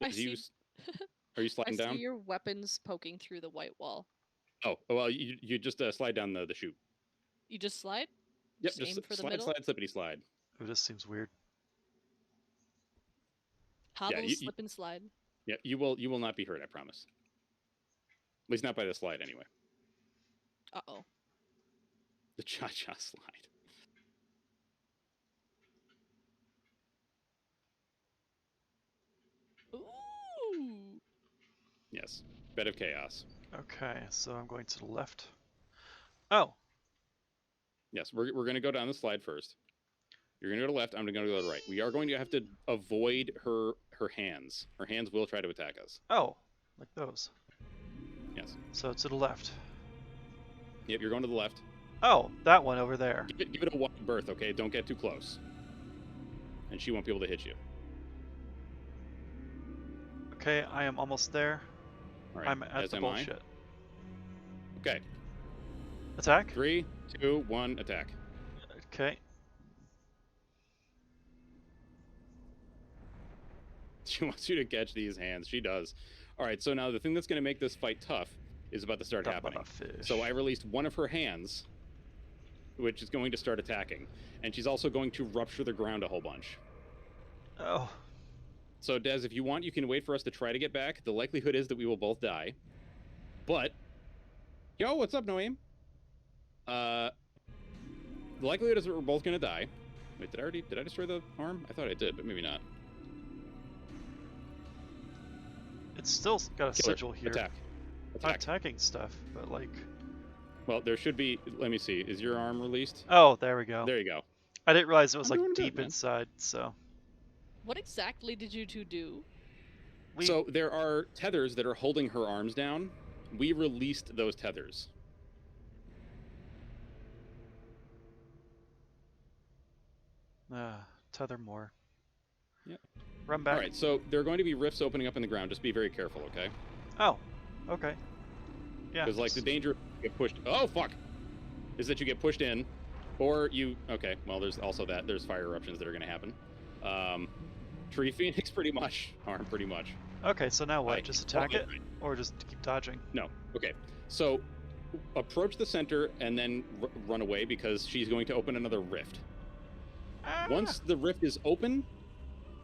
Are you sliding down? I see your weapons poking through the white wall. Oh, well, you just slide down the chute. You just slide? Yep, just aim for the middle? Slide, slippity slide. Oh, this seems weird. Hobble, slip, and slide. Yeah, you will not be hurt, I promise. At least not by the slide, anyway. Uh-oh. The cha-cha slide. Ooh! Yes. Bed of chaos. Okay, so I'm going to the left. Oh! Yes, we're going to go down the slide first. You're going to go to the left, I'm going to go to the right. We are going to have to avoid her hands. Her hands will try to attack us. Oh, like those. Yes. So to the left. Yep, you're going to the left. Oh, that one over there. Give it a wide berth, okay? Don't get too close. And she won't be able to hit you. Okay, I am almost there. All right. I'm at the bullshit. Okay. Attack? 3, 2, 1, attack. Okay. She wants you to catch these hands. She does. All right, so now the thing that's going to make this fight tough is about to start happening. So I released one of her hands, which is going to start attacking. And she's also going to rupture the ground a whole bunch. Oh. So, Des, if you want, you can wait for us to try to get back. The likelihood is that we will both die. But, yo, what's up, Noaim? The likelihood is that we're both going to die. Wait, did I destroy the arm? I thought I did, but maybe not. It's still got a sigil here. Attack. I'm attacking stuff, but like... Well, there should be. Let me see. Is your arm released? Oh, there we go. There you go. I didn't realize it was I'm like doing deep good, man. inside, so. What exactly did you two do? So there are tethers that are holding her arms down. We released those tethers. Tether more. Yep. Run back. All right, so there are going to be rifts opening up in the ground. Just be very careful, okay? Oh, okay. Yeah. Because like the danger you get pushed. Oh fuck! Is that you get pushed in, or you? Okay. Well, there's also that. There's fire eruptions that are going to happen. Tree Phoenix, pretty much. Arm, pretty much. Okay, so now what? Right. Just attack it, or just keep dodging? No. Okay. So approach the center and then run away because she's going to open another rift. Ah! Once the rift is open,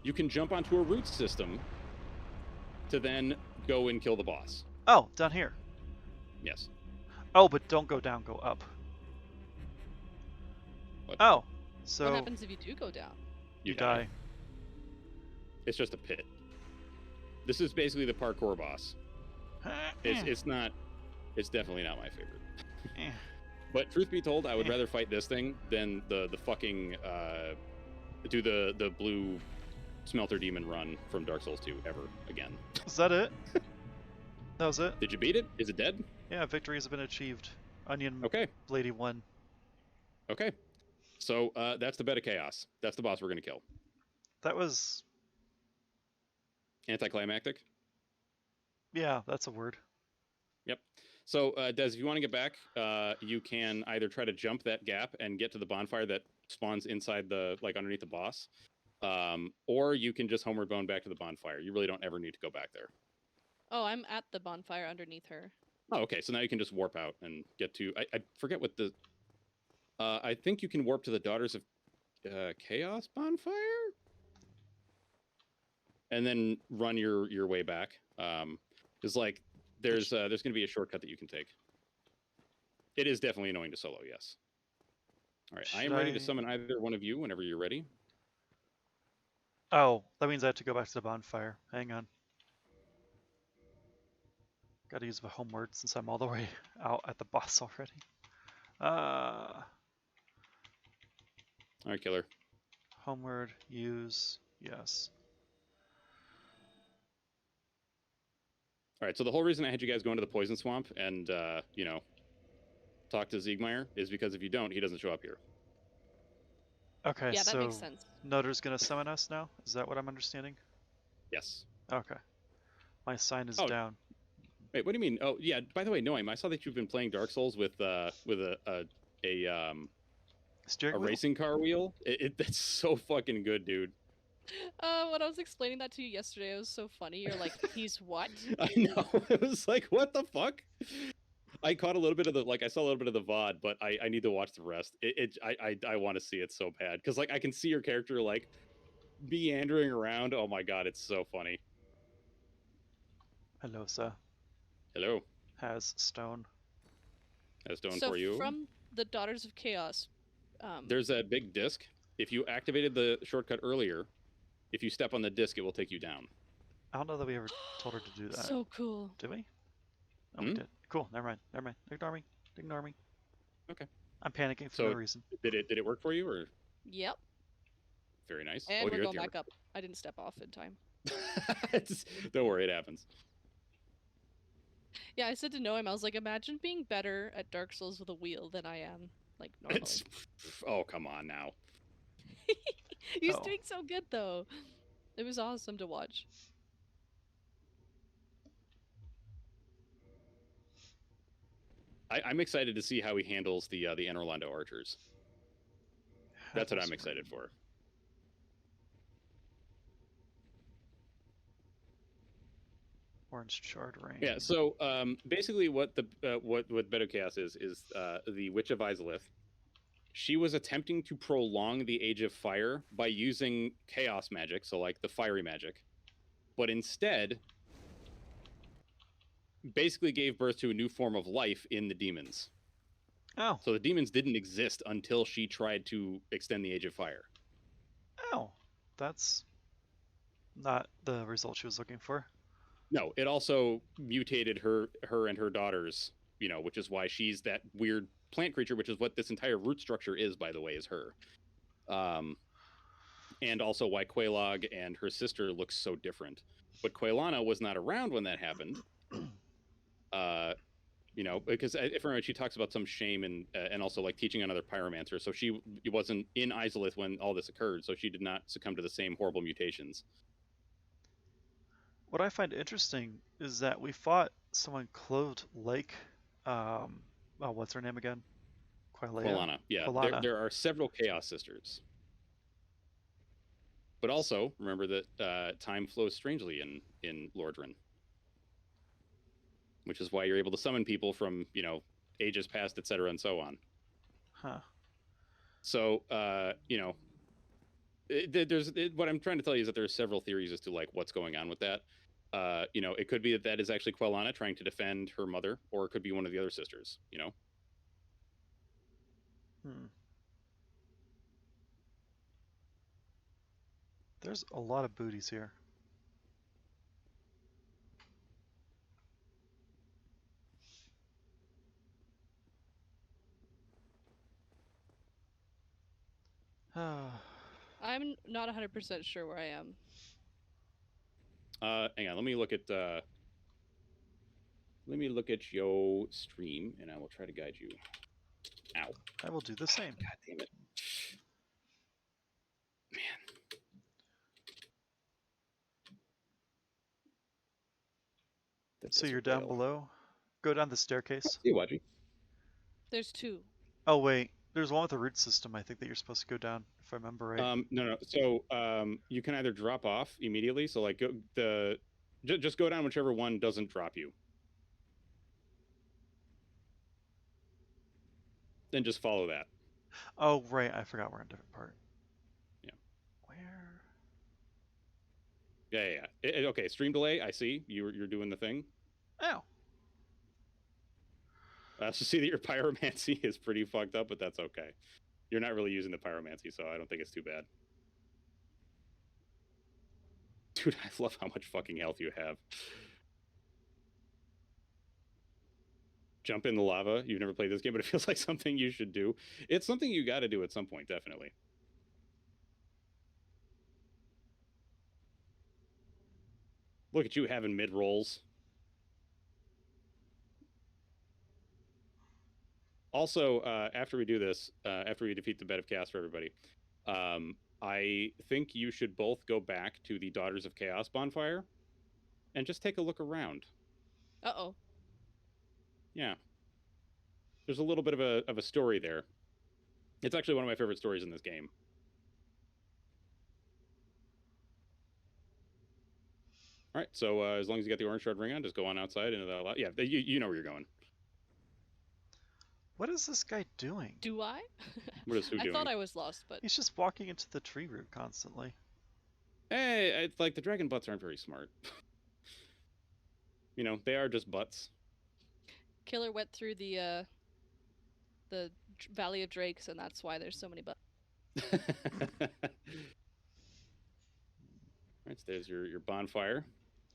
you can jump onto a root system to then go and kill the boss. Oh, down here. Yes. Oh, but don't go down, go up. What? Oh, so What happens if you do go down? you die. It's just a pit. This is basically the parkour boss. It's not. It's definitely not my favorite. But truth be told, I would rather fight this thing than the fucking do the blue smelter demon run from Dark Souls 2 ever again. Is that it? That was it? Did you beat it? Is it dead? Yeah, victory has been achieved. Onion Okay. Lady won. Okay. So that's the bed of chaos. That's the boss we're gonna kill. That was... Anticlimactic? Yeah, that's a word. Yep. So, Des, if you want to get back, you can either try to jump that gap and get to the bonfire that spawns inside the, like, underneath the boss, or you can just homeward bone back to the bonfire. You really don't ever need to go back there. Oh, I'm at the bonfire underneath her. Oh, okay. So now you can just warp out and get to... I forget what the... I think you can warp to the Daughters of Chaos bonfire? And then run your way back. It's like... There's going to be a shortcut that you can take. It is definitely annoying to solo, yes. All right, I am ready to summon either one of you whenever you're ready. Oh, that means I have to go back to the bonfire. Hang on. Gotta use the homeward since I'm all the way out at the boss already. All right, killer. Homeward, use, yes. All right, so the whole reason I had you guys go into the poison swamp and, you know, talk to Siegmeyer is because if you don't, he doesn't show up here. Okay, Yeah, that so makes sense. Nutter's gonna summon us now? Is that what I'm understanding? Yes. Okay. My sign is Oh. down. Wait, what do you mean? Oh, yeah, by the way, Noam, I saw that you've been playing Dark Souls with a Steering wheel? racing car wheel. That's so fucking good, dude. When I was explaining that to you yesterday, it was so funny. You're like, he's what? I know. It was like, what the fuck? I caught a little bit of the, like, I saw a little bit of the VOD, but I need to watch the rest. I want to see it so bad. Because, like, I can see your character, like, meandering around. Oh my god, it's so funny. Hello, sir. Hello. Has stone. Has stone So for you. from the Daughters of Chaos, There's a big disc. If you activated the shortcut earlier, if you step on the disc, it will take you down. I don't know that we ever told her to do that. so cool. Did we? Oh, we did. Cool. Never mind. Never mind. Ignore me. Ignore me. Okay. I'm panicking for So- no reason. Did it work for you, or Yep. very nice? And we're you're going at back up. I didn't step off in time. Don't worry, it happens. Yeah, I said to Noam, I was like, imagine being better at Dark Souls with a wheel than I am, like, normally. Oh, come on now. He's Oh. doing so good, though. It was awesome to watch. I'm excited to see how he handles the Anorlando archers. That's what I'm excited for. Orange shard ring. Yeah. So basically, what the what Bed of Chaos is the Witch of Izalith. She was attempting to prolong the Age of Fire by using chaos magic, so like the fiery magic, but instead basically gave birth to a new form of life in the demons. Oh. So the demons didn't exist until she tried to extend the Age of Fire. Oh. That's not the result she was looking for. No, it also mutated her and her daughters, which is why she's that weird plant creature, which is what this entire root structure is, by the way, is her. And also why Quelaag and her sister look so different. But Quelana was not around when that happened. Because if I remember, she talks about some shame and also like teaching another pyromancer. So she wasn't in Izalith when all this occurred, so she did not succumb to the same horrible mutations. What I find interesting is that we fought someone clothed like, what's her name again? Quelana. Yeah, Quelana. There are several Chaos Sisters. But also, remember that time flows strangely in Lordran. Which is why you're able to summon people from, ages past, etc., and so on. Huh. So, what I'm trying to tell you is that there are several theories as to like what's going on with that. It could be that is actually Quelana trying to defend her mother, or it could be one of the other sisters. There's a lot of booties here. I'm not 100% sure where I am. Hang on, let me look at your stream, and I will try to guide you. Ow! I will do the same. God damn it, man! So you're down below. Go down the staircase. You watching? There's two. Oh wait, there's one with a root system. I think that you're supposed to go down, if I remember right. No. So you can either drop off immediately. So like just go down whichever one doesn't drop you. Then just follow that. Oh right, I forgot we're in a different part. Yeah. Where? Yeah. Okay, stream delay. I see you're doing the thing. Oh. So see that your pyromancy is pretty fucked up, but that's okay. You're not really using the pyromancy, so I don't think it's too bad. Dude, I love how much fucking health you have. Jump in the lava. You've never played this game, but it feels like something you should do. It's something you got to do at some point, definitely. Look at you having mid-rolls. Also, after we do this, after we defeat the Bed of Chaos for everybody, I think you should both go back to the Daughters of Chaos bonfire and just take a look around. Uh-oh. Yeah. There's a little bit of a story there. It's actually one of my favorite stories in this game. All right, so as long as you got the orange shard ring on, just go on outside into that lot. Yeah, you know where you're going. What is this guy doing? Do I? What is who doing? I thought I was lost, but... He's just walking into the tree root constantly. Hey, it's like the dragon butts aren't very smart. They are just butts. Killer went through the Valley of Drakes, and that's why there's so many butts. Alright, so there's your bonfire.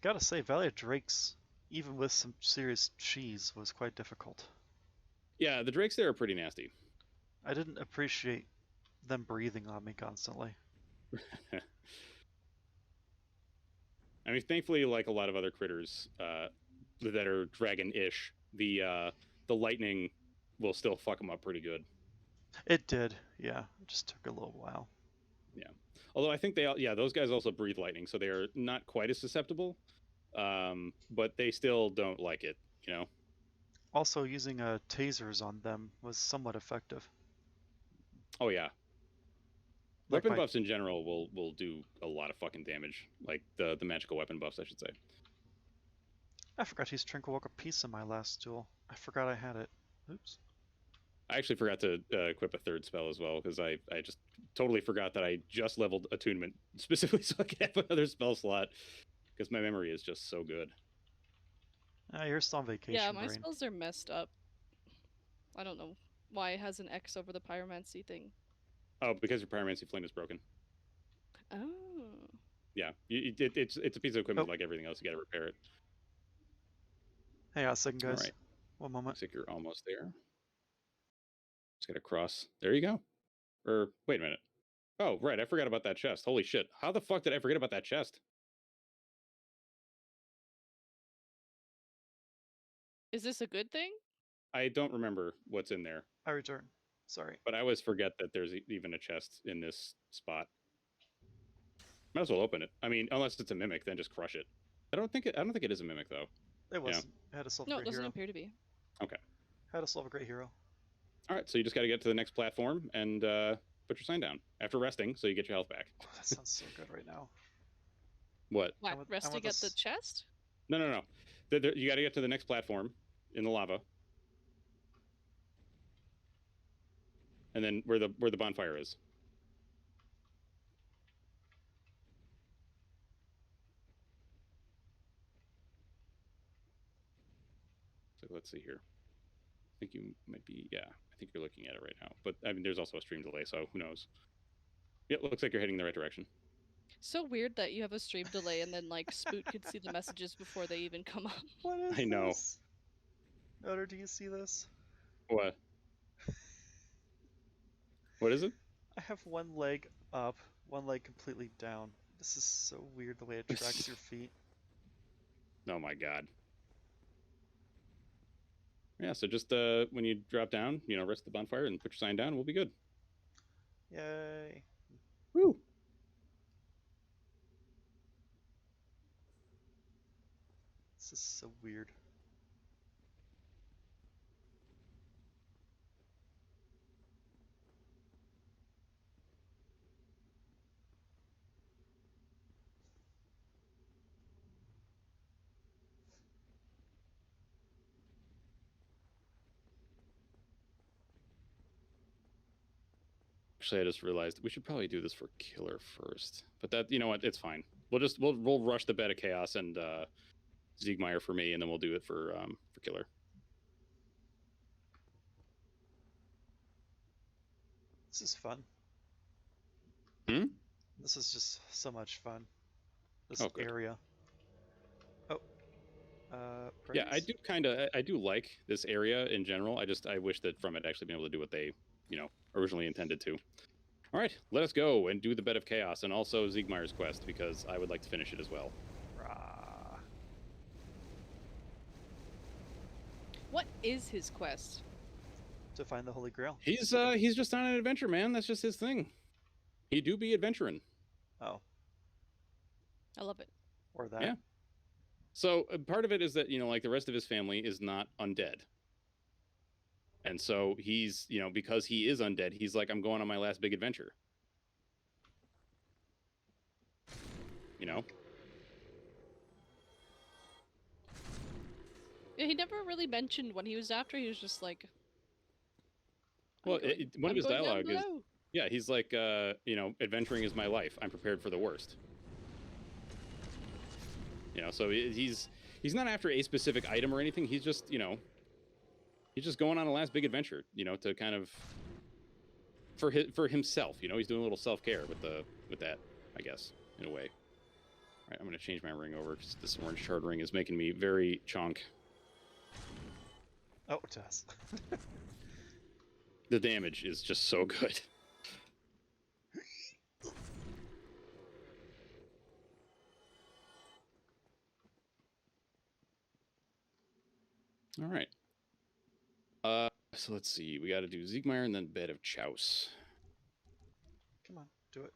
Gotta say, Valley of Drakes, even with some serious cheese, was quite difficult. Yeah, the drakes there are pretty nasty. I didn't appreciate them breathing on me constantly. I mean, thankfully, like a lot of other critters that are dragon-ish, the lightning will still fuck them up pretty good. It did, yeah. It just took a little while. Yeah. Although I think those guys also breathe lightning, so they are not quite as susceptible, but they still don't like it, Also, using tasers on them was somewhat effective. Oh yeah. Weapon buffs in general will do a lot of fucking damage, like the magical weapon buffs, I should say. I forgot to use Tranquil Walk a piece in my last duel. I forgot I had it. Oops. I actually forgot to equip a third spell as well, because I just totally forgot that I just leveled Attunement specifically so I could have another spell slot, because my memory is just so good. You're still on vacation, Yeah, my brain. spells are messed up. I don't know why it has an X over the pyromancy thing. Oh, because your pyromancy flame is broken. Oh. Yeah, it's a piece of equipment like everything else. You got to repair it. Hey, second guys. All right. One moment. Looks like you're almost there. Just gotta cross. There you go. Or wait a minute. Oh, right. I forgot about that chest. Holy shit. How the fuck did I forget about that chest? Is this a good thing? I don't remember what's in there. I return. Sorry. But I always forget that there's even a chest in this spot. Might as well open it. I mean, unless it's a mimic, then just crush it. I don't think it is a mimic though. It wasn't. I had to solve a No, it great doesn't hero. appear to be. Okay. Had to solve a great hero. All right, so you just got to get to the next platform and put your sign down after resting, so you get your health back. Oh, that sounds so good right now. What? What? Resting at the chest? No. You got to get to the next platform in the lava, and then where the bonfire is. So let's see here. I think you might be. Yeah, I think you're looking at it right now. But I mean, there's also a stream delay, so who knows? Yeah, it looks like you're heading in the right direction. So weird that you have a stream delay and then like Spoot could see the messages before they even come up. What is I know. this? Otter, do you see this? What? What is it? I have one leg up, one leg completely down. This is so weird the way it tracks your feet. Oh my god. Yeah, so just when you drop down, rest the bonfire and put your sign down, we'll be good. Yay. Woo! This is so weird. Actually, I just realized we should probably do this for Killer first. But that, you know what, it's fine. We'll rush the Bed of Chaos and Siegmeyer for me, and then we'll do it for Killer. This is fun. Hmm? This is just so much fun. This Oh, good. area. Oh. Yeah, praise? I do like this area in general. I wish that From It actually been able to do what they, originally intended to. All right, let us go and do the Bed of Chaos and also Siegmeyer's quest, because I would like to finish it as well. Rah. What is his quest? To find the Holy Grail. He's just on an adventure, man. That's just his thing. He do be adventuring. Oh. I love it. Or that. Yeah. So part of it is that, like the rest of his family is not undead. And so he's, because he is undead, he's like, I'm going on my last big adventure. Yeah, he never really mentioned what he was after. He was just like, well, one of his dialogue is, yeah, he's like, adventuring is my life. I'm prepared for the worst. So he's not after a specific item or anything. He's just, he's just going on a last big adventure, to kind of for himself. He's doing a little self-care with that, I guess, in a way. All right, I'm going to change my ring over because this orange shard ring is making me very chonk. Oh, it does. The damage is just so good. All right. So let's see. We got to do Siegmeyer and then Bed of Chaos. Come on, do it.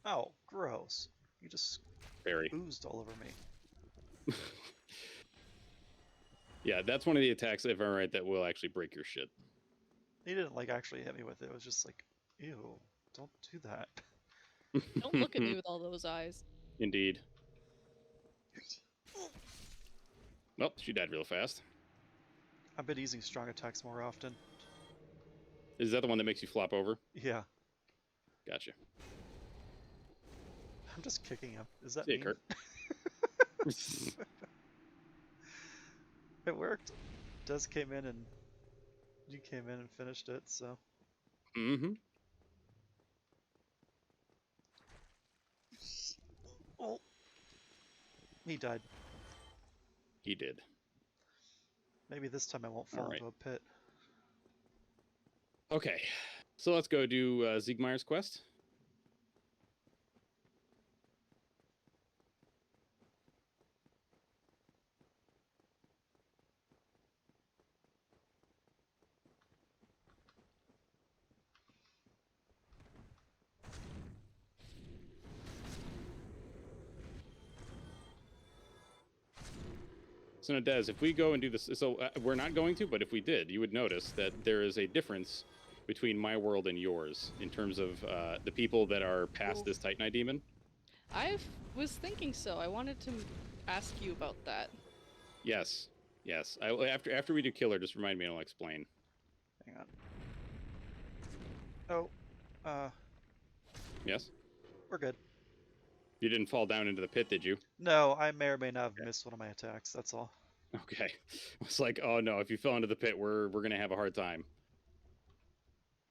Oh, gross. You just oozed all over me. Yeah, that's one of the attacks, if I'm right, that will actually break your shit. He didn't, actually hit me with it. It was just like, ew, don't do that. Don't look at me with all those eyes. Indeed. Well, she died real fast. I've been using strong attacks more often. Is that the one that makes you flop over? Yeah. Gotcha. I'm just kicking him. Is that See mean? Kurt. It worked. Des came in and you came in and finished it, so. Mm-hmm. Oh. He died. He did. Maybe this time I won't fall into a pit. Okay, so let's go do Siegmeyer's quest. So, Des, if we go and do this, so we're not going to, but if we did, you would notice that there is a difference between my world and yours in terms of the people that are past this Titanite demon. I was thinking so. I wanted to ask you about that. Yes, yes. After we do killer, just remind me and I'll explain. Hang on. Oh, yes? We're good. You didn't fall down into the pit, did you? No, I may or may not have missed one of my attacks, that's all. Okay. It's like, oh no, if you fell into the pit, we're gonna have a hard time.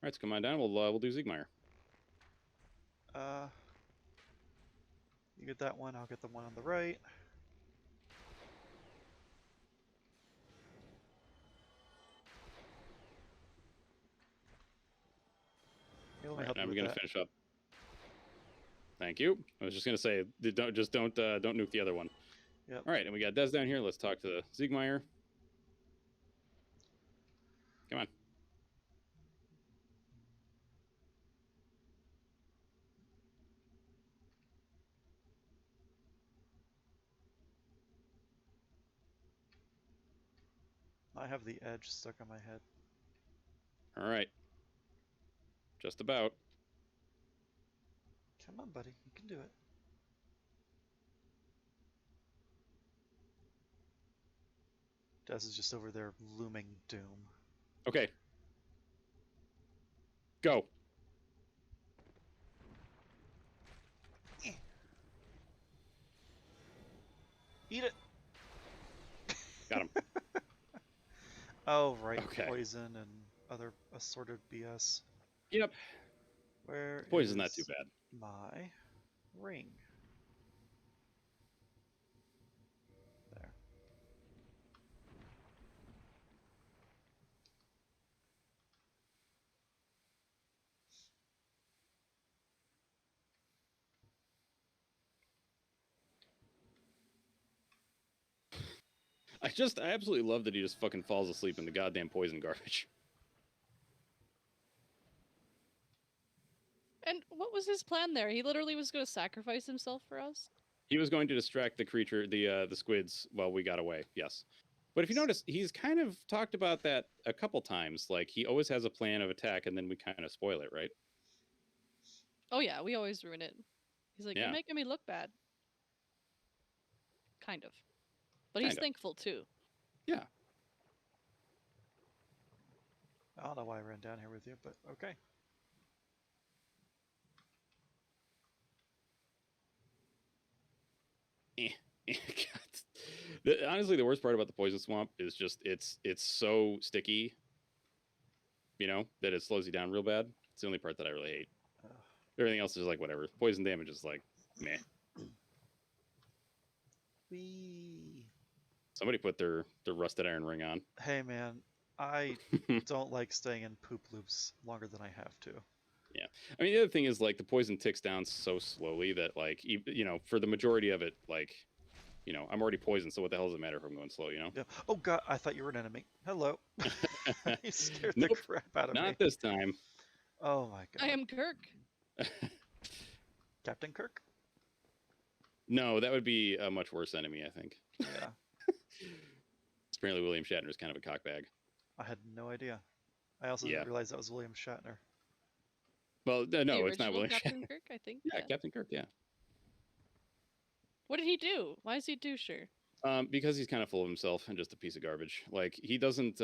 Alright, so come on down, we'll do Siegmeyer. You get that one, I'll get the one on the right. Right, I'm gonna finish up. Thank you. I was just gonna say, don't nuke the other one. Yep. All right, and we got Des down here. Let's talk to Siegmeyer. Come on. I have the edge stuck on my head. All right. Just about. Come on, buddy. You can do it. Des is just over there looming doom. Okay. Go. Eat it! Got him. Oh, right. Okay. Poison and other assorted BS. Yep. Where Poison's not too bad. My ring? There. I absolutely love that he just fucking falls asleep in the goddamn poison garbage. And what was his plan there? He literally was going to sacrifice himself for us? He was going to distract the creature, the squids, while we got away, yes. But if you notice, he's kind of talked about that a couple times. Like, he always has a plan of attack, and then we kind of spoil it, right? Oh yeah, we always ruin it. He's like, Yeah. You're making me look bad. Kind of. But he's thankful, too. Yeah. I don't know why I ran down here with you, but okay. God. Honestly, the worst part about the poison swamp is just it's so sticky, you know, that it slows you down real bad. It's the only part that I really hate. Everything else is like whatever. Poison damage is like meh. Somebody put their rusted iron ring on. Hey man, I don't like staying in poop loops longer than I have to. Yeah, I mean the other thing is like the poison ticks down so slowly that like you know, for the majority of it, like, you know, I'm already poisoned, so what the hell does it matter if I'm going slow, you know? Yeah. Oh god, I thought you were an enemy. Hello. You scared the crap out of me. Not this time. Oh my god. I am Kirk. Captain Kirk? No, that would be a much worse enemy, I think. Yeah. Apparently William Shatner is kind of a cockbag. I had no idea. I also didn't realize that was William Shatner. Well, no, it's not William Captain Shatner. Kirk, I think. Yeah, Captain Kirk, yeah. What did he do? Why is he a doucher? Because he's kind of full of himself and just a piece of garbage. Like, he doesn't...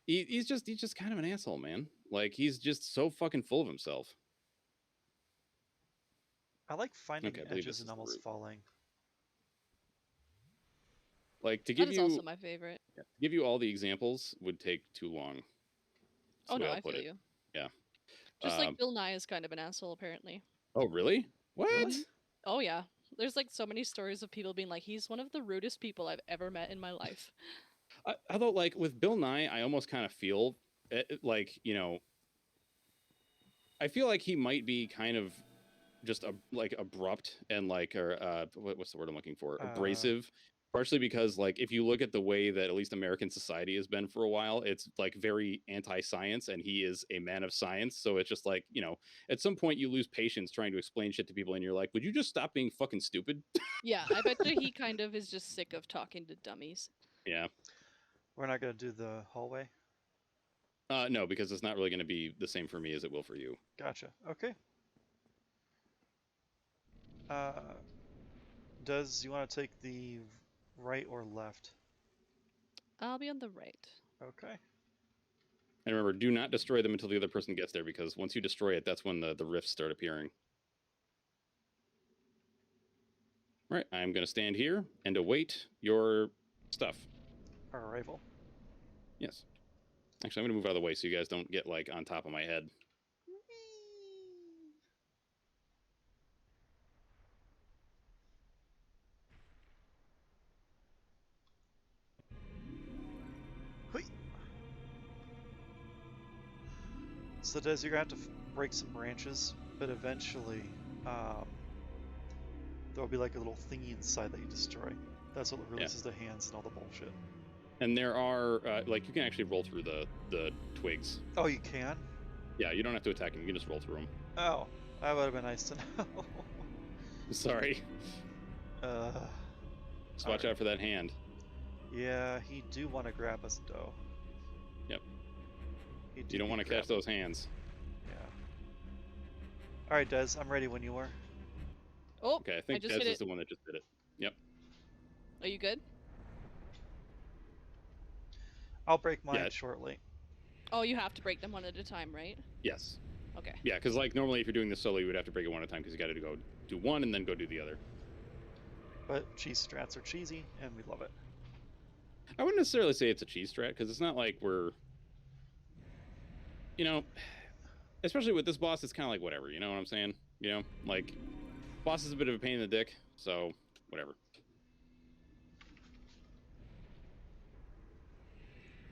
he's just kind of an asshole, man. Like, he's just so fucking full of himself. I like finding edges and almost falling. Like, to give that is also my favorite. Yeah, to give you all the examples would take too long. Oh no, I feel you. Yeah. Just like Bill Nye is kind of an asshole, apparently. Oh really? What? Oh yeah. There's like so many stories of people being like, he's one of the rudest people I've ever met in my life. Although, like with Bill Nye, I almost kind of feel like, you know, I feel like he might be kind of just like abrupt and like, or what's the word I'm looking for? Abrasive. Partially because, like, if you look at the way that at least American society has been for a while, it's like very anti-science, and he is a man of science. So it's just like, you know, at some point you lose patience trying to explain shit to people, and you're like, would you just stop being fucking stupid? Yeah, I bet you he kind of is just sick of talking to dummies. Yeah. We're not gonna do the hallway? No, because it's not really going to be the same for me as it will for you. Gotcha. Okay. Does you want to take the right or left? I'll be on the right. Okay. And remember, do not destroy them until the other person gets there, because once you destroy it, that's when the rifts start appearing. All right, I'm going to stand here and await your stuff. Our arrival. Yes. Actually, I'm going to move out of the way so you guys don't get, like, on top of my head. So Des, you're gonna have to break some branches, but eventually, there'll be like a little thingy inside that you destroy. That's what releases the hands and all the bullshit. And there are, like, you can actually roll through the twigs. Oh, you can? Yeah, you don't have to attack them. You can just roll through them. Oh, that would have been nice to know. Sorry. Just watch out for that hand. Yeah, he do want to grab us, though. Yep. You don't want to catch those hands. Yeah. All right, Des, I'm ready when you are. Oh, okay, I think Des is the one that just did it. Yep. Are you good? I'll break mine shortly. Oh, you have to break them one at a time, right? Yes. Okay. Yeah, because like normally if you're doing this solo, you would have to break it one at a time because you got to go do one and then go do the other. But cheese strats are cheesy, and we love it. I wouldn't necessarily say it's a cheese strat because it's not like we're, you know, especially with this boss, it's kind of like whatever. You know what I'm saying? You know, like boss is a bit of a pain in the dick, so whatever.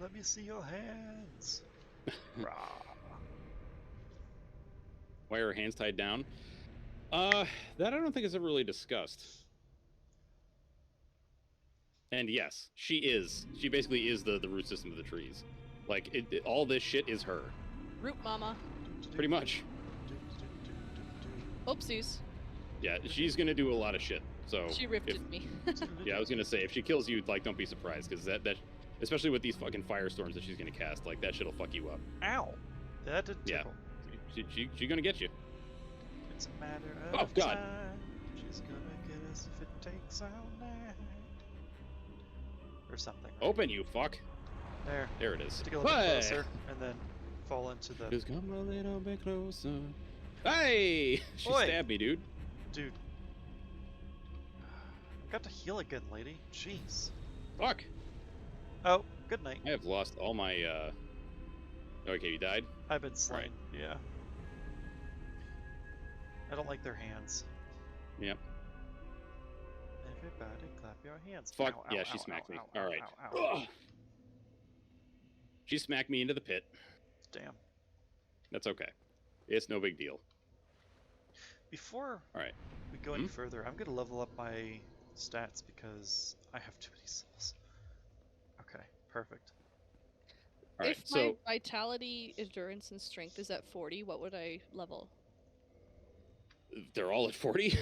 Let me see your hands. Why are her hands tied down? That I don't think is ever really discussed. And yes, she is. She basically is the root system of the trees. Like, all this shit is her. Root mama. Pretty much. Oopsies. Yeah, she's gonna do a lot of shit. So she rifted me. Yeah, I was gonna say, if she kills you, like, don't be surprised, because that especially with these fucking firestorms that she's gonna cast, like, that shit'll fuck you up. Ow! That did tickle. Yeah, she gonna get you. It's a matter of God. time. She's gonna get us if it takes all night. Or something. Right? Open, you fuck. There it is. To get a little bit closer, and then fall into the. Just come a little bit closer. Hey! She stabbed me, dude. Dude. Got to heal again, lady. Jeez. Fuck. Oh, good night. I have lost all my, Okay, you died? I've been slain. Right. Yeah. I don't like their hands. Yep. Everybody clap your hands. Fuck. Ow, yeah, ow, she ow, smacked me. Ow, all right. Ow. She smacked me into the pit. Damn. That's okay. It's no big deal. Before we go any further, I'm going to level up my stats because I have too many souls. Okay, perfect. All right, if my vitality, endurance, and strength is at 40, what would I level? They're all at 40?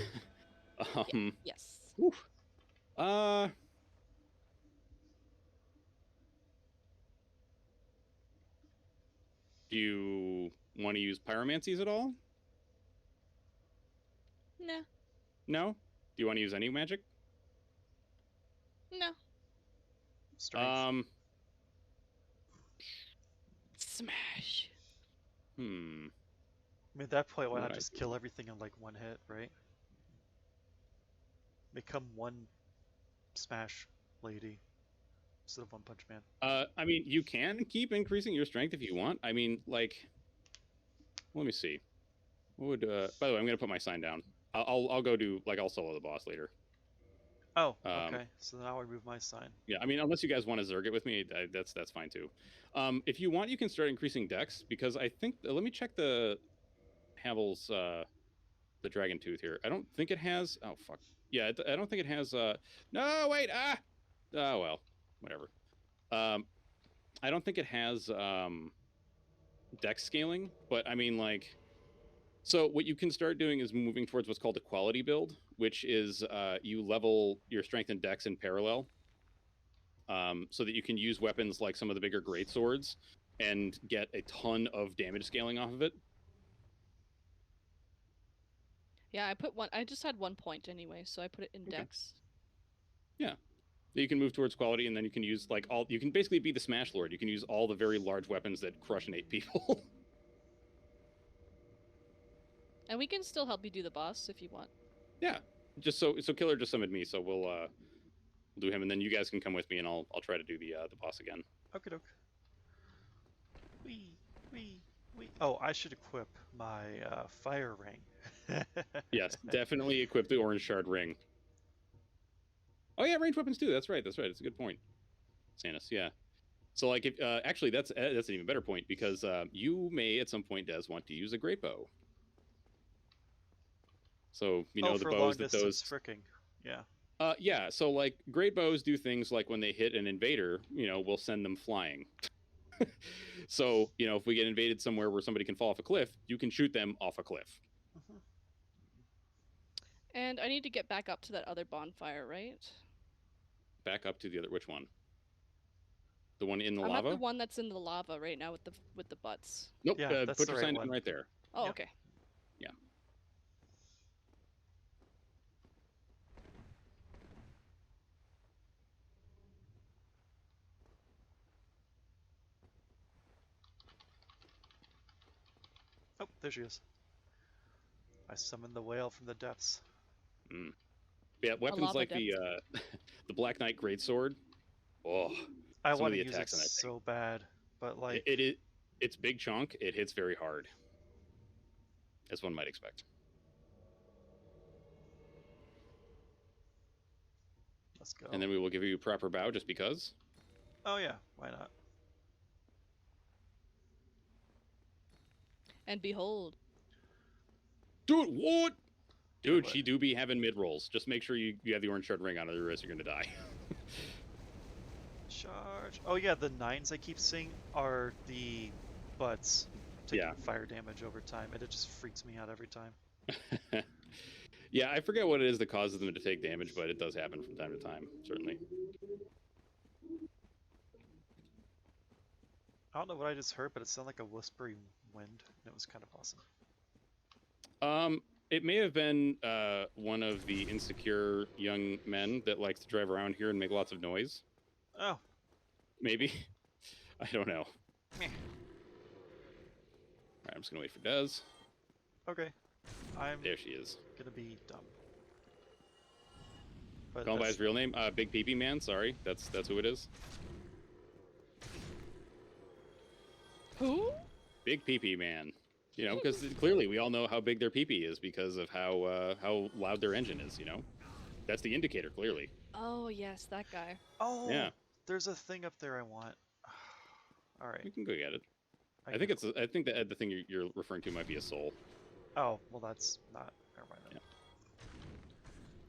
Yes. Whew. Do you want to use pyromancies at all? No. No? Do you want to use any magic? No. Strength. Smash. I mean, at that point, why not just kill everything in like one hit, right? Become one smash lady instead of one punch man. I mean, you can keep increasing your strength if you want. I mean, like, let me see. What would, by the way, I'm going to put my sign down. I'll go do like I'll solo the boss later. Oh, okay. So then I'll remove my sign. Yeah, I mean, unless you guys want to Zerg it with me, that's fine too. If you want, you can start increasing dex because I think. Let me check the Havel's the Dragon Tooth here. I don't think it has. Oh fuck. Yeah, I don't think it has. No, wait. Oh well, whatever. I don't think it has dex scaling, but I mean like. So what you can start doing is moving towards what's called a quality build, which is you level your strength and dex in parallel, so that you can use weapons like some of the bigger great swords and get a ton of damage scaling off of it. Yeah, I put one. I just had 1 point anyway, so I put it in dex. Yeah. You can move towards quality, and then you can use like all. You can basically be the Smash Lord. You can use all the very large weapons that crush and 8 people. And we can still help you do the boss if you want. Yeah. Just so Killer just summoned me, so we'll do him, and then you guys can come with me, and I'll try to do the boss again. Okay, doke. Wee. Oh, I should equip my fire ring. Yes, definitely equip the orange shard ring. Oh yeah, ranged weapons too. That's right. That's a good point. Sanus, yeah. So like, if actually that's an even better point because you may at some point, Des, want to use a great bow. So you know the bows that those fricking, yeah. Yeah. So like, great bows do things like when they hit an invader, we'll send them flying. So if we get invaded somewhere where somebody can fall off a cliff, you can shoot them off a cliff. And I need to get back up to that other bonfire, right? Back up to the other, which one? The one in the I'm lava? at the one that's in the lava right now with the butts. Nope. Yeah, that's put the your right sign one. right there. Oh, Yep. Okay. Yeah. Oh, there she is. I summoned the whale from the depths. Mm. Yeah, weapons like the the Black Knight Greatsword. Oh, I want to use it so bad, but like it's big chunk. It hits very hard, as one might expect. Let's go. And then we will give you a proper bow, just because. Oh yeah, why not? And behold. Dude, what? Dude, she do be having mid rolls. Just make sure you have the orange shard ring on, otherwise you're gonna die. Charge. Oh yeah, the 9s I keep seeing are the butts taking fire damage over time, and it just freaks me out every time. Yeah, I forget what it is that causes them to take damage, but it does happen from time to time, certainly. I don't know what I just heard, but it sounded like a whispering wind, and it was kind of awesome. It may have been one of the insecure young men that likes to drive around here and make lots of noise. Oh. Maybe. I don't know. Meh. Alright, I'm just gonna wait for Des. Okay. There she is. Gonna be dumb. But Call him by his real name? Big Peepee Man, sorry. That's who it is. Who? Big Peepee Man. Because clearly we all know how big their peepee is because of how loud their engine is, That's the indicator, clearly. Oh, yes, that guy. Oh, yeah. There's a thing up there I want. All right. We can go get it. I think the thing you're referring to might be a soul. Oh, well that's not. Never mind then. Yeah.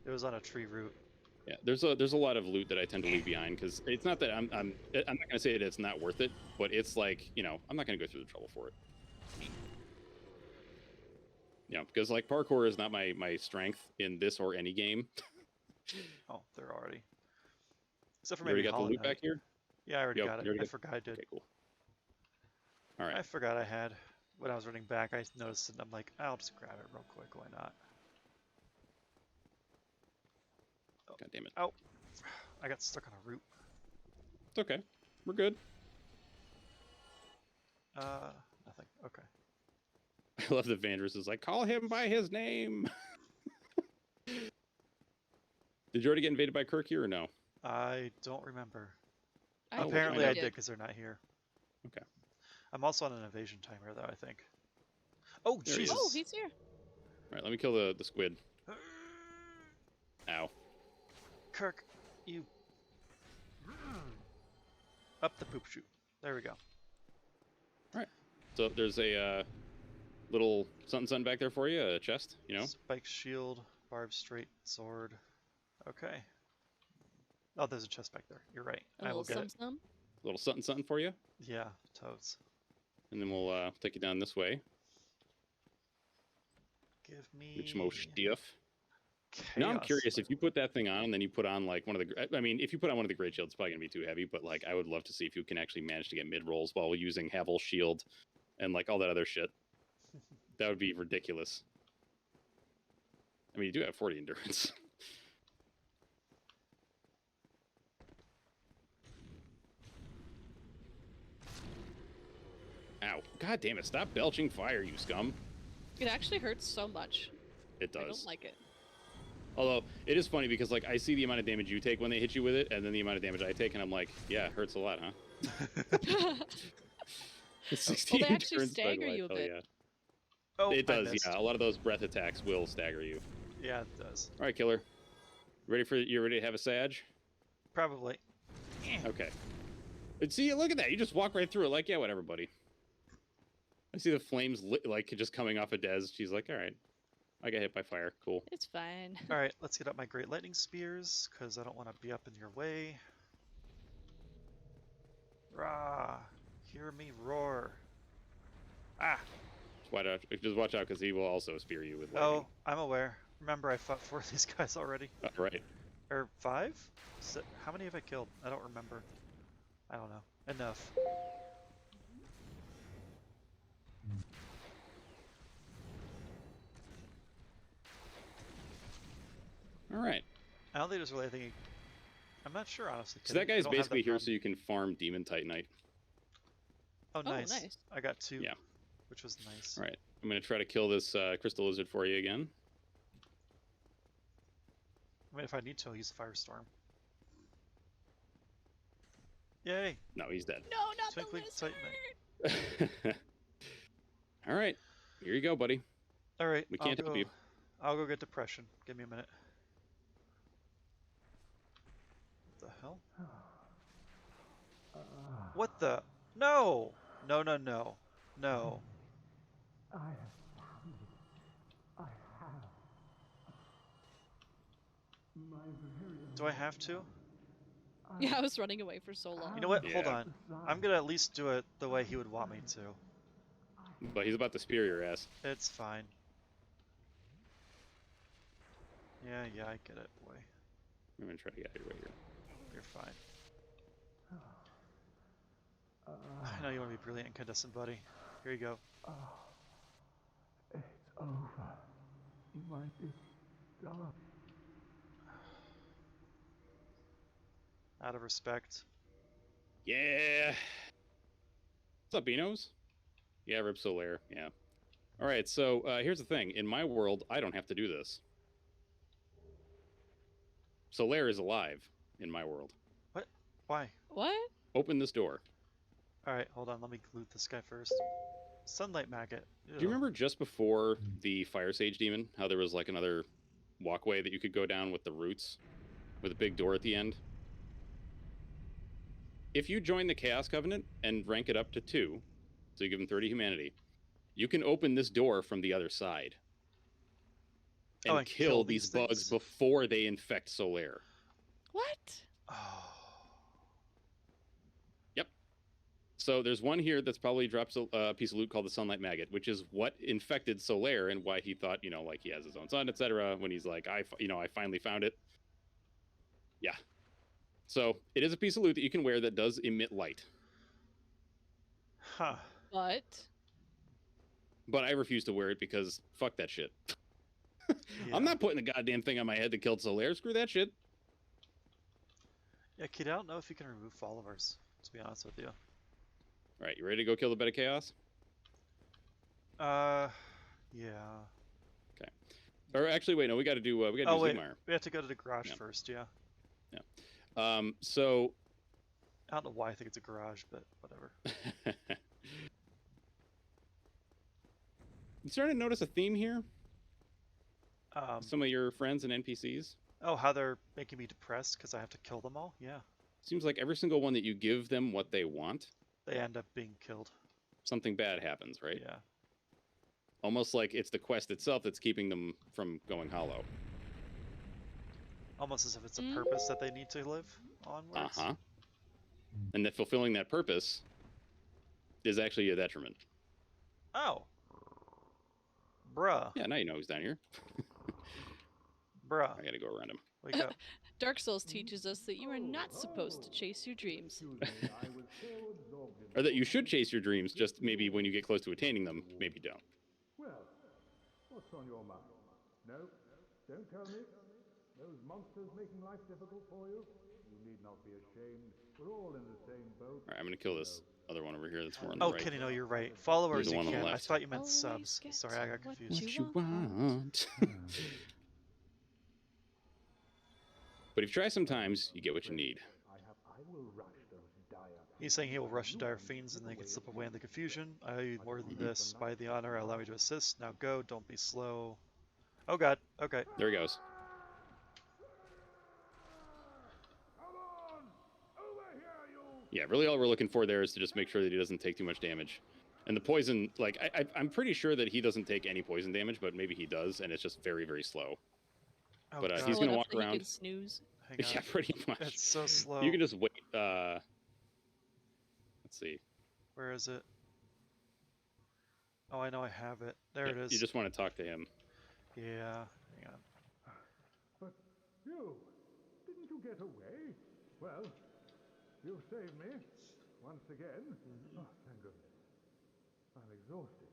It was on a tree root. Yeah, there's a lot of loot that I tend to leave behind because it's not that I'm not gonna say that it's not worth it, but it's like I'm not gonna go through the trouble for it. Because like parkour is not my strength in this or any game. Oh, they're already. Except for maybe maybe got the loot back here. Yeah, I already got it. I forgot I did. Okay, cool. All right. I forgot I had. When I was running back, I noticed it, and I'm like, I'll just grab it real quick. Why not? Oh. God damn it. Oh, I got stuck on a root. It's okay. We're good. Nothing. Okay. I love that Vandrus is like, call him by his name. Did you already get invaded by Kirk here or no? I don't remember. I Apparently I did because they're not here. Okay. I'm also on an evasion timer though, I think. Oh, There Jesus. Oh, he's here. All right, let me kill the squid. Ow. Kirk, you... Up the poop chute. There we go. Alright. So there's a little something back there for you, a chest, you know? Spike shield, barbed straight sword. Okay. Oh, there's a chest back there. You're right. A I will little get it. some. A little something for you. Yeah, totes. And then we'll take you down this way. Give me... Which most stiff. Chaos Now I'm curious, Slayer. if you put that thing on and then you put on like one of the... I mean, if you put on one of the great shields, it's probably going to be too heavy, but like I would love to see if you can actually manage to get mid-rolls while using Havel shield and like all that other shit. That would be ridiculous. I mean, you do have 40 endurance. Ow. God damn it. Stop belching fire, you scum. It actually hurts so much. It does. I don't like it. Although, it is funny because, like, I see the amount of damage you take when they hit you with it, and then the amount of damage I take, and I'm like, yeah, it hurts a lot, huh? It's 16 Well, they actually turns, by the stagger way. you a Hell bit. yeah. Oh, It I does, missed. yeah. A lot of those breath attacks will stagger you. Yeah, it does. All right, killer. You ready to have a Sag? Probably. Okay. But see, look at that. You just walk right through it like, yeah, whatever, buddy. I see the flames like just coming off of Dez. She's like, all right. I got hit by fire. Cool. It's fine. All right, let's get up my Great Lightning Spears, because I don't want to be up in your way. Rah! Hear me roar. Ah! Just watch out, because he will also spear you with lightning. Oh, I'm aware. Remember, I fought 4 of these guys already. Right. Or 5? How many have I killed? I don't remember. I don't know. Enough. All right. I don't think there's really anything... I'm not sure, honestly. So that guy's I don't have basically that here problem. so you can farm Demon Titanite. Oh, nice. nice. I got 2. Yeah. Which was nice. All right. I'm going to try to kill this crystal lizard for you again. I mean, if I need to, I'll use Firestorm. Yay! No, he's dead. No, not Twinkling the Titanite. lizard! All right. Here you go, buddy. All right. We can't help you. I'll go get depression. Give me a minute. What the hell? What the? No! No, no, no. No. I have found it. I have. My very Do I have to? Yeah, I was running away for so long. You know what? Hold Yeah. on. I'm gonna at least do it the way he would want me to. But he's about to spear your ass. It's fine. Yeah, I get it, boy. I'm going to try to get out of your way here. You're fine. I know you want to be brilliant, incandescent buddy. Here you go. It's over. My is done. Out of respect. Yeah. What's up, Beanos? Yeah, Rip Solaire. Yeah. All right, so here's the thing. In my world, I don't have to do this. Solaire is alive in my world. What? Why? What? Open this door. Alright, hold on. Let me loot this guy first. Sunlight maggot. Do you remember just before the Fire Sage Demon, how there was like another walkway that you could go down with the roots, with a big door at the end? If you join the Chaos Covenant and rank it up to 2, so you give them 30 humanity, you can open this door from the other side. And and kill these bugs things? before they infect Solaire. What? Oh. So there's one here that's probably drops a piece of loot called the Sunlight Maggot, which is what infected Solaire and why he thought, like he has his own son, etc. When he's like, I finally found it. Yeah. So it is a piece of loot that you can wear that does emit light. Huh. But But I refuse to wear it because fuck that shit. Yeah. I'm not putting the goddamn thing on my head that killed Solaire. Screw that shit. Yeah, kid, I don't know if you can remove followers, to be honest with you. All right, you ready to go kill the Bed of Chaos? Yeah. Okay. Or actually, wait, no, we got to do Oh, wait. Zumar. We have to go to the garage Yeah. first, yeah. So I don't know why I think it's a garage, but whatever. you starting to notice a theme here? Um, Some of your friends and NPCs. Oh, how they're making me depressed because I have to kill them all? Yeah. Seems like every single one that you give them what they want, They end up being killed. something bad happens, right? Yeah. Almost like it's the quest itself that's keeping them from going hollow. Almost as if it's a purpose that they need to live onwards. Uh-huh. And that fulfilling that purpose is actually a detriment. Oh. Bruh. Yeah, now you know who's down here. Bruh. I gotta go around him. Wake up. Dark Souls teaches us that you are not supposed to chase your dreams. Or that you should chase your dreams, just maybe when you get close to attaining them, maybe don't. Well, what's on your mind? No, don't tell me. Those monsters making life difficult for you? You need not be ashamed. We're all in the same boat. Alright, I'm gonna kill this other one over here that's more on the Oh, right. Kenny, no, you're right. Followers There's you one on the can. I left. thought you meant Always subs. get Sorry, I got what confused. you want. But if you try sometimes, you get what you need. I will rush those dire. He's saying he will rush the dire fiends and they can slip away in the confusion. I more than this. By the honor, allow me to assist. Now go, don't be slow. Oh god, okay. There he goes. Come on! Over here, you! Yeah, really all we're looking for there is to just make sure that he doesn't take too much damage. And the poison, like, I'm pretty sure that he doesn't take any poison damage, but maybe he does, and it's just very, very slow. Oh, But, god. he's gonna Slow walk enough that he around. can snooze. Hang on. Yeah, pretty much. It's so slow. You can just wait. Let's see. Where is it? Oh, I know I have it. There it is. You just want to talk to him. Yeah. Hang on. But you, didn't you get away? Well, you saved me once again. Oh, thank goodness. I'm exhausted.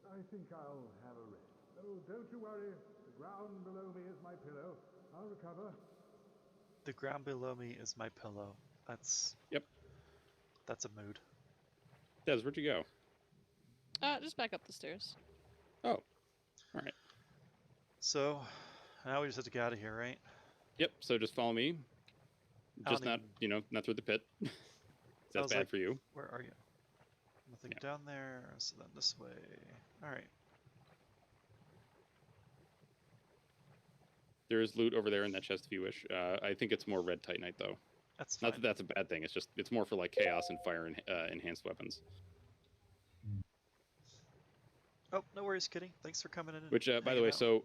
I think I'll have a rest. Oh, don't you worry. The ground below me is my pillow. I'll recover. The ground below me is my pillow. That's... Yep. That's a mood. Des, where'd you go? Just back up the stairs. Oh. Alright. So, now we just have to get out of here, right? Yep, so just follow me. I Just don't not, even- not through the pit. That's was bad like- for you. Where are you? Nothing Yeah. down there, so then this way. Alright. There is loot over there in that chest if you wish. I think it's more red titanite though. That's fine. Not that that's a bad thing. It's more for like chaos and fire and enhanced weapons. Oh, no worries, Kitty. Thanks for coming in. And Which, by the hanging way, out. so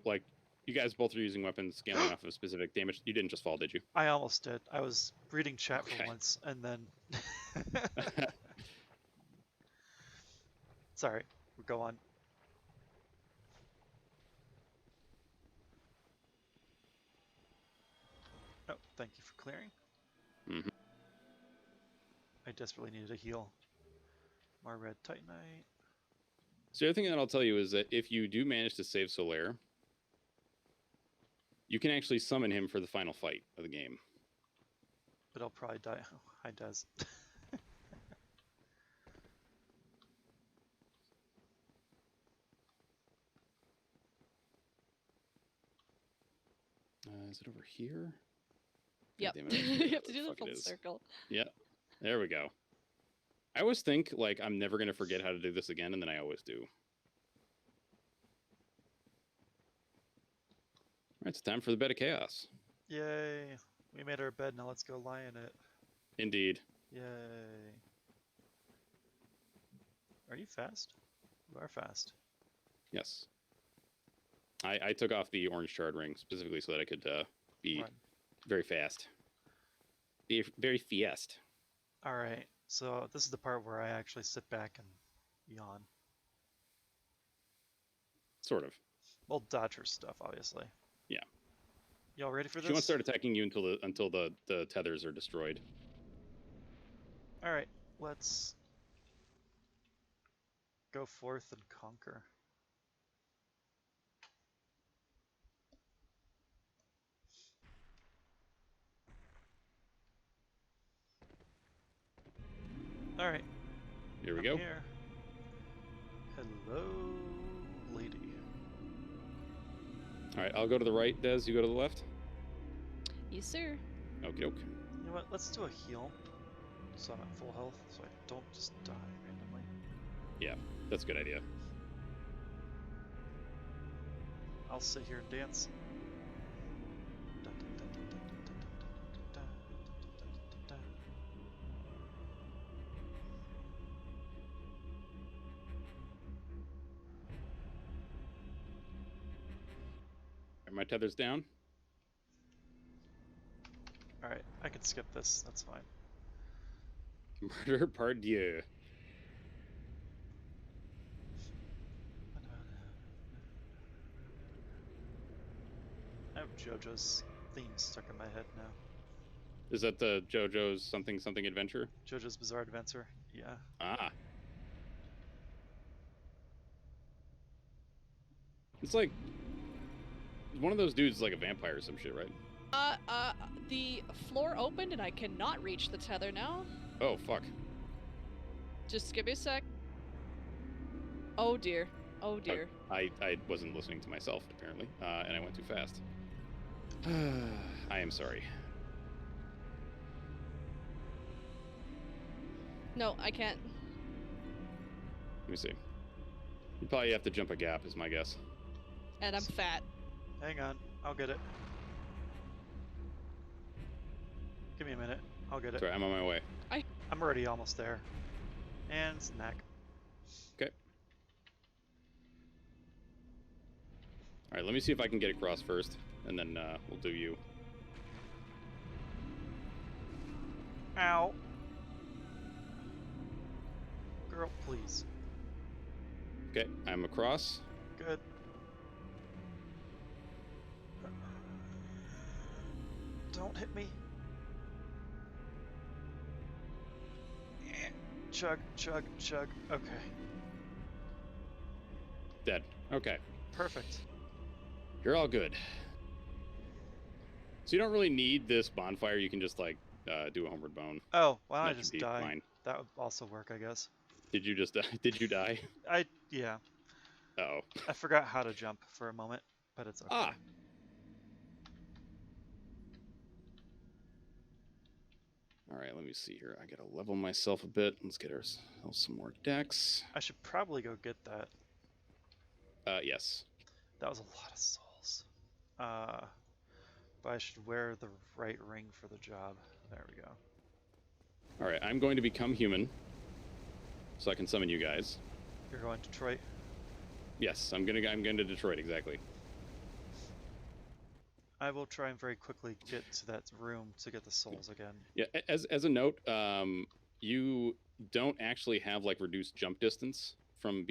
like you guys both are using weapons scaling off of specific damage. You didn't just fall, did you? I almost did. I was reading chat for Okay. once, and then... Sorry. Go on. Oh, thank you for clearing. Mhm. I desperately needed a heal. More red titanite. So the other thing that I'll tell you is that if you do manage to save Solaire, you can actually summon him for the final fight of the game. But I'll probably die. Oh, hi, Des. Is it over here? Yep. God damn it. You have to do the Fuck it full is. circle. Yeah, there we go. I always think like I'm never gonna forget how to do this again, and then I always do. All right, it's time for the bed of chaos. Yay. We made our bed, now let's go lie in it. Indeed. Yay. Are you fast? You are fast. Yes. I took off the orange shard ring specifically so that I could be Run. very fast. Be very fast. Alright, so this is the part where I actually sit back and yawn. Sort of. Well, dodge her stuff, obviously. Yeah. Y'all ready for this? She won't start attacking you until the tethers are destroyed. Alright, let's go forth and conquer. Alright. Here we I'm go. Here. Hello, lady. All right, I'll go to the right, Des. You go to the left. Yes, sir. Okie doke. You know what? Let's do a heal. So I'm at full health, so I don't just die randomly. Yeah, that's a good idea. I'll sit here and dance. Are my tethers down? Alright, I can skip this. That's fine. Murder pardieu. I have JoJo's theme stuck in my head now. Is that the JoJo's something adventure? JoJo's Bizarre Adventure. Yeah. Ah. It's like one of those dudes, like a vampire or some shit, right? The floor opened and I cannot reach the tether now. Oh, fuck. Just give me a sec. Oh dear. Oh dear. I wasn't listening to myself, apparently, and I went too fast. I am sorry. No, I can't. Let me see. You probably have to jump a gap, is my guess. And I'm fat. Hang on, I'll get it. Give me a minute, I'll get it. Sorry, I'm on my way. I'm already almost there. And snack. Okay. Alright, let me see if I can get across first, and then we'll do you. Ow. Girl, please. Okay, I'm across. Good. Don't hit me. Chug, chug, chug. Okay. Dead. Okay. Perfect. You're all good. So you don't really need this bonfire. You can just, like, do a homeward bone. Oh, why don't I That should just be die? fine. That would also work, I guess. Did you just die? Did you die? Yeah. Uh-oh. I forgot how to jump for a moment, but it's okay. Ah! Alright, let me see here. I gotta level myself a bit. Let's get ourselves some more decks. I should probably go get that. Yes. That was a lot of souls. But I should wear the right ring for the job. There we go. Alright, I'm going to become human, so I can summon you guys. You're going to Detroit? Yes, I'm going to Detroit, exactly. I will try and very quickly get to that room to get the souls again. Yeah, as a note, you don't actually have, like, reduced jump distance from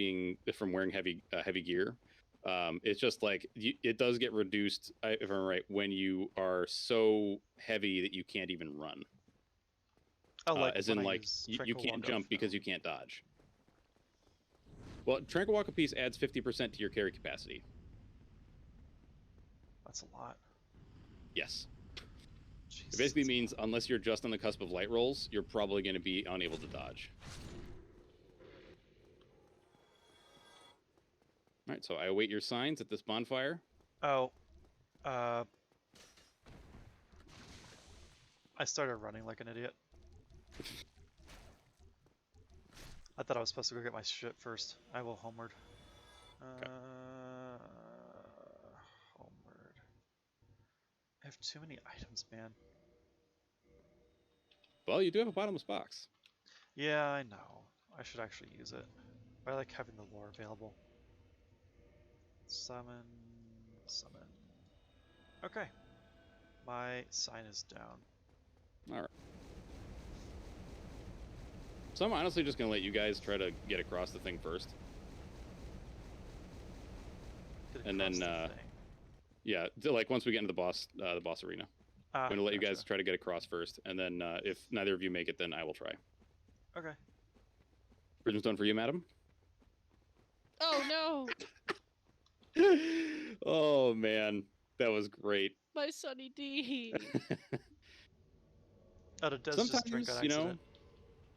wearing heavy gear. It's just like it does get reduced, if I'm right, when you are so heavy that you can't even run. Oh, like as in, like, you can't jump because you can't dodge. Well, Tranquil Walk piece adds 50% to your carry capacity. That's a lot. Yes. Jesus, It basically means unless you're just on the cusp of light rolls, you're probably going to be unable to dodge. All right, so I await your signs at this bonfire. Oh. I started running like an idiot. I thought I was supposed to go get my shit first. I will homeward. Okay. Homeward. I have too many items, man. Well, you do have a bottomless box. Yeah, I know. I should actually use it. I like having the lore available. Summon. Summon. Okay. My sign is down. All right. So I'm honestly just going to let you guys try to get across the thing first. And then, yeah, like once we get into the boss arena. I'm going to let you guys try to get across first. And then if neither of you make it, then I will try. Okay. Brimstone for you, madam. Oh no! Oh, man. That was great. My Sunny D. Oh, it does just drink on accident. You know,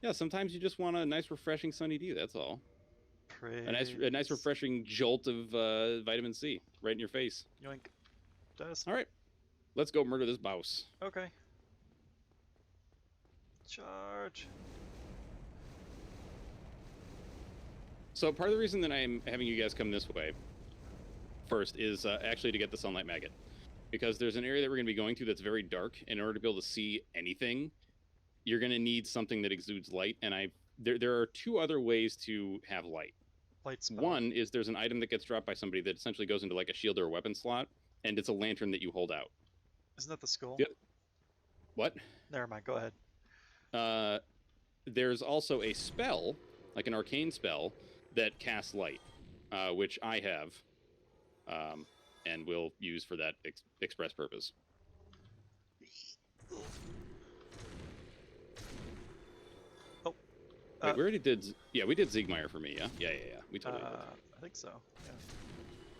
yeah, sometimes you just want a nice, refreshing Sunny D, that's all. A nice, refreshing jolt of vitamin C right in your face. Yoink. Does. All right. Let's go murder this boss. Okay. Charge. So part of the reason that I'm having you guys come this way first is actually to get the Sunlight Maggot. because there's an area that we're going to be going through that's very dark. In order to be able to see anything, you're going to need something that exudes light. And there are 2 other ways to have light. Light spell. One is there's an item that gets dropped by somebody that essentially goes into like a shield or a weapon slot, and it's a lantern that you hold out. Isn't that the skull? What? Never mind. Go ahead. There's also a spell, like an arcane spell, that casts light, which I have, and will use for that express purpose. Oh. Wait, we already did. Yeah, we did Ziegmeyer for me. Yeah. We totally did. I think so. Yeah.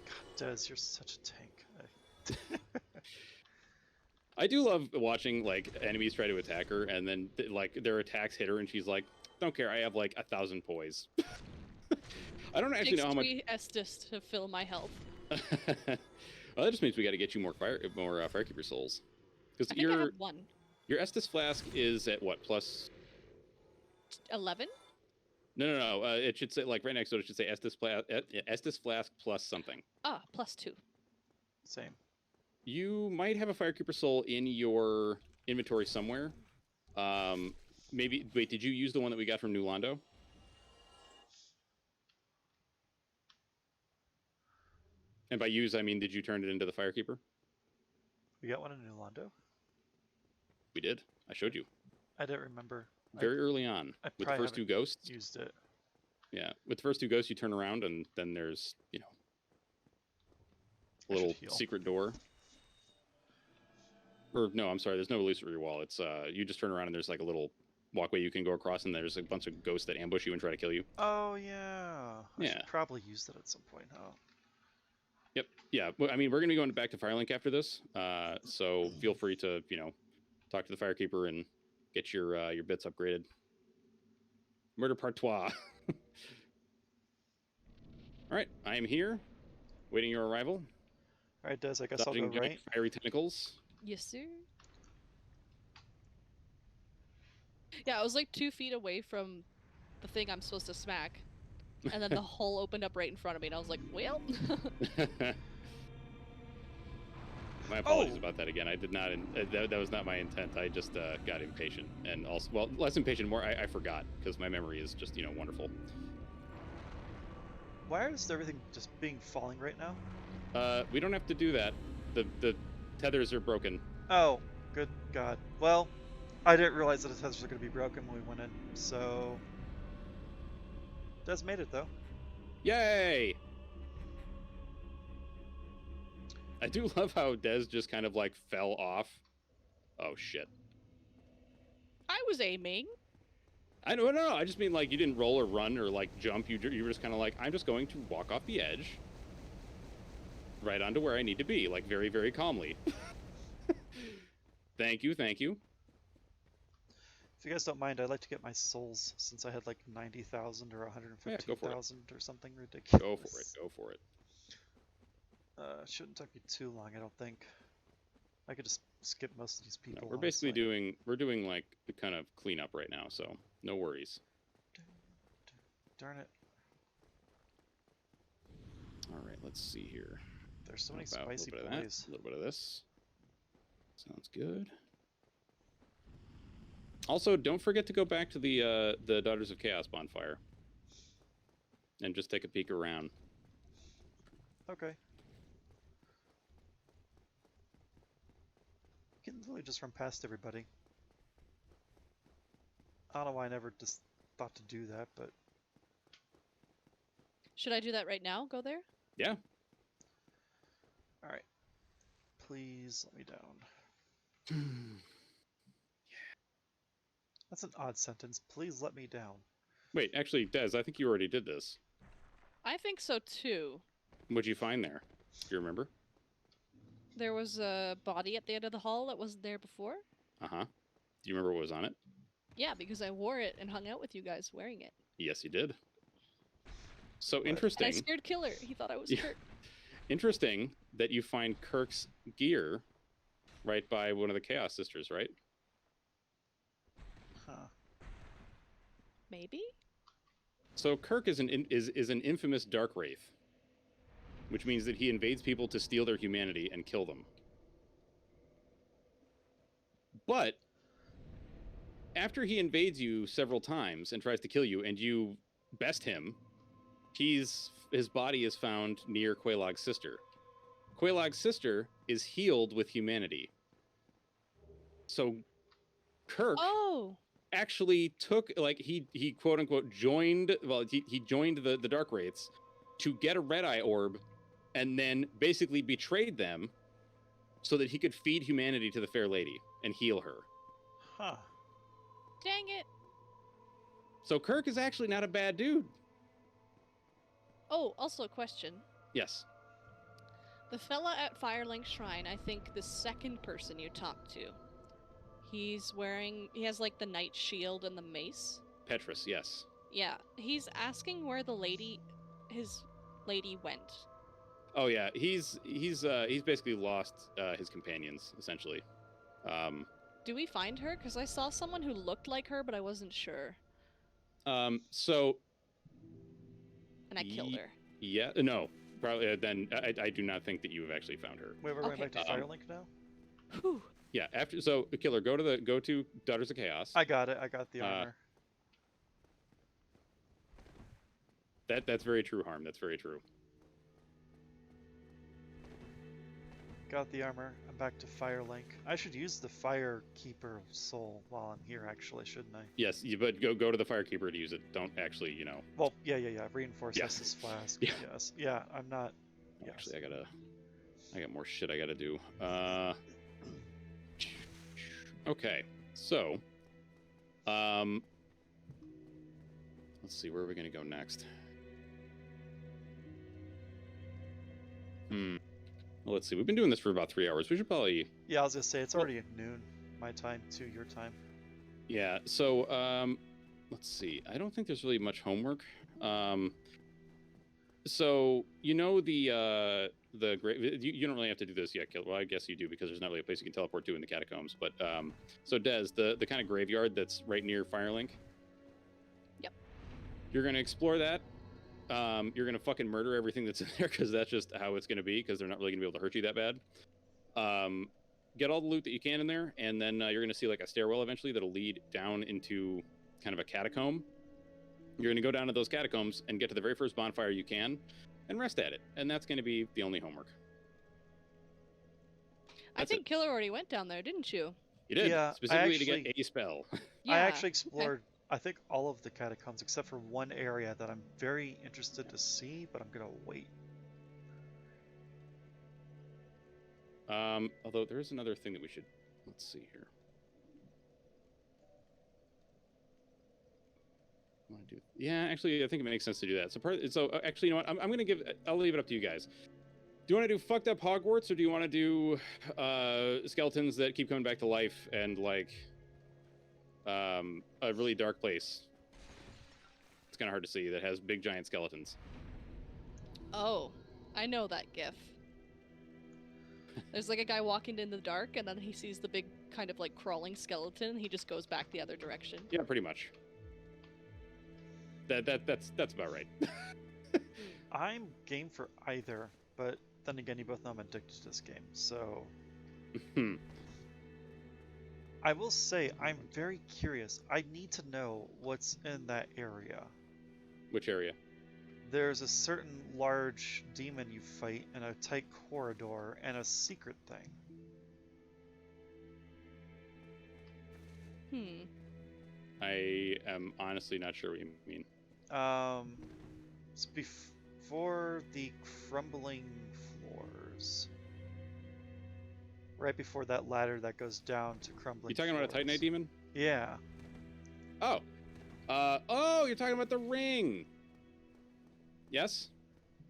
God, Des, you're such a tank. I do love watching like enemies try to attack her, and then like their attacks hit her, and she's like, "Don't care, I have like 1,000 poise." I don't actually know how much. Estus to fill my health. Well, that just means we got to get you more Firekeeper souls, because I have 1. Your Estus flask is at what, plus 11? No. It should say like right next to it. It should say Estus flask plus something. Ah, plus 2. Same. You might have a Firekeeper soul in your inventory somewhere. Maybe. Wait, did you use the one that we got from New Londo? And by use, I mean, did you turn it into the Firekeeper? We got one in New Londo? We did. I showed you. I don't remember. Very early on. With the first 2 ghosts. Used it. Yeah. With the first 2 ghosts, you turn around, and then there's, a little secret door. Or, no, I'm sorry, there's no illusory wall. It's, you just turn around, and there's, like, a little walkway you can go across, and there's a bunch of ghosts that ambush you and try to kill you. Oh, yeah. I should probably use that at some point, huh? Yep. Yeah. Well, I mean, we're going to be going back to Firelink after this, so feel free to, talk to the Firekeeper and get your bits upgraded. Murder Partois. All right, I am here, waiting your arrival. All right, Des, I guess I'll go right. Fiery tentacles. Yes, sir. Yeah, I was like 2 feet away from the thing I'm supposed to smack, and then the hole opened up right in front of me, and I was like, well. My apologies about that again. I did not. That was not my intent. I just got impatient, and also, well, less impatient, more I forgot because my memory is just wonderful. Why is everything just falling right now? We don't have to do that. The tethers are broken. Oh, good God. Well, I didn't realize that the tethers were going to be broken when we went in, so... Des made it, though. Yay! I do love how Des just kind of, like, fell off. Oh, shit. I was aiming. No. I just mean, like, you didn't roll or run or, like, jump. You were just kind of like, I'm just going to walk off the edge. Right onto where I need to be, like, very, very calmly. Thank you. If you guys don't mind, I'd like to get my souls, since I had, like, 90,000 or 150,000 or something ridiculous. Go for it. Shouldn't take me too long, I don't think. I could just skip most of these people. No, we're basically doing like the kind of cleanup right now, so no worries. Darn it. All right, let's see here. There's so many spicy boys. A little bit of this. Sounds good. Also, don't forget to go back to the Daughters of Chaos bonfire and just take a peek around. Okay. You can literally just run past everybody. I don't know why I never just thought to do that, but... Should I do that right now? Go there? Yeah. Alright. Please let me down. That's an odd sentence. Please let me down. Wait, actually, Des, I think you already did this. I think so too. What'd you find there? Do you remember? There was a body at the end of the hall that wasn't there before. Uh-huh. Do you remember what was on it? Yeah, because I wore it and hung out with you guys wearing it. Yes, you did. So interesting. And I scared Killer. He thought I was Kirk. Interesting that you find Kirk's gear right by one of the Chaos Sisters, right? Huh. Maybe? So Kirk is an infamous Dark Wraith, which means that he invades people to steal their humanity and kill them. But after he invades you several times and tries to kill you, and you best him, his body is found near Quelaag's sister. Quelaag's sister is healed with humanity. So Kirk actually took, like, he quote unquote joined, well, he joined the Dark Wraiths to get a Red Eye orb, and then basically betrayed them so that he could feed humanity to the Fair Lady and heal her. Huh. Dang it. So Kirk is actually not a bad dude. Oh, also a question. Yes. The fella at Firelink Shrine, I think the second person you talked to, he has like the knight shield and the mace. Petrus, yes. Yeah, he's asking where his lady went. Oh yeah, he's basically lost his companions, essentially. Do we find her? Because I saw someone who looked like her, but I wasn't sure. So. And I killed her. Yeah, no. Probably. Then I do not think that you have actually found her. Wait, we're back to Firelink now? Whew. Yeah, so Killer, go to Daughters of Chaos. I got it. I got the armor. That's very true, Harm. That's very true. Got the armor. I'm back to Firelink. I should use the Firekeeper soul while I'm here, actually, shouldn't I? Yes, but go to the Firekeeper to use it. Don't actually, Well, yeah. Reinforce this flask. Yeah. Yes. Yeah, I'm not. Yes. Actually, I got more shit I gotta do. Okay, so, let's see, where are we gonna go next? Well, let's see. We've been doing this for about 3 hours. We should probably. Yeah, I was gonna say it's already noon, my time to your time. Yeah. So, let's see. I don't think there's really much homework. So the great. You don't really have to do this yet, Kill. Well, I guess you do because there's not really a place you can teleport to in the catacombs. But so Des, the kind of graveyard that's right near Firelink. Yep. You're gonna explore that. You're gonna fucking murder everything that's in there because that's just how it's gonna be because they're not really gonna be able to hurt you that bad. Get all the loot that you can in there, and then you're gonna see like a stairwell eventually that'll lead down into kind of a catacomb. You're gonna go down to those catacombs and get to the very first bonfire you can, and rest at it. And that's gonna be the only homework. I think Killer already went down there, didn't you? You did, yeah, specifically to get a spell. Yeah. I actually explored. Okay. I think all of the catacombs except for one area that I'm very interested to see, but I'm gonna wait. Although there is another thing that we should. Let's see here. Yeah, actually, I think it makes sense to do that. So actually, you know what? I'm gonna I'll leave it up to you guys. Do you want to do fucked up Hogwarts, or do you want to do skeletons that keep coming back to life and like a really dark place? It's kind of hard to see that has big giant skeletons. Oh, I know that gif. There's like a guy walking in the dark, and then he sees the big kind of like crawling skeleton, and he just goes back the other direction. Yeah, pretty much. That's about right. I'm game for either, but then again, you both know I'm addicted to this game, so. I will say I'm very curious. I need to know what's in that area. Which area? There's a certain large demon you fight in a tight corridor and a secret thing. I am honestly not sure what you mean. It's before the crumbling floors. Right before that ladder that goes down to crumbling You talking floors. about a Titanite demon? Yeah. Oh. You're talking about the ring. Yes?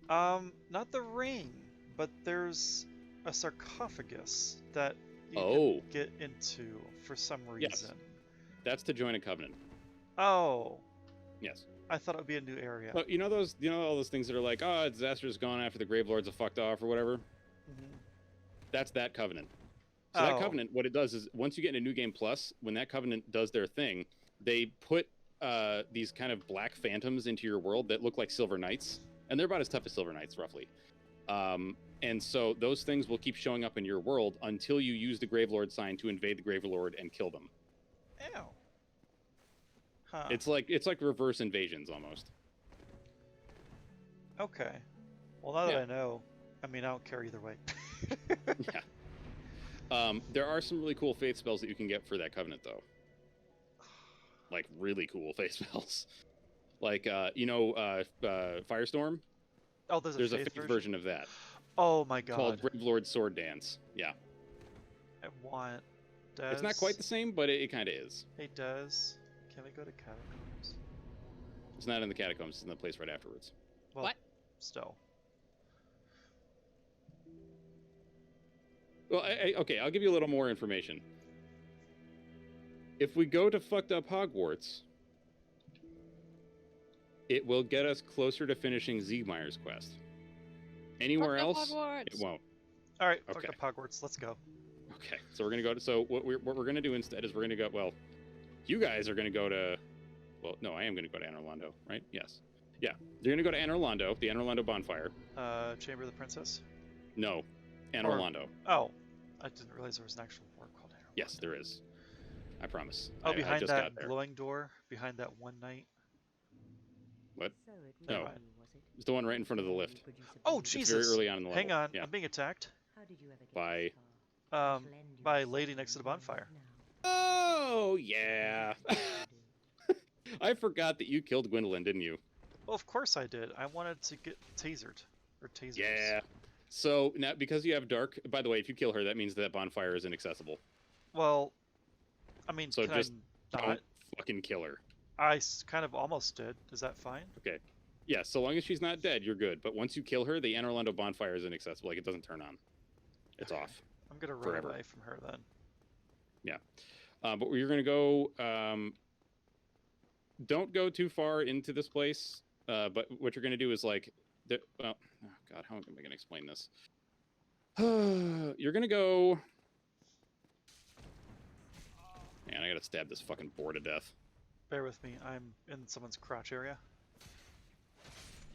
Not the ring, but there's a sarcophagus that you can get into for some reason. Yes. That's to join a covenant. Oh. Yes. I thought it would be a new area. But you know all those things that are like, oh, disaster's gone after the Grave Lords have fucked off or whatever? Mm-hmm. That's that covenant. So that covenant, what it does is, once you get into New Game Plus, when that covenant does their thing, they put these kind of black phantoms into your world that look like Silver Knights. And they're about as tough as Silver Knights, roughly. And so those things will keep showing up in your world until you use the Gravelord sign to invade the Gravelord and kill them. Ew. Huh. It's like reverse invasions almost. Okay. Well, now that I know, I mean, I don't care either way. Yeah. There are some really cool faith spells that you can get for that covenant, though. Like, really cool faith spells. Like, Firestorm? Oh, there's a faith version of that. Oh my god. Called Gravelord Sword Dance. Yeah. I want Des. It's not quite the same, but it kind of is. Hey, Des. Can we go to Catacombs? It's not in the Catacombs. It's in the place right afterwards. Well, what? Still. Well, okay, I'll give you a little more information. If we go to fucked up Hogwarts, it will get us closer to finishing Siegmeyer's quest. Anywhere else, it won't. All right, okay. Fuck up Hogwarts. Let's go. Okay, so we're gonna go to. So what we're gonna do instead is we're gonna go. Well, you guys are gonna go to. Well, no, I am gonna go to Anor Londo, right? Yes. Yeah, you're gonna go to Anor Londo, the Anor Londo bonfire. Chamber of the Princess. No, Anor Londo. Oh, I didn't realize there was an actual door called Anor Londo. Yes, there is. I promise. Oh, behind that glowing door, behind that one night. What? No, it's the one right in front of the lift. Oh, Jesus! It's very early on in the level. Hang on, yeah. I'm being attacked. By lady next to the bonfire. Oh yeah. I forgot that you killed Gwendolyn, didn't you? Well, of course I did. I wanted to get tasered. Or tasers. Yeah. So now, because you have dark. By the way, if you kill her, that means that bonfire is inaccessible. Well, I mean, so just don't fucking kill her. I kind of almost did. Is that fine? Okay. Yeah, so long as she's not dead, you're good. But once you kill her, the Anor Londo bonfire is inaccessible. Like, it doesn't turn on. It's off. I'm gonna run away from her then. Yeah. But you're gonna go. Don't go too far into this place. But what you're gonna do is like. Well, oh God, how am I gonna explain this? You're gonna go. Man, I gotta stab this fucking boar to death. Bear with me. I'm in someone's crotch area.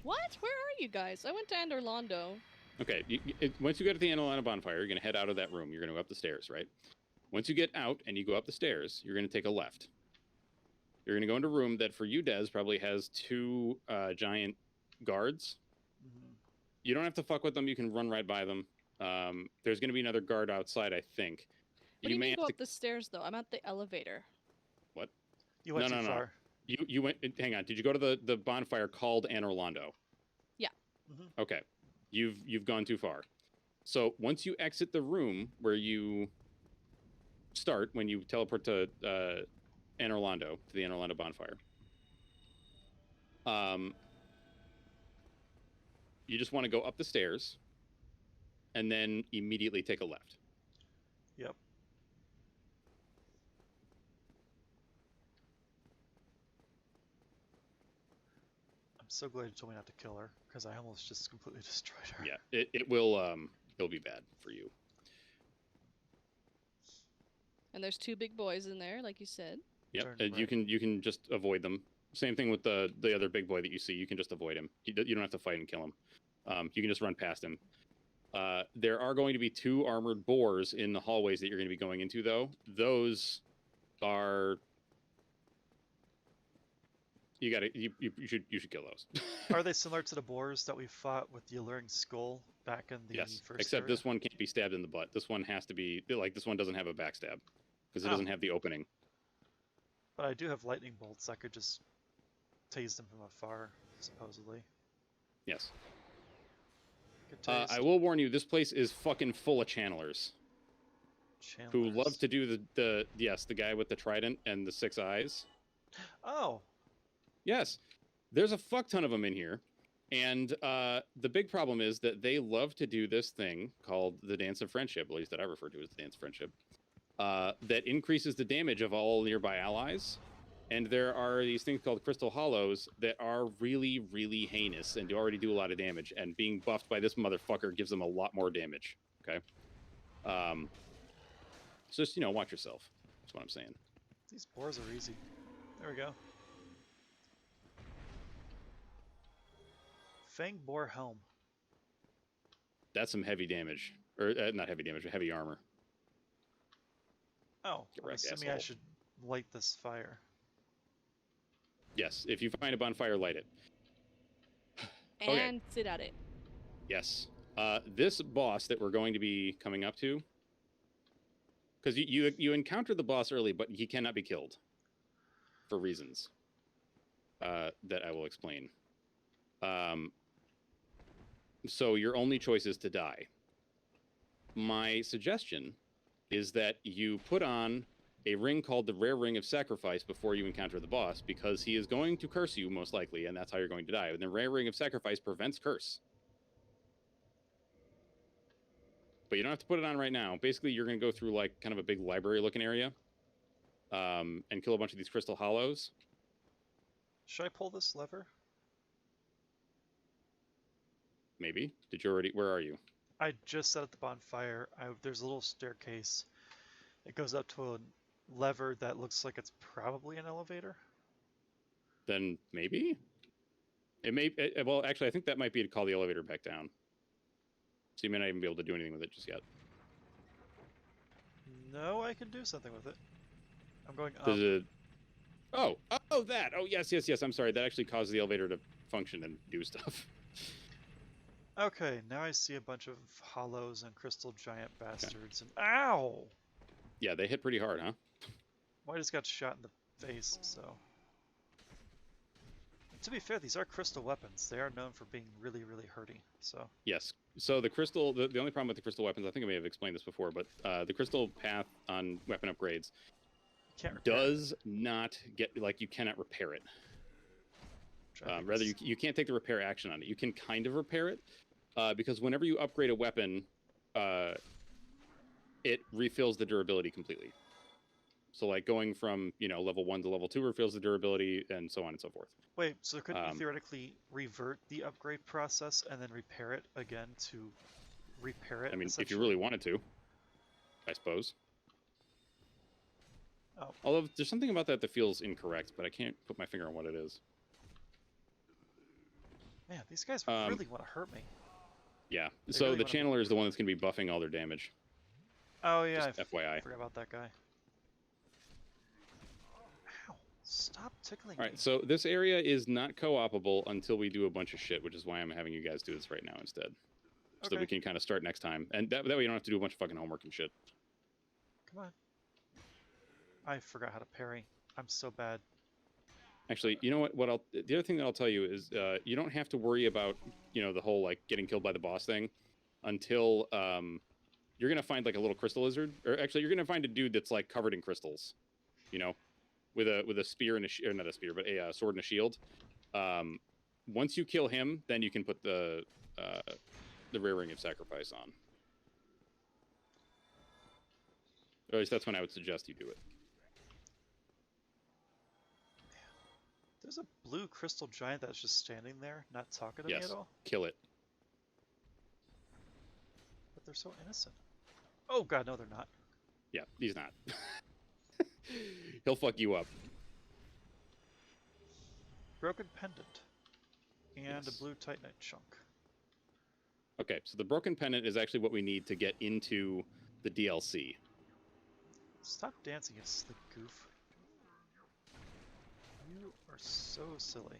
What? Where are you guys? I went to Anor Londo. Okay, once you get to the Anor Londo bonfire, you're gonna head out of that room. You're gonna go up the stairs, right? Once you get out and you go up the stairs, you're gonna take a left. You're gonna go into a room that for you, Des, probably has two giant guards. Mm-hmm. You don't have to fuck with them. You can run right by them. There's gonna be another guard outside, I think. What do you mean go up the stairs, though? I'm at the elevator. What? You went too far. You went. Hang on. Did you go to the bonfire called Anor Londo? Yeah. Mm-hmm. Okay. You've gone too far. So once you exit the room where you start when you teleport to Anor Londo, to the Anor Londo bonfire, you just want to go up the stairs and then immediately take a left. Yep. I'm so glad you told me not to kill her, because I almost just completely destroyed her. Yeah, it will it'll be bad for you. And there's two big boys in there, like you said. Yep, you can just avoid them. Same thing with the other big boy that you see. You can just avoid him. You don't have to fight and kill him. You can just run past him. There are going to be two armored boars in the hallways that you're going to be going into, though. Those are you should kill those. Are they similar to the boars that we fought with the alluring skull back in the first except area? this one can't be stabbed in the butt. This one has to be like this one doesn't have a backstab because it doesn't have the opening. But I do have lightning bolts. I could just tase them from afar, supposedly. Yes. I will warn you, this place is fucking full of channelers. Who love to do the guy with the trident and the 6 eyes. Oh. Yes. There's a fuck ton of them in here. And the big problem is that they love to do this thing called the Dance of Friendship, at least that I refer to as the Dance of Friendship, that increases the damage of all nearby allies. And there are these things called Crystal Hollows that are really, really heinous and already do a lot of damage. And being buffed by this motherfucker gives them a lot more damage. Okay? So just, watch yourself. That's what I'm saying. These boars are easy. There we go. Fang Boar Helm. That's some heavy damage. Or not heavy damage, but heavy armor. Oh, Get I'm wrecked, assuming I asshole. should light this fire. Yes, if you find a bonfire, light it. And sit at it. Yes. This boss that we're going to be coming up to, because you encounter the boss early, but he cannot be killed for reasons that I will explain. So your only choice is to die. My suggestion is that you put on a ring called the Rare Ring of Sacrifice before you encounter the boss, because he is going to curse you, most likely, and that's how you're going to die. And the Rare Ring of Sacrifice prevents curse. But you don't have to put it on right now. Basically, you're going to go through like kind of a big library-looking area and kill a bunch of these crystal hollows. Should I pull this lever? Maybe. Did you already... Where are you? I just set up the bonfire. There's a little staircase. It goes up to a lever that looks like it's probably an elevator. Then maybe? It may... well, actually, I think that might be to call the elevator back down. So you may not even be able to do anything with it just yet. No, I can do something with it. I'm going up. Does it... Oh, that. Oh, yes. I'm sorry. That actually causes the elevator to function and do stuff. Okay, now I see a bunch of hollows and crystal giant bastards. And ow! Yeah, they hit pretty hard, huh? Well, I just got shot in the face, so. To be fair, these are crystal weapons. They are known for being really, really hurty. So. Yes. So the crystal, the only problem with the crystal weapons, I think I may have explained this before, but the crystal path on weapon upgrades does not get, like, you cannot repair it. Rather, you can't take the repair action on it. You can kind of repair it, because whenever you upgrade a weapon, it refills the durability completely. So, like, going from, level 1 to level 2 refills the durability, and so on and so forth. Wait, so couldn't you theoretically revert the upgrade process and then repair it again to repair it? I mean, if you really wanted to, I suppose. Oh. Although, there's something about that feels incorrect, but I can't put my finger on what it is. Man, these guys really want to hurt me. Yeah, so really the channeler is the one that's going to be buffing all their damage. Oh, yeah, Just FYI. I forgot about that guy. Ow, stop tickling me. Alright, so this area is not co-opable until we do a bunch of shit, which is why I'm having you guys do this right now instead. So that we can kind of start next time. And that way you don't have to do a bunch of fucking homework and shit. Come on. I forgot how to parry. I'm so bad. Actually, you know what? The other thing that I'll tell you is you don't have to worry about, the whole, like, getting killed by the boss thing until you're going to find, like, a little crystal lizard. Or actually, you're going to find a dude that's, like, covered in crystals, with a spear and or not a spear, but a sword and a shield. Once you kill him, then you can put the Rare Ring of Sacrifice on. Or at least that's when I would suggest you do it. There's a blue crystal giant that's just standing there, not talking to me at all. Kill it. But they're so innocent. Oh god, no, they're not. Yeah, he's not. He'll fuck you up. Broken pendant. And a blue titanite chunk. Okay, so the broken pendant is actually what we need to get into the DLC. Stop dancing, you slick goof. You are so silly.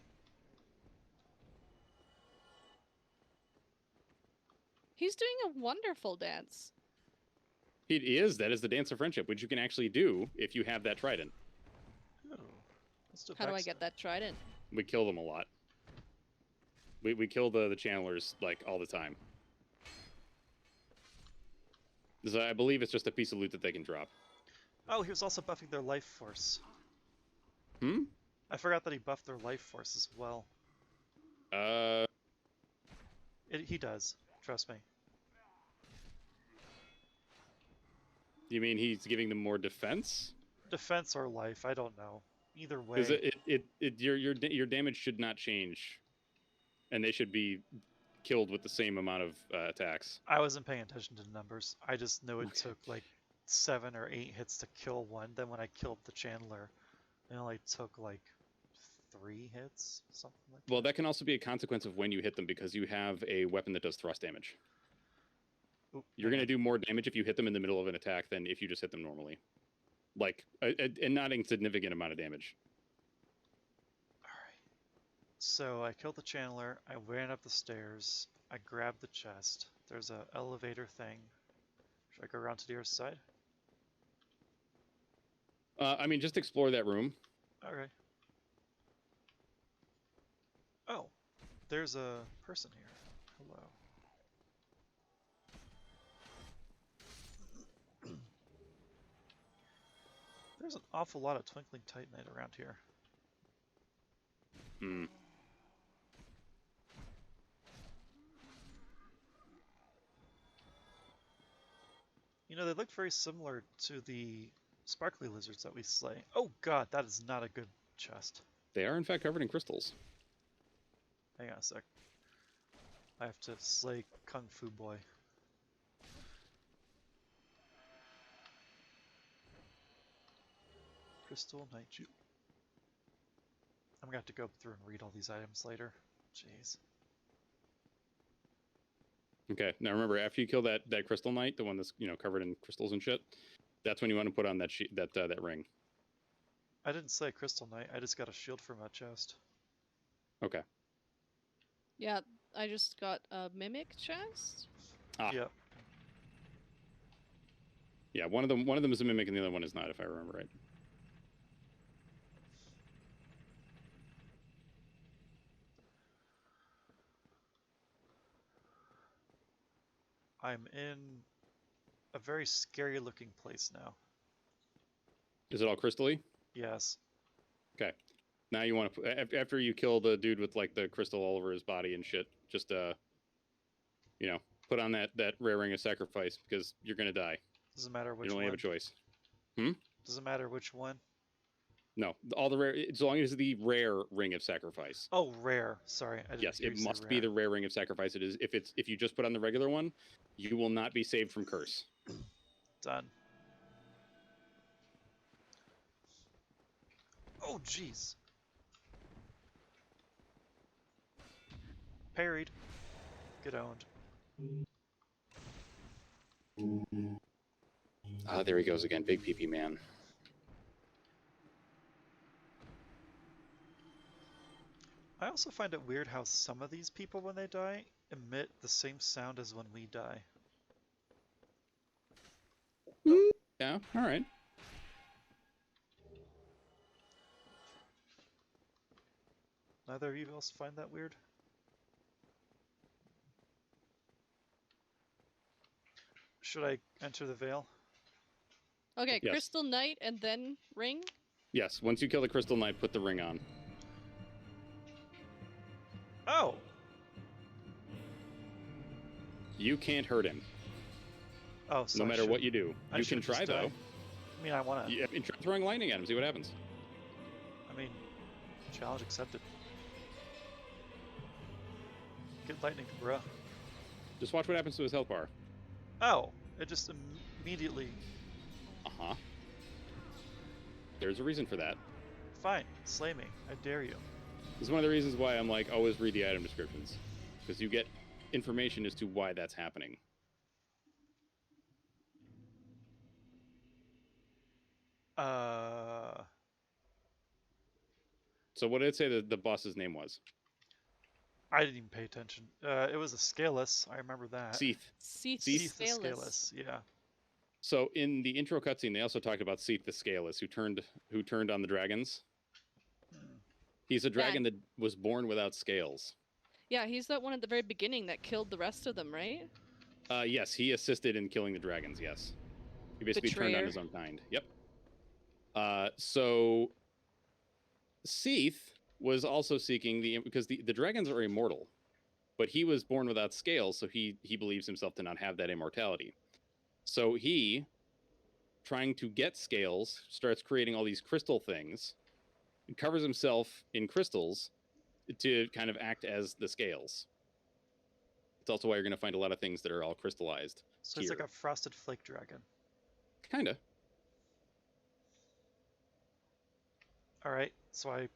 He's doing a wonderful dance. It is. That is the dance of friendship, which you can actually do if you have that trident. Oh, let's do How do I get that trident? We kill them a lot. We kill the channelers, like, all the time. So I believe it's just a piece of loot that they can drop. Oh, he was also buffing their life force. Hmm? I forgot that he buffed their life force as well. He does. Trust me. You mean he's giving them more defense? Defense or life, I don't know. Either way. Because your damage should not change, and they should be killed with the same amount of attacks. I wasn't paying attention to the numbers. I just know it took like 7 or 8 hits to kill one. Then when I killed the Chandler, it only took like 3 hits, something like that. Well, that can also be a consequence of when you hit them, because you have a weapon that does thrust damage. Oop, You're going to do more damage if you hit them in the middle of an attack than if you just hit them normally. Like, a not insignificant amount of damage. Alright. So I killed the channeler, I ran up the stairs, I grabbed the chest. There's a elevator thing. Should I go around to the other side? I mean, just explore that room. Okay. Oh, there's a person here. Hello. There's an awful lot of twinkling titanite around here. Hmm. You know, they look very similar to the sparkly lizards that we slay. Oh god, that is not a good chest. They are, in fact, covered in crystals. Hang on a sec. I have to slay Kung Fu Boy. Crystal Night. I'm gonna have to go through and read all these items later. Jeez. Okay, now remember, after you kill that crystal knight, the one that's, you know, covered in crystals and shit, that's when you want to put on that that ring. I didn't say Crystal Knight, I just got a shield from that chest. Okay. Yeah, I just got a mimic chest. Ah. Yep. Yeah, one of them is a mimic and the other one is not, if I remember right. I'm in a very scary looking place now. Is it all crystally? Yes. Okay. Now you want to, after you kill the dude with like the crystal all over his body and shit, just you know, put on that rare ring of sacrifice because you're gonna die. Doesn't matter which You only one. have a choice. Doesn't matter which one. No, all the rare, as long as the rare ring of sacrifice. Oh, rare. Sorry, I didn't Yes, hear it you say must be rare. the rare ring of sacrifice. It is. If you just put on the regular one, you will not be saved from curse. Done. Oh, jeez. Parried. Get owned. Ah, there he goes again, big PP man. I also find it weird how some of these people, when they die, emit the same sound as when we die. Yeah, all right. Neither of you else find that weird? Should I enter the veil? Okay, Yes. Crystal Knight and then ring. Yes, once you kill the crystal knight, put the ring on. Oh! You can't hurt him, Oh, so no I matter should- what you do. I You can should just try die. though. I mean, I wanna... Yeah, and try throwing lightning at him. See what happens. I mean, challenge accepted. Get lightning, bruh. Just watch what happens to his health bar. Oh! It just immediately... Uh-huh. There's a reason for that. Fine, slay me. I dare you. This is one of the reasons why I'm like, always read the item descriptions. Because you get information as to why that's happening. So what did it say the boss's name was? I didn't even pay attention. It was a Scaleless, I remember that. Seath. Seath Seath the Scaleless. Scaleless, yeah. So in the intro cutscene, they also talked about Seath the Scaleless, who turned on the dragons. He's a dragon that was born without scales. Yeah, he's that one at the very beginning that killed the rest of them, right? Yes, he assisted in killing the dragons, yes. He basically turned on his own kind. Yep. So Seath was also seeking because the dragons are immortal, but he was born without scales, so he believes himself to not have that immortality. So he, trying to get scales, starts creating all these crystal things, and covers himself in crystals to kind of act as the scales. It's also why you're going to find a lot of things that are all crystallized. So he's like a frosted flake dragon. Kinda. Alright, so I'm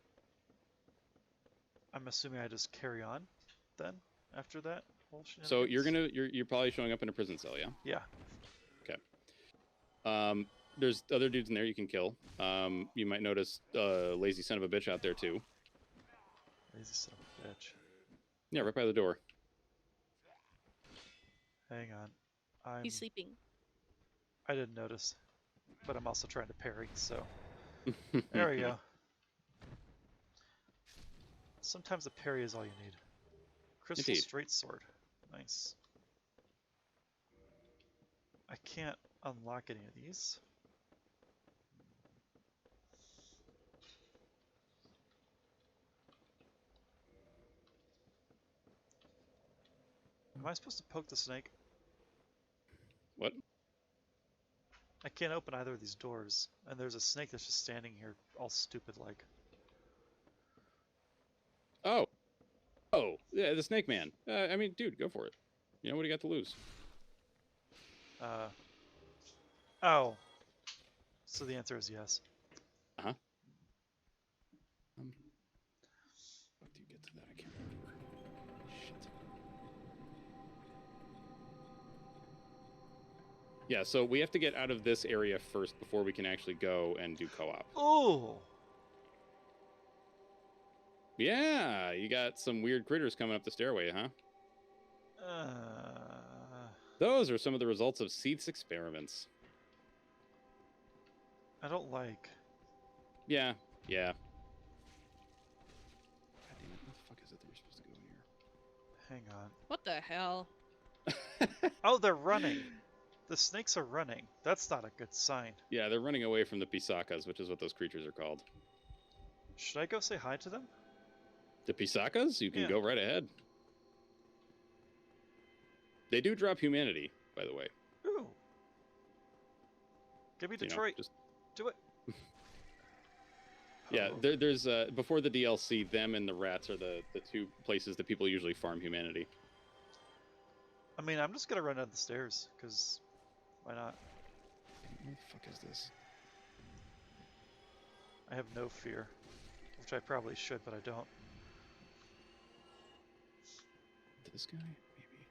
assuming I just carry on then, after that? So you're probably showing up in a prison cell, yeah? Yeah. Okay. There's other dudes in there you can kill. You might notice lazy son of a bitch out there too. Lazy son of a bitch. Yeah, right by the door. Hang on. He's sleeping. I didn't notice, but I'm also trying to parry, so there we go. Sometimes a parry is all you need. Crystal Indeed. straight sword. Nice. I can't unlock any of these. Am I supposed to poke the snake? What? I can't open either of these doors, and there's a snake that's just standing here all stupid like. Oh. Oh, yeah, the snake man. I mean, dude, go for it. You know what do you got to lose? Oh. So the answer is yes. Uh-huh. How do you get to that? I can't remember. Shit. Yeah, so we have to get out of this area first before we can actually go and do co-op. Oh! Yeah, you got some weird critters coming up the stairway, huh? Those are some of the results of Seath's experiments. I don't like. Yeah. God damn it, what the fuck is it that you're supposed to go in here? Hang on. What the hell? Oh, they're running. The snakes are running. That's not a good sign. Yeah, they're running away from the pisakas, which is what those creatures are called. Should I go say hi to them? The pisakas? You can Yeah. go right ahead. They do drop humanity, by the way. Ooh. Give me Detroit. Do it. Yeah, there's before the DLC, them and the rats are the two places that people usually farm humanity. I mean, I'm just gonna run down the stairs, because why not? What the fuck is this? I have no fear. Which I probably should, but I don't. This guy? Maybe.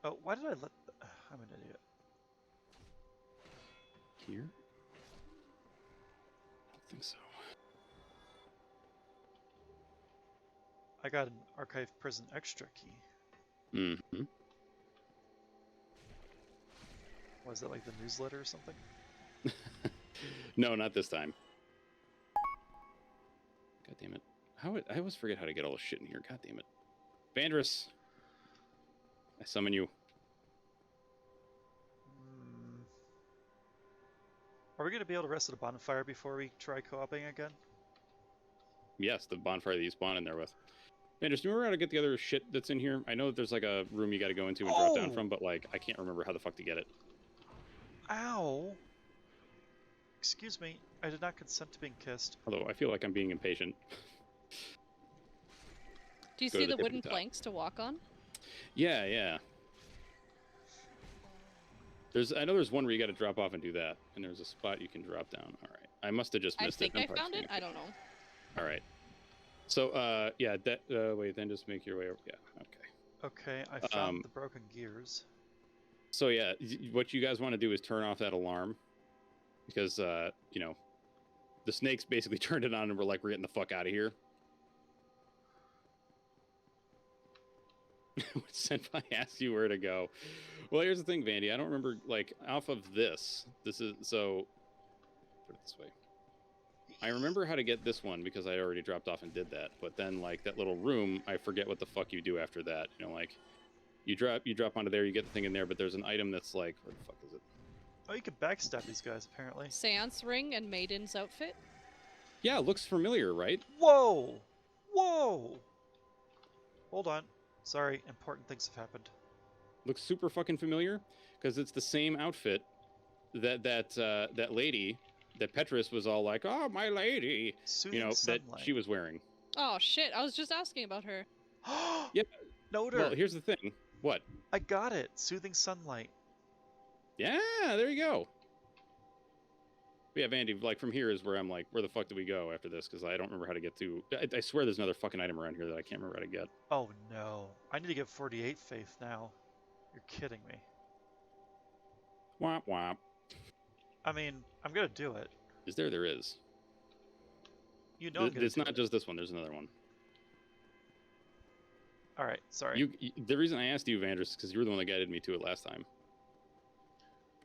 Oh, why did I let... I'm an idiot. Here? I don't think so. I got an Archive Prison Extra key. Mm-hmm. Was it like the newsletter or something? No, not this time. God damn it. I always forget how to get all this shit in here. God damn it. Vandrus! I summon you. Are we going to be able to rest at a bonfire before we try co-oping again? Yes, the bonfire that you spawn in there with. Vandrus, do you remember how to get the other shit that's in here? I know that there's like a room you got to go into and drop down from, but like I can't remember how the fuck to get it. Ow! Excuse me, I did not consent to being kissed. Although I feel like I'm being impatient. Do you see the wooden planks to walk on? Yeah. I know there's one where you got to drop off and do that, and there's a spot you can drop down. All right, I must have just missed it. I think I found it. I don't know. All right. So yeah, wait, then just make your way over. Yeah, okay. Okay, I found the broken gears. So yeah, what you guys want to do is turn off that alarm, because you know, the snakes basically turned it on and were like, "We're getting the fuck out of here." Senpai asked you where to go. Well, here's the thing, Vandy. I don't remember, like, off of this. This is, so, put it this way. I remember how to get this one because I already dropped off and did that. But then, like, that little room, I forget what the fuck you do after that. You know, like, you drop onto there, you get the thing in there, but there's an item that's like, where the fuck is it? Oh, you can backstab these guys, apparently. Seance ring and maiden's outfit? Yeah, looks familiar, right? Whoa! Whoa! Hold on. Sorry, important things have happened. Looks super fucking familiar because it's the same outfit that lady that Petrus was all like, "Oh, my lady," Soothing you know, sunlight. that she was wearing. Oh shit! I was just asking about her. Yeah. Noter. Well, here's the thing. What? I got it. Soothing sunlight. Yeah, there you go. But yeah, Vandy, like from here is where I'm like, where the fuck do we go after this? Because I don't remember how to get to. I swear there's another fucking item around here that I can't remember how to get. Oh no. I need to get 48 faith now. You're kidding me. Womp womp. I mean, I'm gonna do it. Is there? There is. You know I'm gonna It's do not it. just this one. There's another one. Alright, sorry. The reason I asked you, Vandris, is because you were the one that guided me to it last time.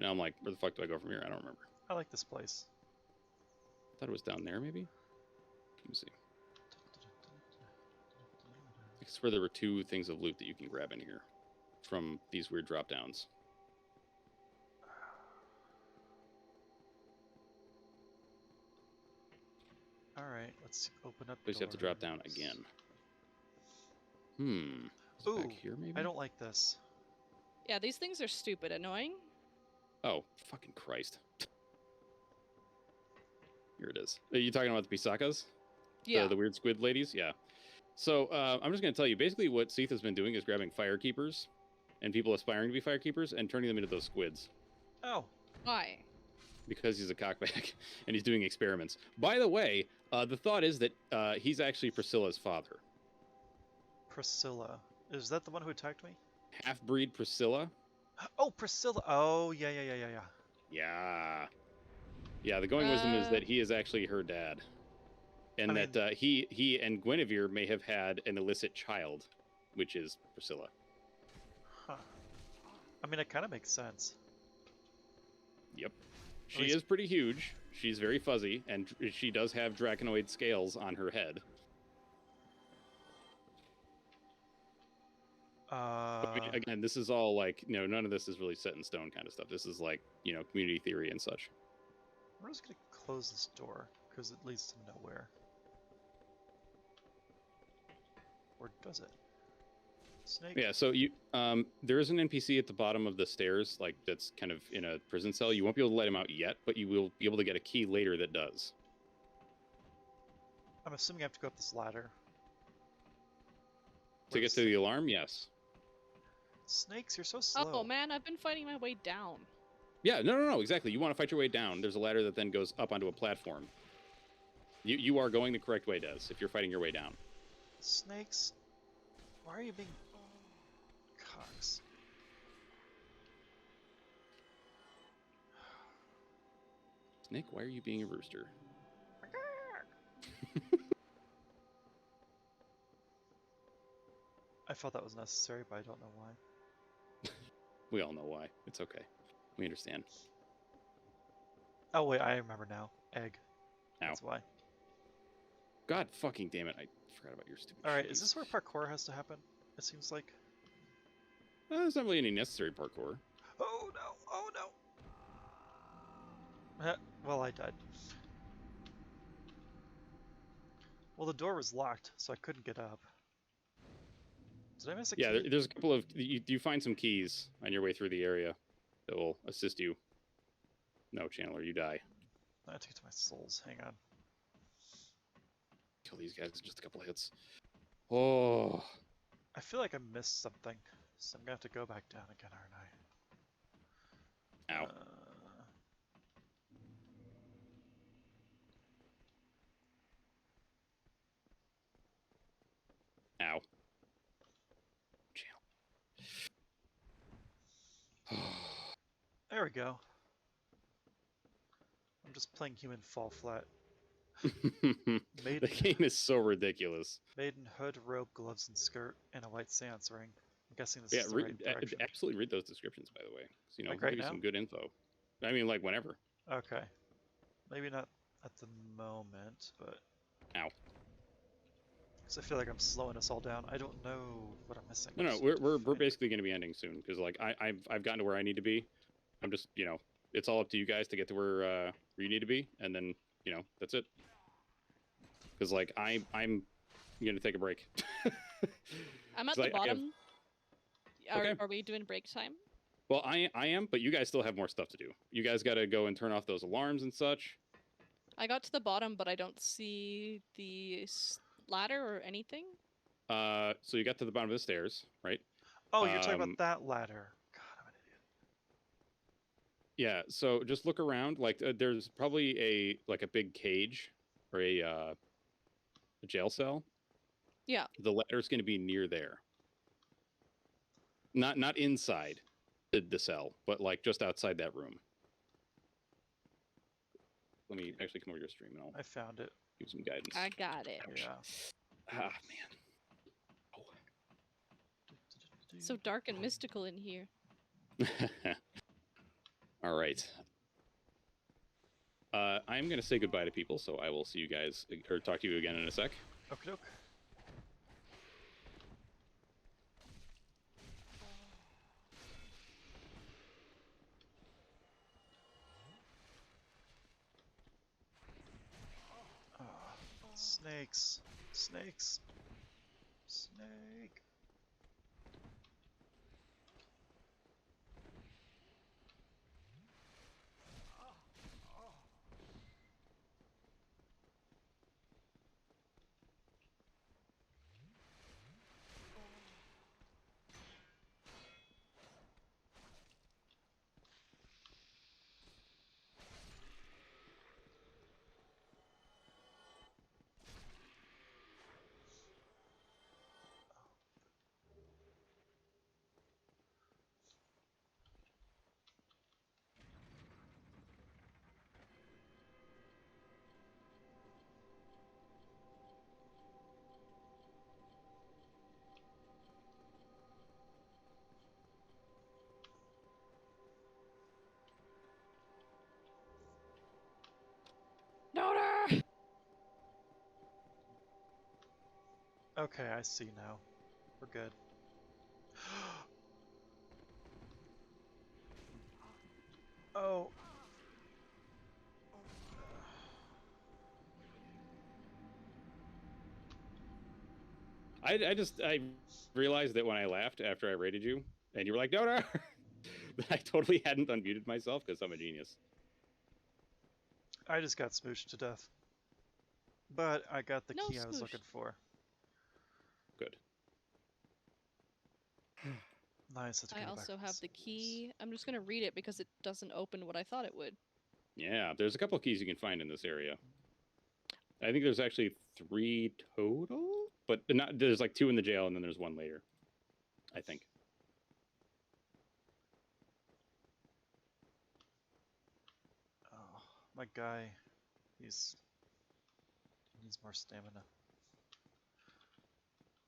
Now I'm like, where the fuck do I go from here? I don't remember. I like this place. I thought it was down there, maybe? Let me see. I swear there were 2 things of loot that you can grab in here from these weird drop downs. Alright, let's open up. But you have to drop down again. Ooh, back here, maybe? I don't like this. Yeah, these things are stupid, annoying. Oh, fucking Christ. Here it is. Are you talking about the Pisakas? Yeah. The weird squid ladies? Yeah. So, I'm just going to tell you, basically what Seath has been doing is grabbing firekeepers and people aspiring to be firekeepers and turning them into those squids. Oh. Why? Because he's a cockback and he's doing experiments. By the way, the thought is that he's actually Priscilla's father. Priscilla. Is that the one who attacked me? Half-breed Priscilla? Oh, Priscilla. Oh, yeah. Yeah. Yeah, the going wisdom is that he is actually her dad. And that he and Guinevere may have had an illicit child, which is Priscilla. Huh. I mean, it kind of makes sense. Yep. She is pretty huge. She's very fuzzy, and she does have draconoid scales on her head. I mean, again, this is all like, none of this is really set in stone kind of stuff. This is like, community theory and such. I'm just going to close this door, because it leads to nowhere. Or does it? Snake? Yeah, so there is an NPC at the bottom of the stairs, like, that's kind of in a prison cell. You won't be able to let him out yet, but you will be able to get a key later that does. I'm assuming I have to go up this ladder. To get to the alarm, yes. Snakes, you're so slow. Oh man, I've been fighting my way down. Yeah, no, exactly. You want to fight your way down. There's a ladder that then goes up onto a platform. You are going the correct way, Des, if you're fighting your way down. Snakes, why are you being cocks? Snake, why are you being a rooster? I felt that was necessary, but I don't know why. We all know why. It's okay. We understand. Oh wait, I remember now. Egg. Ow. That's why. God fucking damn it, I forgot about your stupid Alright, shoes. is this where parkour has to happen? It seems like. There's not really any necessary parkour. Oh no, oh no! Well, I died. Well, the door was locked, so I couldn't get up. Did I miss a key? Yeah, there's a couple of... You find some keys on your way through the area that will assist you. No, Chandler, you die. I took it to my souls. Hang on. Kill these guys in just a couple of hits. Oh. I feel like I missed something, so I'm gonna have to go back down again, aren't I? Ow. Ow. There we go. I'm just playing human fall flat. The game is so ridiculous. Maiden hood, robe, gloves, and skirt, and a white seance ring. I'm guessing this is the right direction. Absolutely read those descriptions, by the way. So, Like right give you now? some good info. I mean, like, whenever. Okay. Maybe not at the moment, but... Ow. Because I feel like I'm slowing us all down. I don't know what I'm missing. No, we're basically going to be ending soon, because, like, I've gotten to where I need to be. I'm just, it's all up to you guys to get to where you need to be, and then, that's it. Because, like, I'm going to take a break. I'm at the bottom. Are we doing break time? Well, I am, but you guys still have more stuff to do. You guys got to go and turn off those alarms and such. I got to the bottom, but I don't see the ladder or anything. So you got to the bottom of the stairs, right? Oh, you're talking about that ladder. God, I'm an Yeah, so just look around. Like, there's probably a big cage or a jail cell. Yeah. The ladder's going to be near there. Not inside the cell, but like just outside that room. Let me actually come over to your stream and I'll I found it. give some guidance. I got it. Yeah. Ah, man. Oh. So dark and mystical in here. All right. I'm going to say goodbye to people, so I will see you guys, or talk to you again in a sec. Okie doke. Snakes. Snakes. Snake. Daughter! Okay, I see now. We're good. Oh. I realized that when I laughed after I raided you, and you were like, no, that I totally hadn't unmuted myself because I'm a genius. I just got smooshed to death. But I got the No key I was smoosh. looking for. Good. Nice. I also have the key. I'm just gonna read it because it doesn't open what I thought it would. Yeah, there's a couple of keys you can find in this area. I think there's actually 3 total, but not. There's like 2 in the jail, and then there's 1 later. I think. Oh, my guy, he needs more stamina.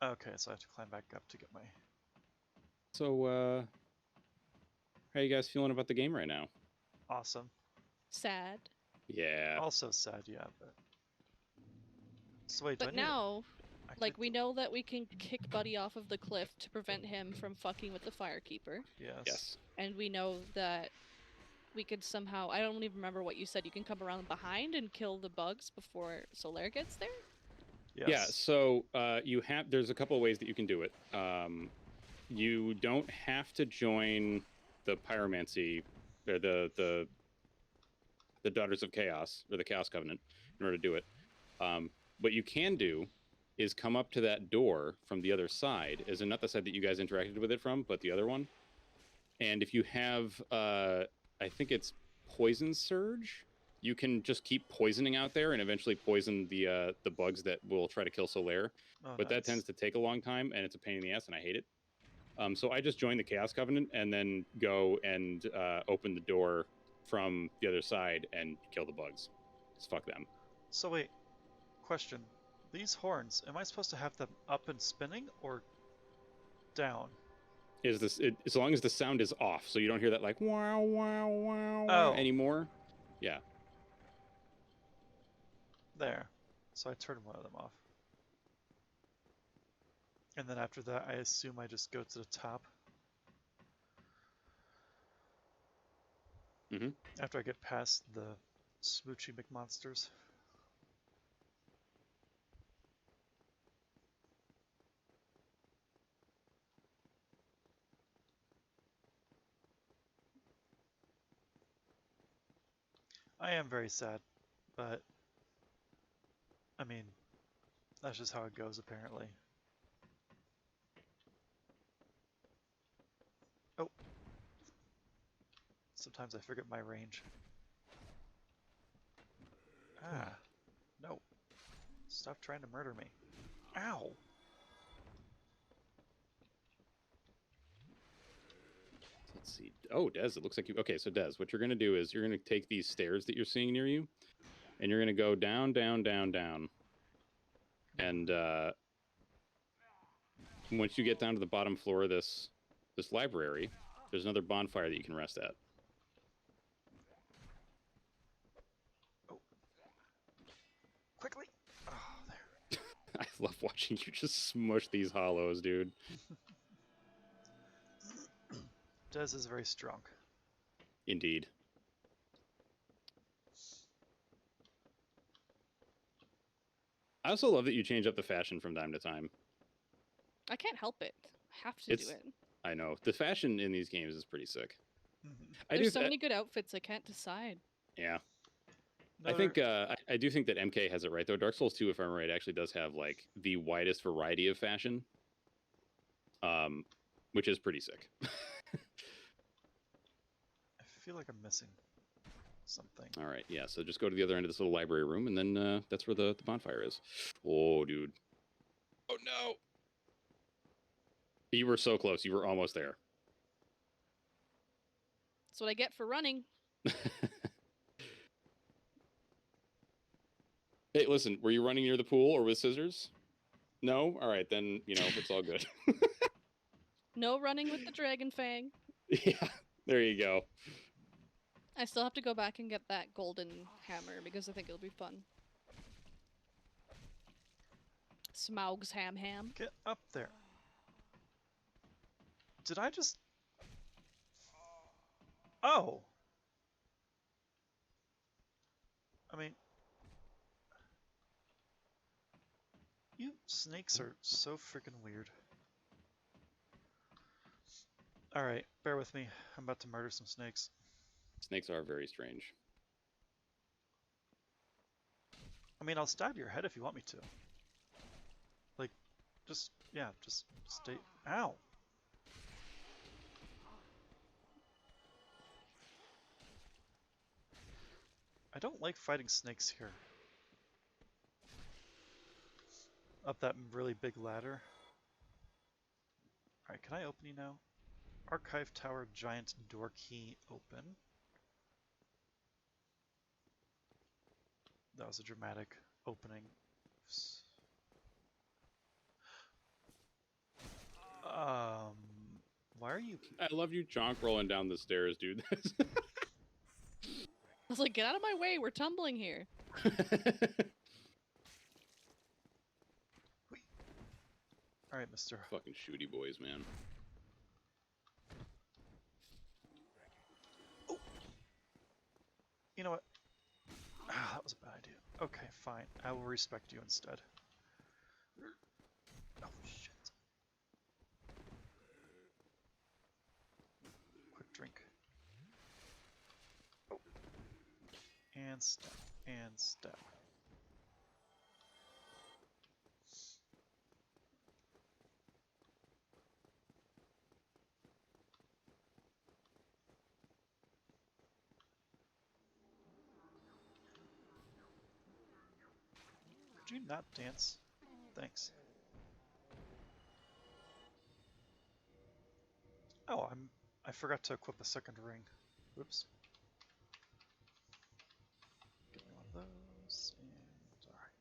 Okay, so I have to climb back up to get my... So, how you guys feeling about the game right now? Awesome. Sad. Yeah. Also sad, yeah, but... So wait, But now, like, we know that we can kick Buddy off of the cliff to prevent him from fucking with the Firekeeper. Yes. And we know that we could somehow... I don't even remember what you said. You can come around behind and kill the bugs before Solaire gets there? Yes. Yeah, so there's a couple of ways that you can do it. You don't have to join the pyromancy or the Daughters of Chaos or the Chaos Covenant in order to do it. What you can do is come up to that door from the other side, as in not the side that you guys interacted with it from, but the other one. And if you have, I think it's Poison Surge, you can just keep poisoning out there and eventually poison the bugs that will try to kill Solaire. Oh, But that nice. tends to take a long time, and it's a pain in the ass, and I hate it. So I just joined the Chaos Covenant and then go and open the door from the other side and kill the bugs. Just fuck them. So wait, question. These horns, am I supposed to have them up and spinning or down? As long as the sound is off, so you don't hear that like wow wow wow anymore. Yeah. There. So I turned one of them off. And then after that, I assume I just go to the top. Mm-hmm. After I get past the smoochy McMonsters. I am very sad, but I mean, that's just how it goes apparently. Oh. Sometimes I forget my range. Ah, no. Stop trying to murder me. Ow! Let's see. Oh, Des, it looks like you... Okay, so Des, what you're going to do is you're going to take these stairs that you're seeing near you, and you're going to go down, down, down, down. And once you get down to the bottom floor of this library, there's another bonfire that you can rest at. Oh. Quickly! Oh, there. I love watching you just smush these hollows, dude. Des is very strong. Indeed. I also love that you change up the fashion from time to time. I can't help it. I have to do it. I know. The fashion in these games is pretty sick. There's so many good outfits, I can't decide. Yeah. No, I think I do think that MK has it right, though. Dark Souls 2, if I'm right, actually does have like the widest variety of fashion, which is pretty sick. I feel like I'm missing something. All right, yeah. So just go to the other end of this little library room, and then that's where the bonfire is. Oh, dude. Oh no! You were so close. You were almost there. That's what I get for running. Hey, listen, were you running near the pool or with scissors? No? All right, then, you know, it's all good. No running with the dragon fang. Yeah, there you go. I still have to go back and get that golden hammer because I think it'll be fun. Smaug's ham. Get up there. Did I just... Oh! I mean... You snakes are so freaking weird. Alright, bear with me. I'm about to murder some snakes. Snakes are very strange. I mean, I'll stab your head if you want me to. Like, just stay... Ow! I don't like fighting snakes here. Up that really big ladder. Alright, can I open you now? Archive Tower Giant Door Key open. That was a dramatic opening. Why are you... I love you jonk rolling down the stairs, dude. I was like, get out of my way, we're tumbling here. Alright, Mr. Fucking shooty boys, man. Oh. You know what? Ah, that was a bad idea. Okay, fine. I will respect you instead. Oh, shit. Quick drink. Oh. And step. And step. Could you not dance? Thanks. Oh, I forgot to equip a second ring. Whoops. Give me one of those, and alright.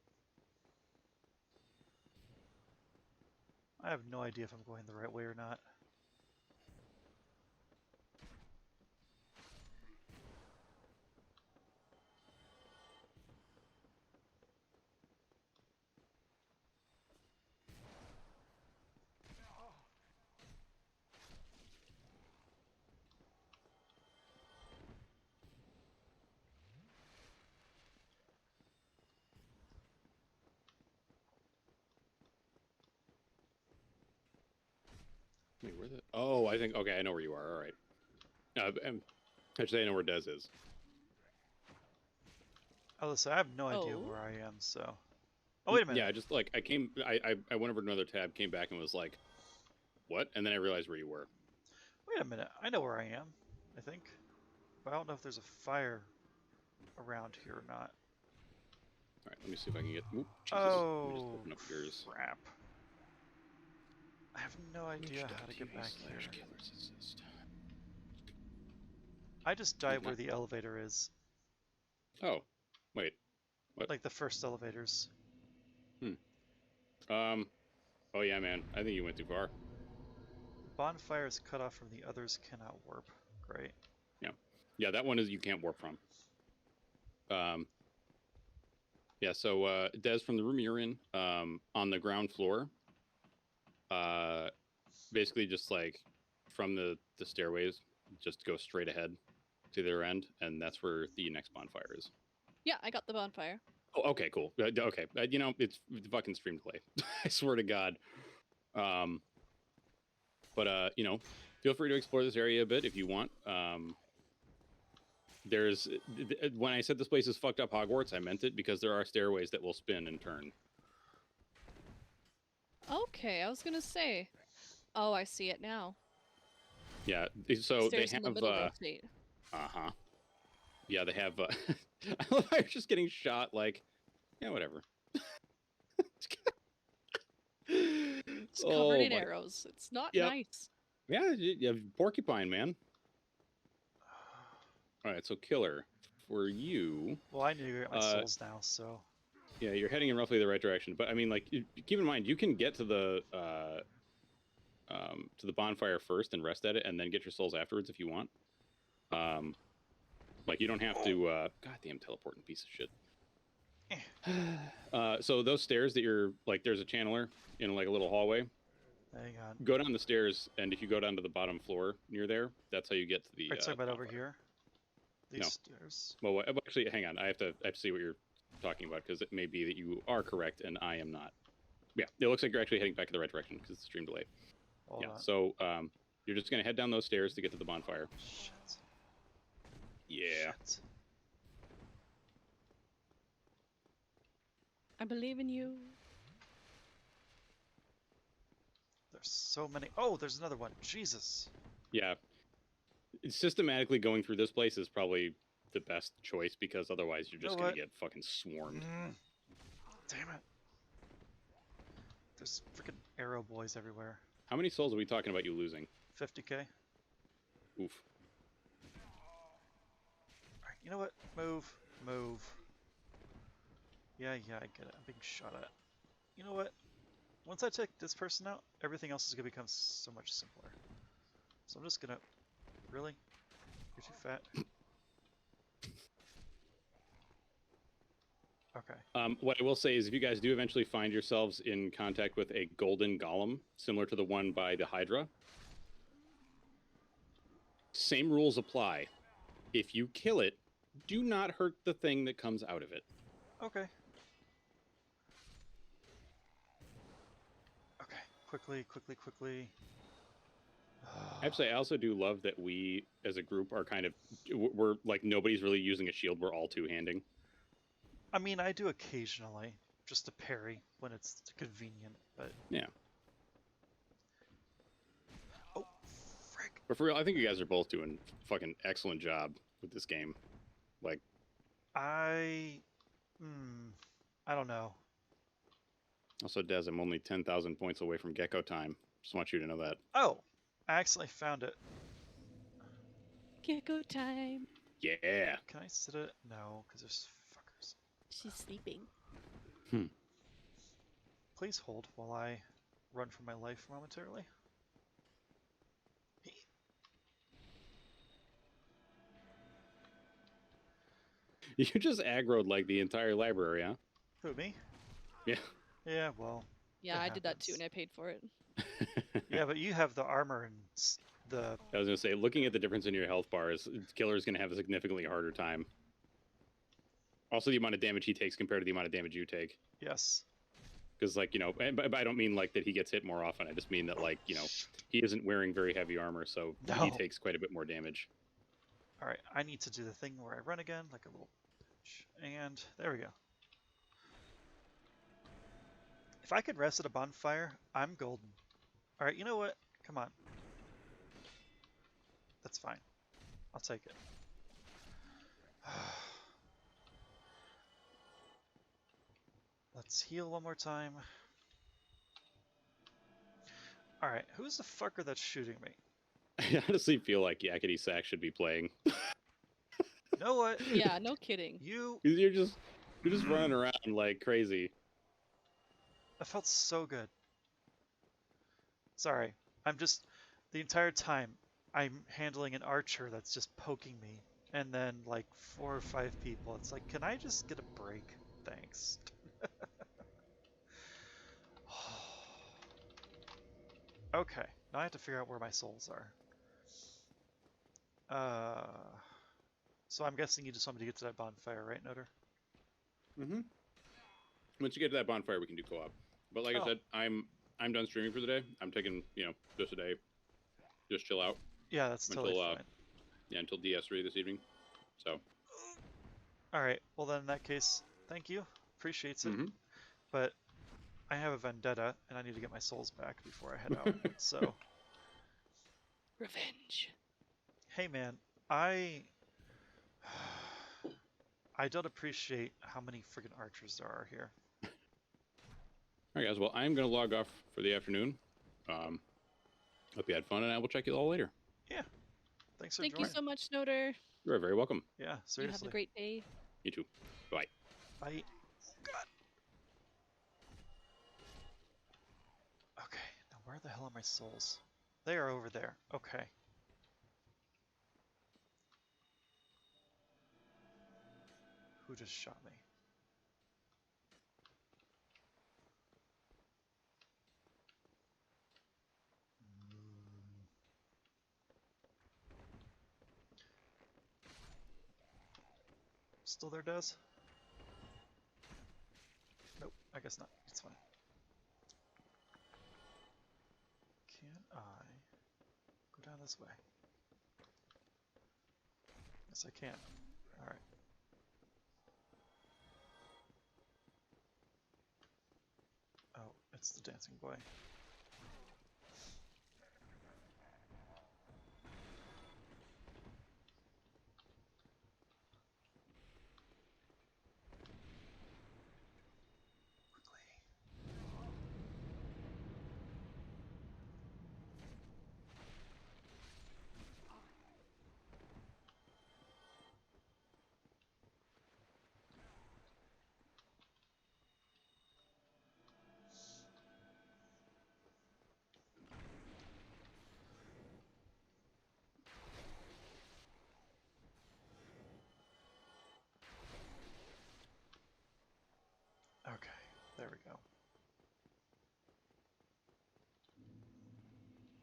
I have no idea if I'm going the right way or not. Wait, where the... Oh, I think... Okay, I know where you are. All right. Actually, I know where Des is. Oh, listen, I have no idea where I am, so... Oh, wait a minute. Yeah, just like, I went over to another tab, came back, and was like, what? And then I realized where you were. Wait a minute. I know where I am, I think. But I don't know if there's a fire around here or not. All right, let me see if I can get. Oop, Jesus. Oh, Let me just open up yours. crap. I have no idea how to get back here. Killers assist. I just died where the elevator is. Oh, wait. What? Like the first elevators. Oh yeah, man. I think you went too far. Bonfire is cut off from the others cannot warp. Great. Yeah. Yeah, that one is you can't warp from. Yeah, so Des, from the room you're in, on the ground floor, basically just like from the stairways, just go straight ahead to their end, and that's where the next bonfire is. Yeah, I got the bonfire. Oh, okay, cool. Okay, you know, it's the fucking stream delay. I swear to God. But you know, feel free to explore this area a bit if you want. There's when I said this place is fucked up Hogwarts, I meant it because there are stairways that will spin and turn. Okay, I was gonna say. Oh, I see it now. Yeah, so Stairs they in the have. middle rotate. Yeah, they have. I love how you're just getting shot. Like, yeah, whatever. It's covered in arrows. It's not nice. Yeah, you have porcupine, man. All right, so killer for you. Well, I knew you got my souls now, so. Yeah, you're heading in roughly the right direction. But I mean, like, keep in mind you can get to the bonfire first and rest at it, and then get your souls afterwards if you want. Like you don't have to. Goddamn teleporting piece of shit. So those stairs that you're like, there's a channeler in like a little hallway. Hang on. Go down the stairs, and if you go down to the bottom floor near there, that's how you get to the. Are you talking about over here? These No. stairs. Well, actually, hang on. I have to see what you're talking about because it may be that you are correct and I am not. Yeah, it looks like you're actually heading back in the right direction because it's stream delay. Hold on. So you're just gonna head down those stairs to get to the bonfire. Shit. Yeah. Shit. I believe in you. There's so many. Oh, there's another one. Jesus. Yeah. Systematically going through this place is probably the best choice because otherwise you're just gonna get fucking swarmed. Damn it. There's freaking arrow boys everywhere. How many souls are we talking about you losing? 50k. Oof. Alright, you know what? Move. Move. Yeah, I get it. I'm being shot at. You know what? Once I take this person out, everything else is going to become so much simpler. So I'm just going to... Really? You're too fat. Okay. What I will say is if you guys do eventually find yourselves in contact with a golden golem, similar to the one by the Hydra, same rules apply. If you kill it, do not hurt the thing that comes out of it. Okay. Okay. Quickly. Actually, I also do love that we, as a group, are kind of... We're like, nobody's really using a shield. We're all two-handing. I mean, I do occasionally, just to parry when it's convenient, but... Yeah. Oh, frick. But for real, I think you guys are both doing a fucking excellent job with this game. Like... I don't know. Also, Des, I'm only 10,000 points away from Gecko time. Just want you to know that. Oh! I accidentally found it. Gecko time. Yeah. Can I sit it? No, because there's fuckers. She's sleeping. Please hold while I run for my life momentarily. You just aggroed like the entire library, huh? Who, me? Yeah. Yeah, well. Yeah, I did that too, and I paid for it. Yeah, but you have the armor and the... I was going to say, looking at the difference in your health bars, Killer's going to have a significantly harder time. Also, the amount of damage he takes compared to the amount of damage you take. Yes. Because, like, you know, but I don't mean, like, that he gets hit more often. I just mean that, like, you know, he isn't wearing very heavy armor, so he takes quite a bit more damage. Alright, I need to do the thing where I run again, like a little bitch. And there we go. If I could rest at a bonfire, I'm golden. Alright, you know what? Come on. That's fine. I'll take it. Let's heal one more time. Alright, who's the fucker that's shooting me? I honestly feel like Yakety Sack should be playing. You know what? Yeah, no kidding. You're just running around like crazy. That felt so good. Sorry, the entire time I'm handling an archer that's just poking me, and then like 4 or 5 people. It's like, can I just get a break? Thanks. Okay, now I have to figure out where my souls are. So I'm guessing you just want me to get to that bonfire, right, Notor? Mm-hmm. Once you get to that bonfire, we can do co-op. But like I said, I'm done streaming for the day. I'm taking, just a day. Just chill out. Yeah, that's totally fine. Yeah, until DS3 this evening. So. Alright, well then in that case, thank you. Appreciates it. Mm-hmm. But I have a vendetta, and I need to get my souls back before I head out, so... Revenge. Hey man, I don't appreciate how many friggin' archers there are here. Alright guys, well I'm going to log off for the afternoon. Hope you had fun, and I will check you all later. Yeah. Thanks for joining. joining. Thank you so much, Notor. You're very welcome. Yeah, seriously. You have a great day. You too. Bye. Bye. God. Okay, now where the hell are my souls? They are over there. Okay. Who just shot me? Still there, Des? Nope, I guess not. It's fine. Can I go down this way? Yes, I can. Alright. Oh, it's the dancing boy. Okay, there we go.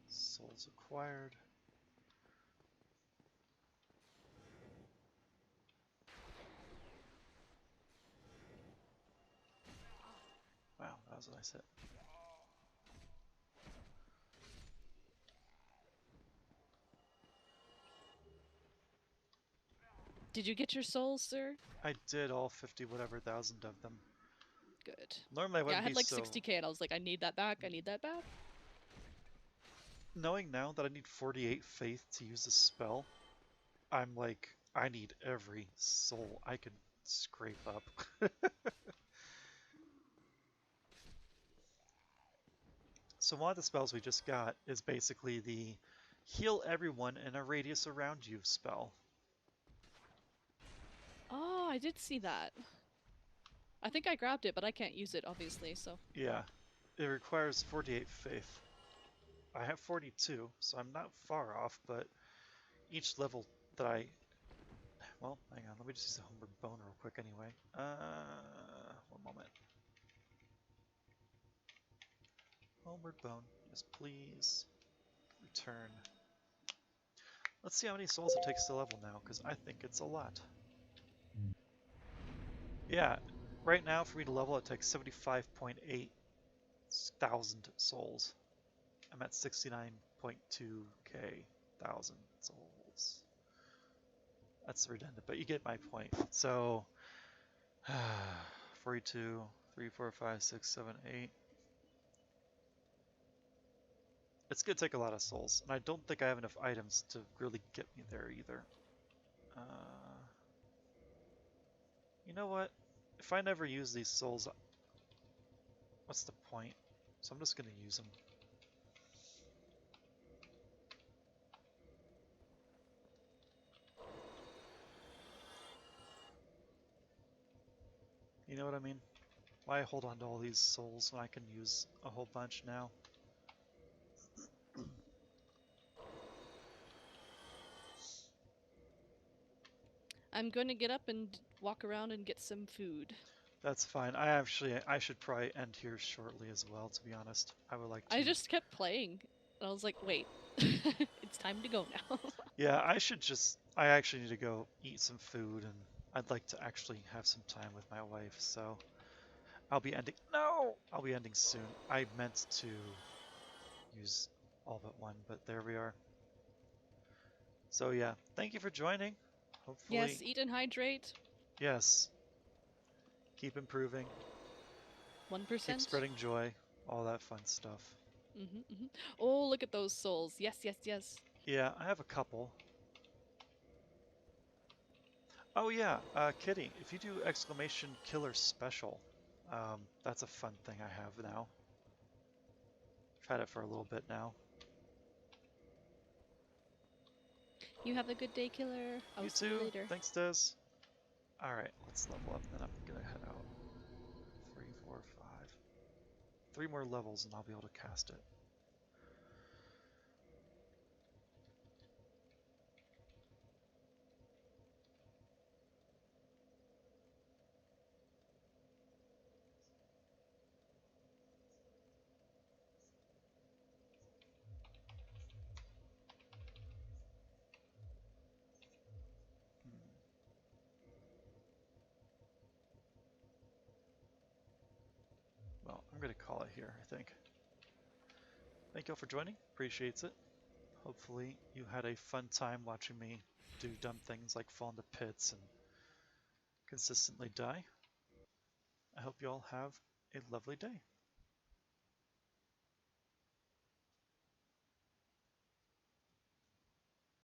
Souls acquired. Wow, that was a nice hit. Did you get your souls, sir? I did all 50 whatever thousand of them. Good. Normally I wouldn't I had be like so... 60k and I was like, I need that back, I need that back. Knowing now that I need 48 faith to use the spell, I'm like, I need every soul I can scrape up. So one of the spells we just got is basically the heal everyone in a radius around you spell. Oh, I did see that. I think I grabbed it, but I can't use it, obviously, so... Yeah. It requires 48 faith. I have 42, so I'm not far off, but each level that I... Well, hang on, let me just use the homeward bone real quick anyway. One moment. Homeward bone, yes please. Return. Let's see how many souls it takes to level now, because I think it's a lot. Yeah, right now for me to level it takes 75.8 thousand souls. I'm at 69.2k thousand souls. That's redundant, but you get my point. So, 42, 3, 4, 5, 6, 7, 8. It's gonna take a lot of souls, and I don't think I have enough items to really get me there either. You know what? If I never use these souls, what's the point? So I'm just gonna use them. You know what I mean? Why hold on to all these souls when I can use a whole bunch now? I'm going to get up and walk around and get some food. That's fine. I should probably end here shortly as well, to be honest. I would like to. I just kept playing. And I was like, wait, it's time to go now. Yeah, I actually need to go eat some food, and I'd like to actually have some time with my wife, so I'll be ending. No! I'll be ending soon. I meant to use all but one, but there we are. So yeah, thank you for joining. Hopefully. Yes, eat and hydrate. Yes. Keep improving. 1%. Keep spreading joy. All that fun stuff. Oh, look at those souls. Yes, yes, yes. Yeah, I have a couple. Oh yeah, Kitty, if you do exclamation killer special, that's a fun thing I have now. I've had it for a little bit now. You have a good day, killer. I'll see you later. Thanks, Des. Alright, let's level up, then I'm gonna head out. 3, 4, 5. 3 more levels and I'll be able to cast it. Well, I'm going to call it here, I think. Thank you all for joining. Appreciates it. Hopefully you had a fun time watching me do dumb things like fall into pits and consistently die. I hope you all have a lovely day.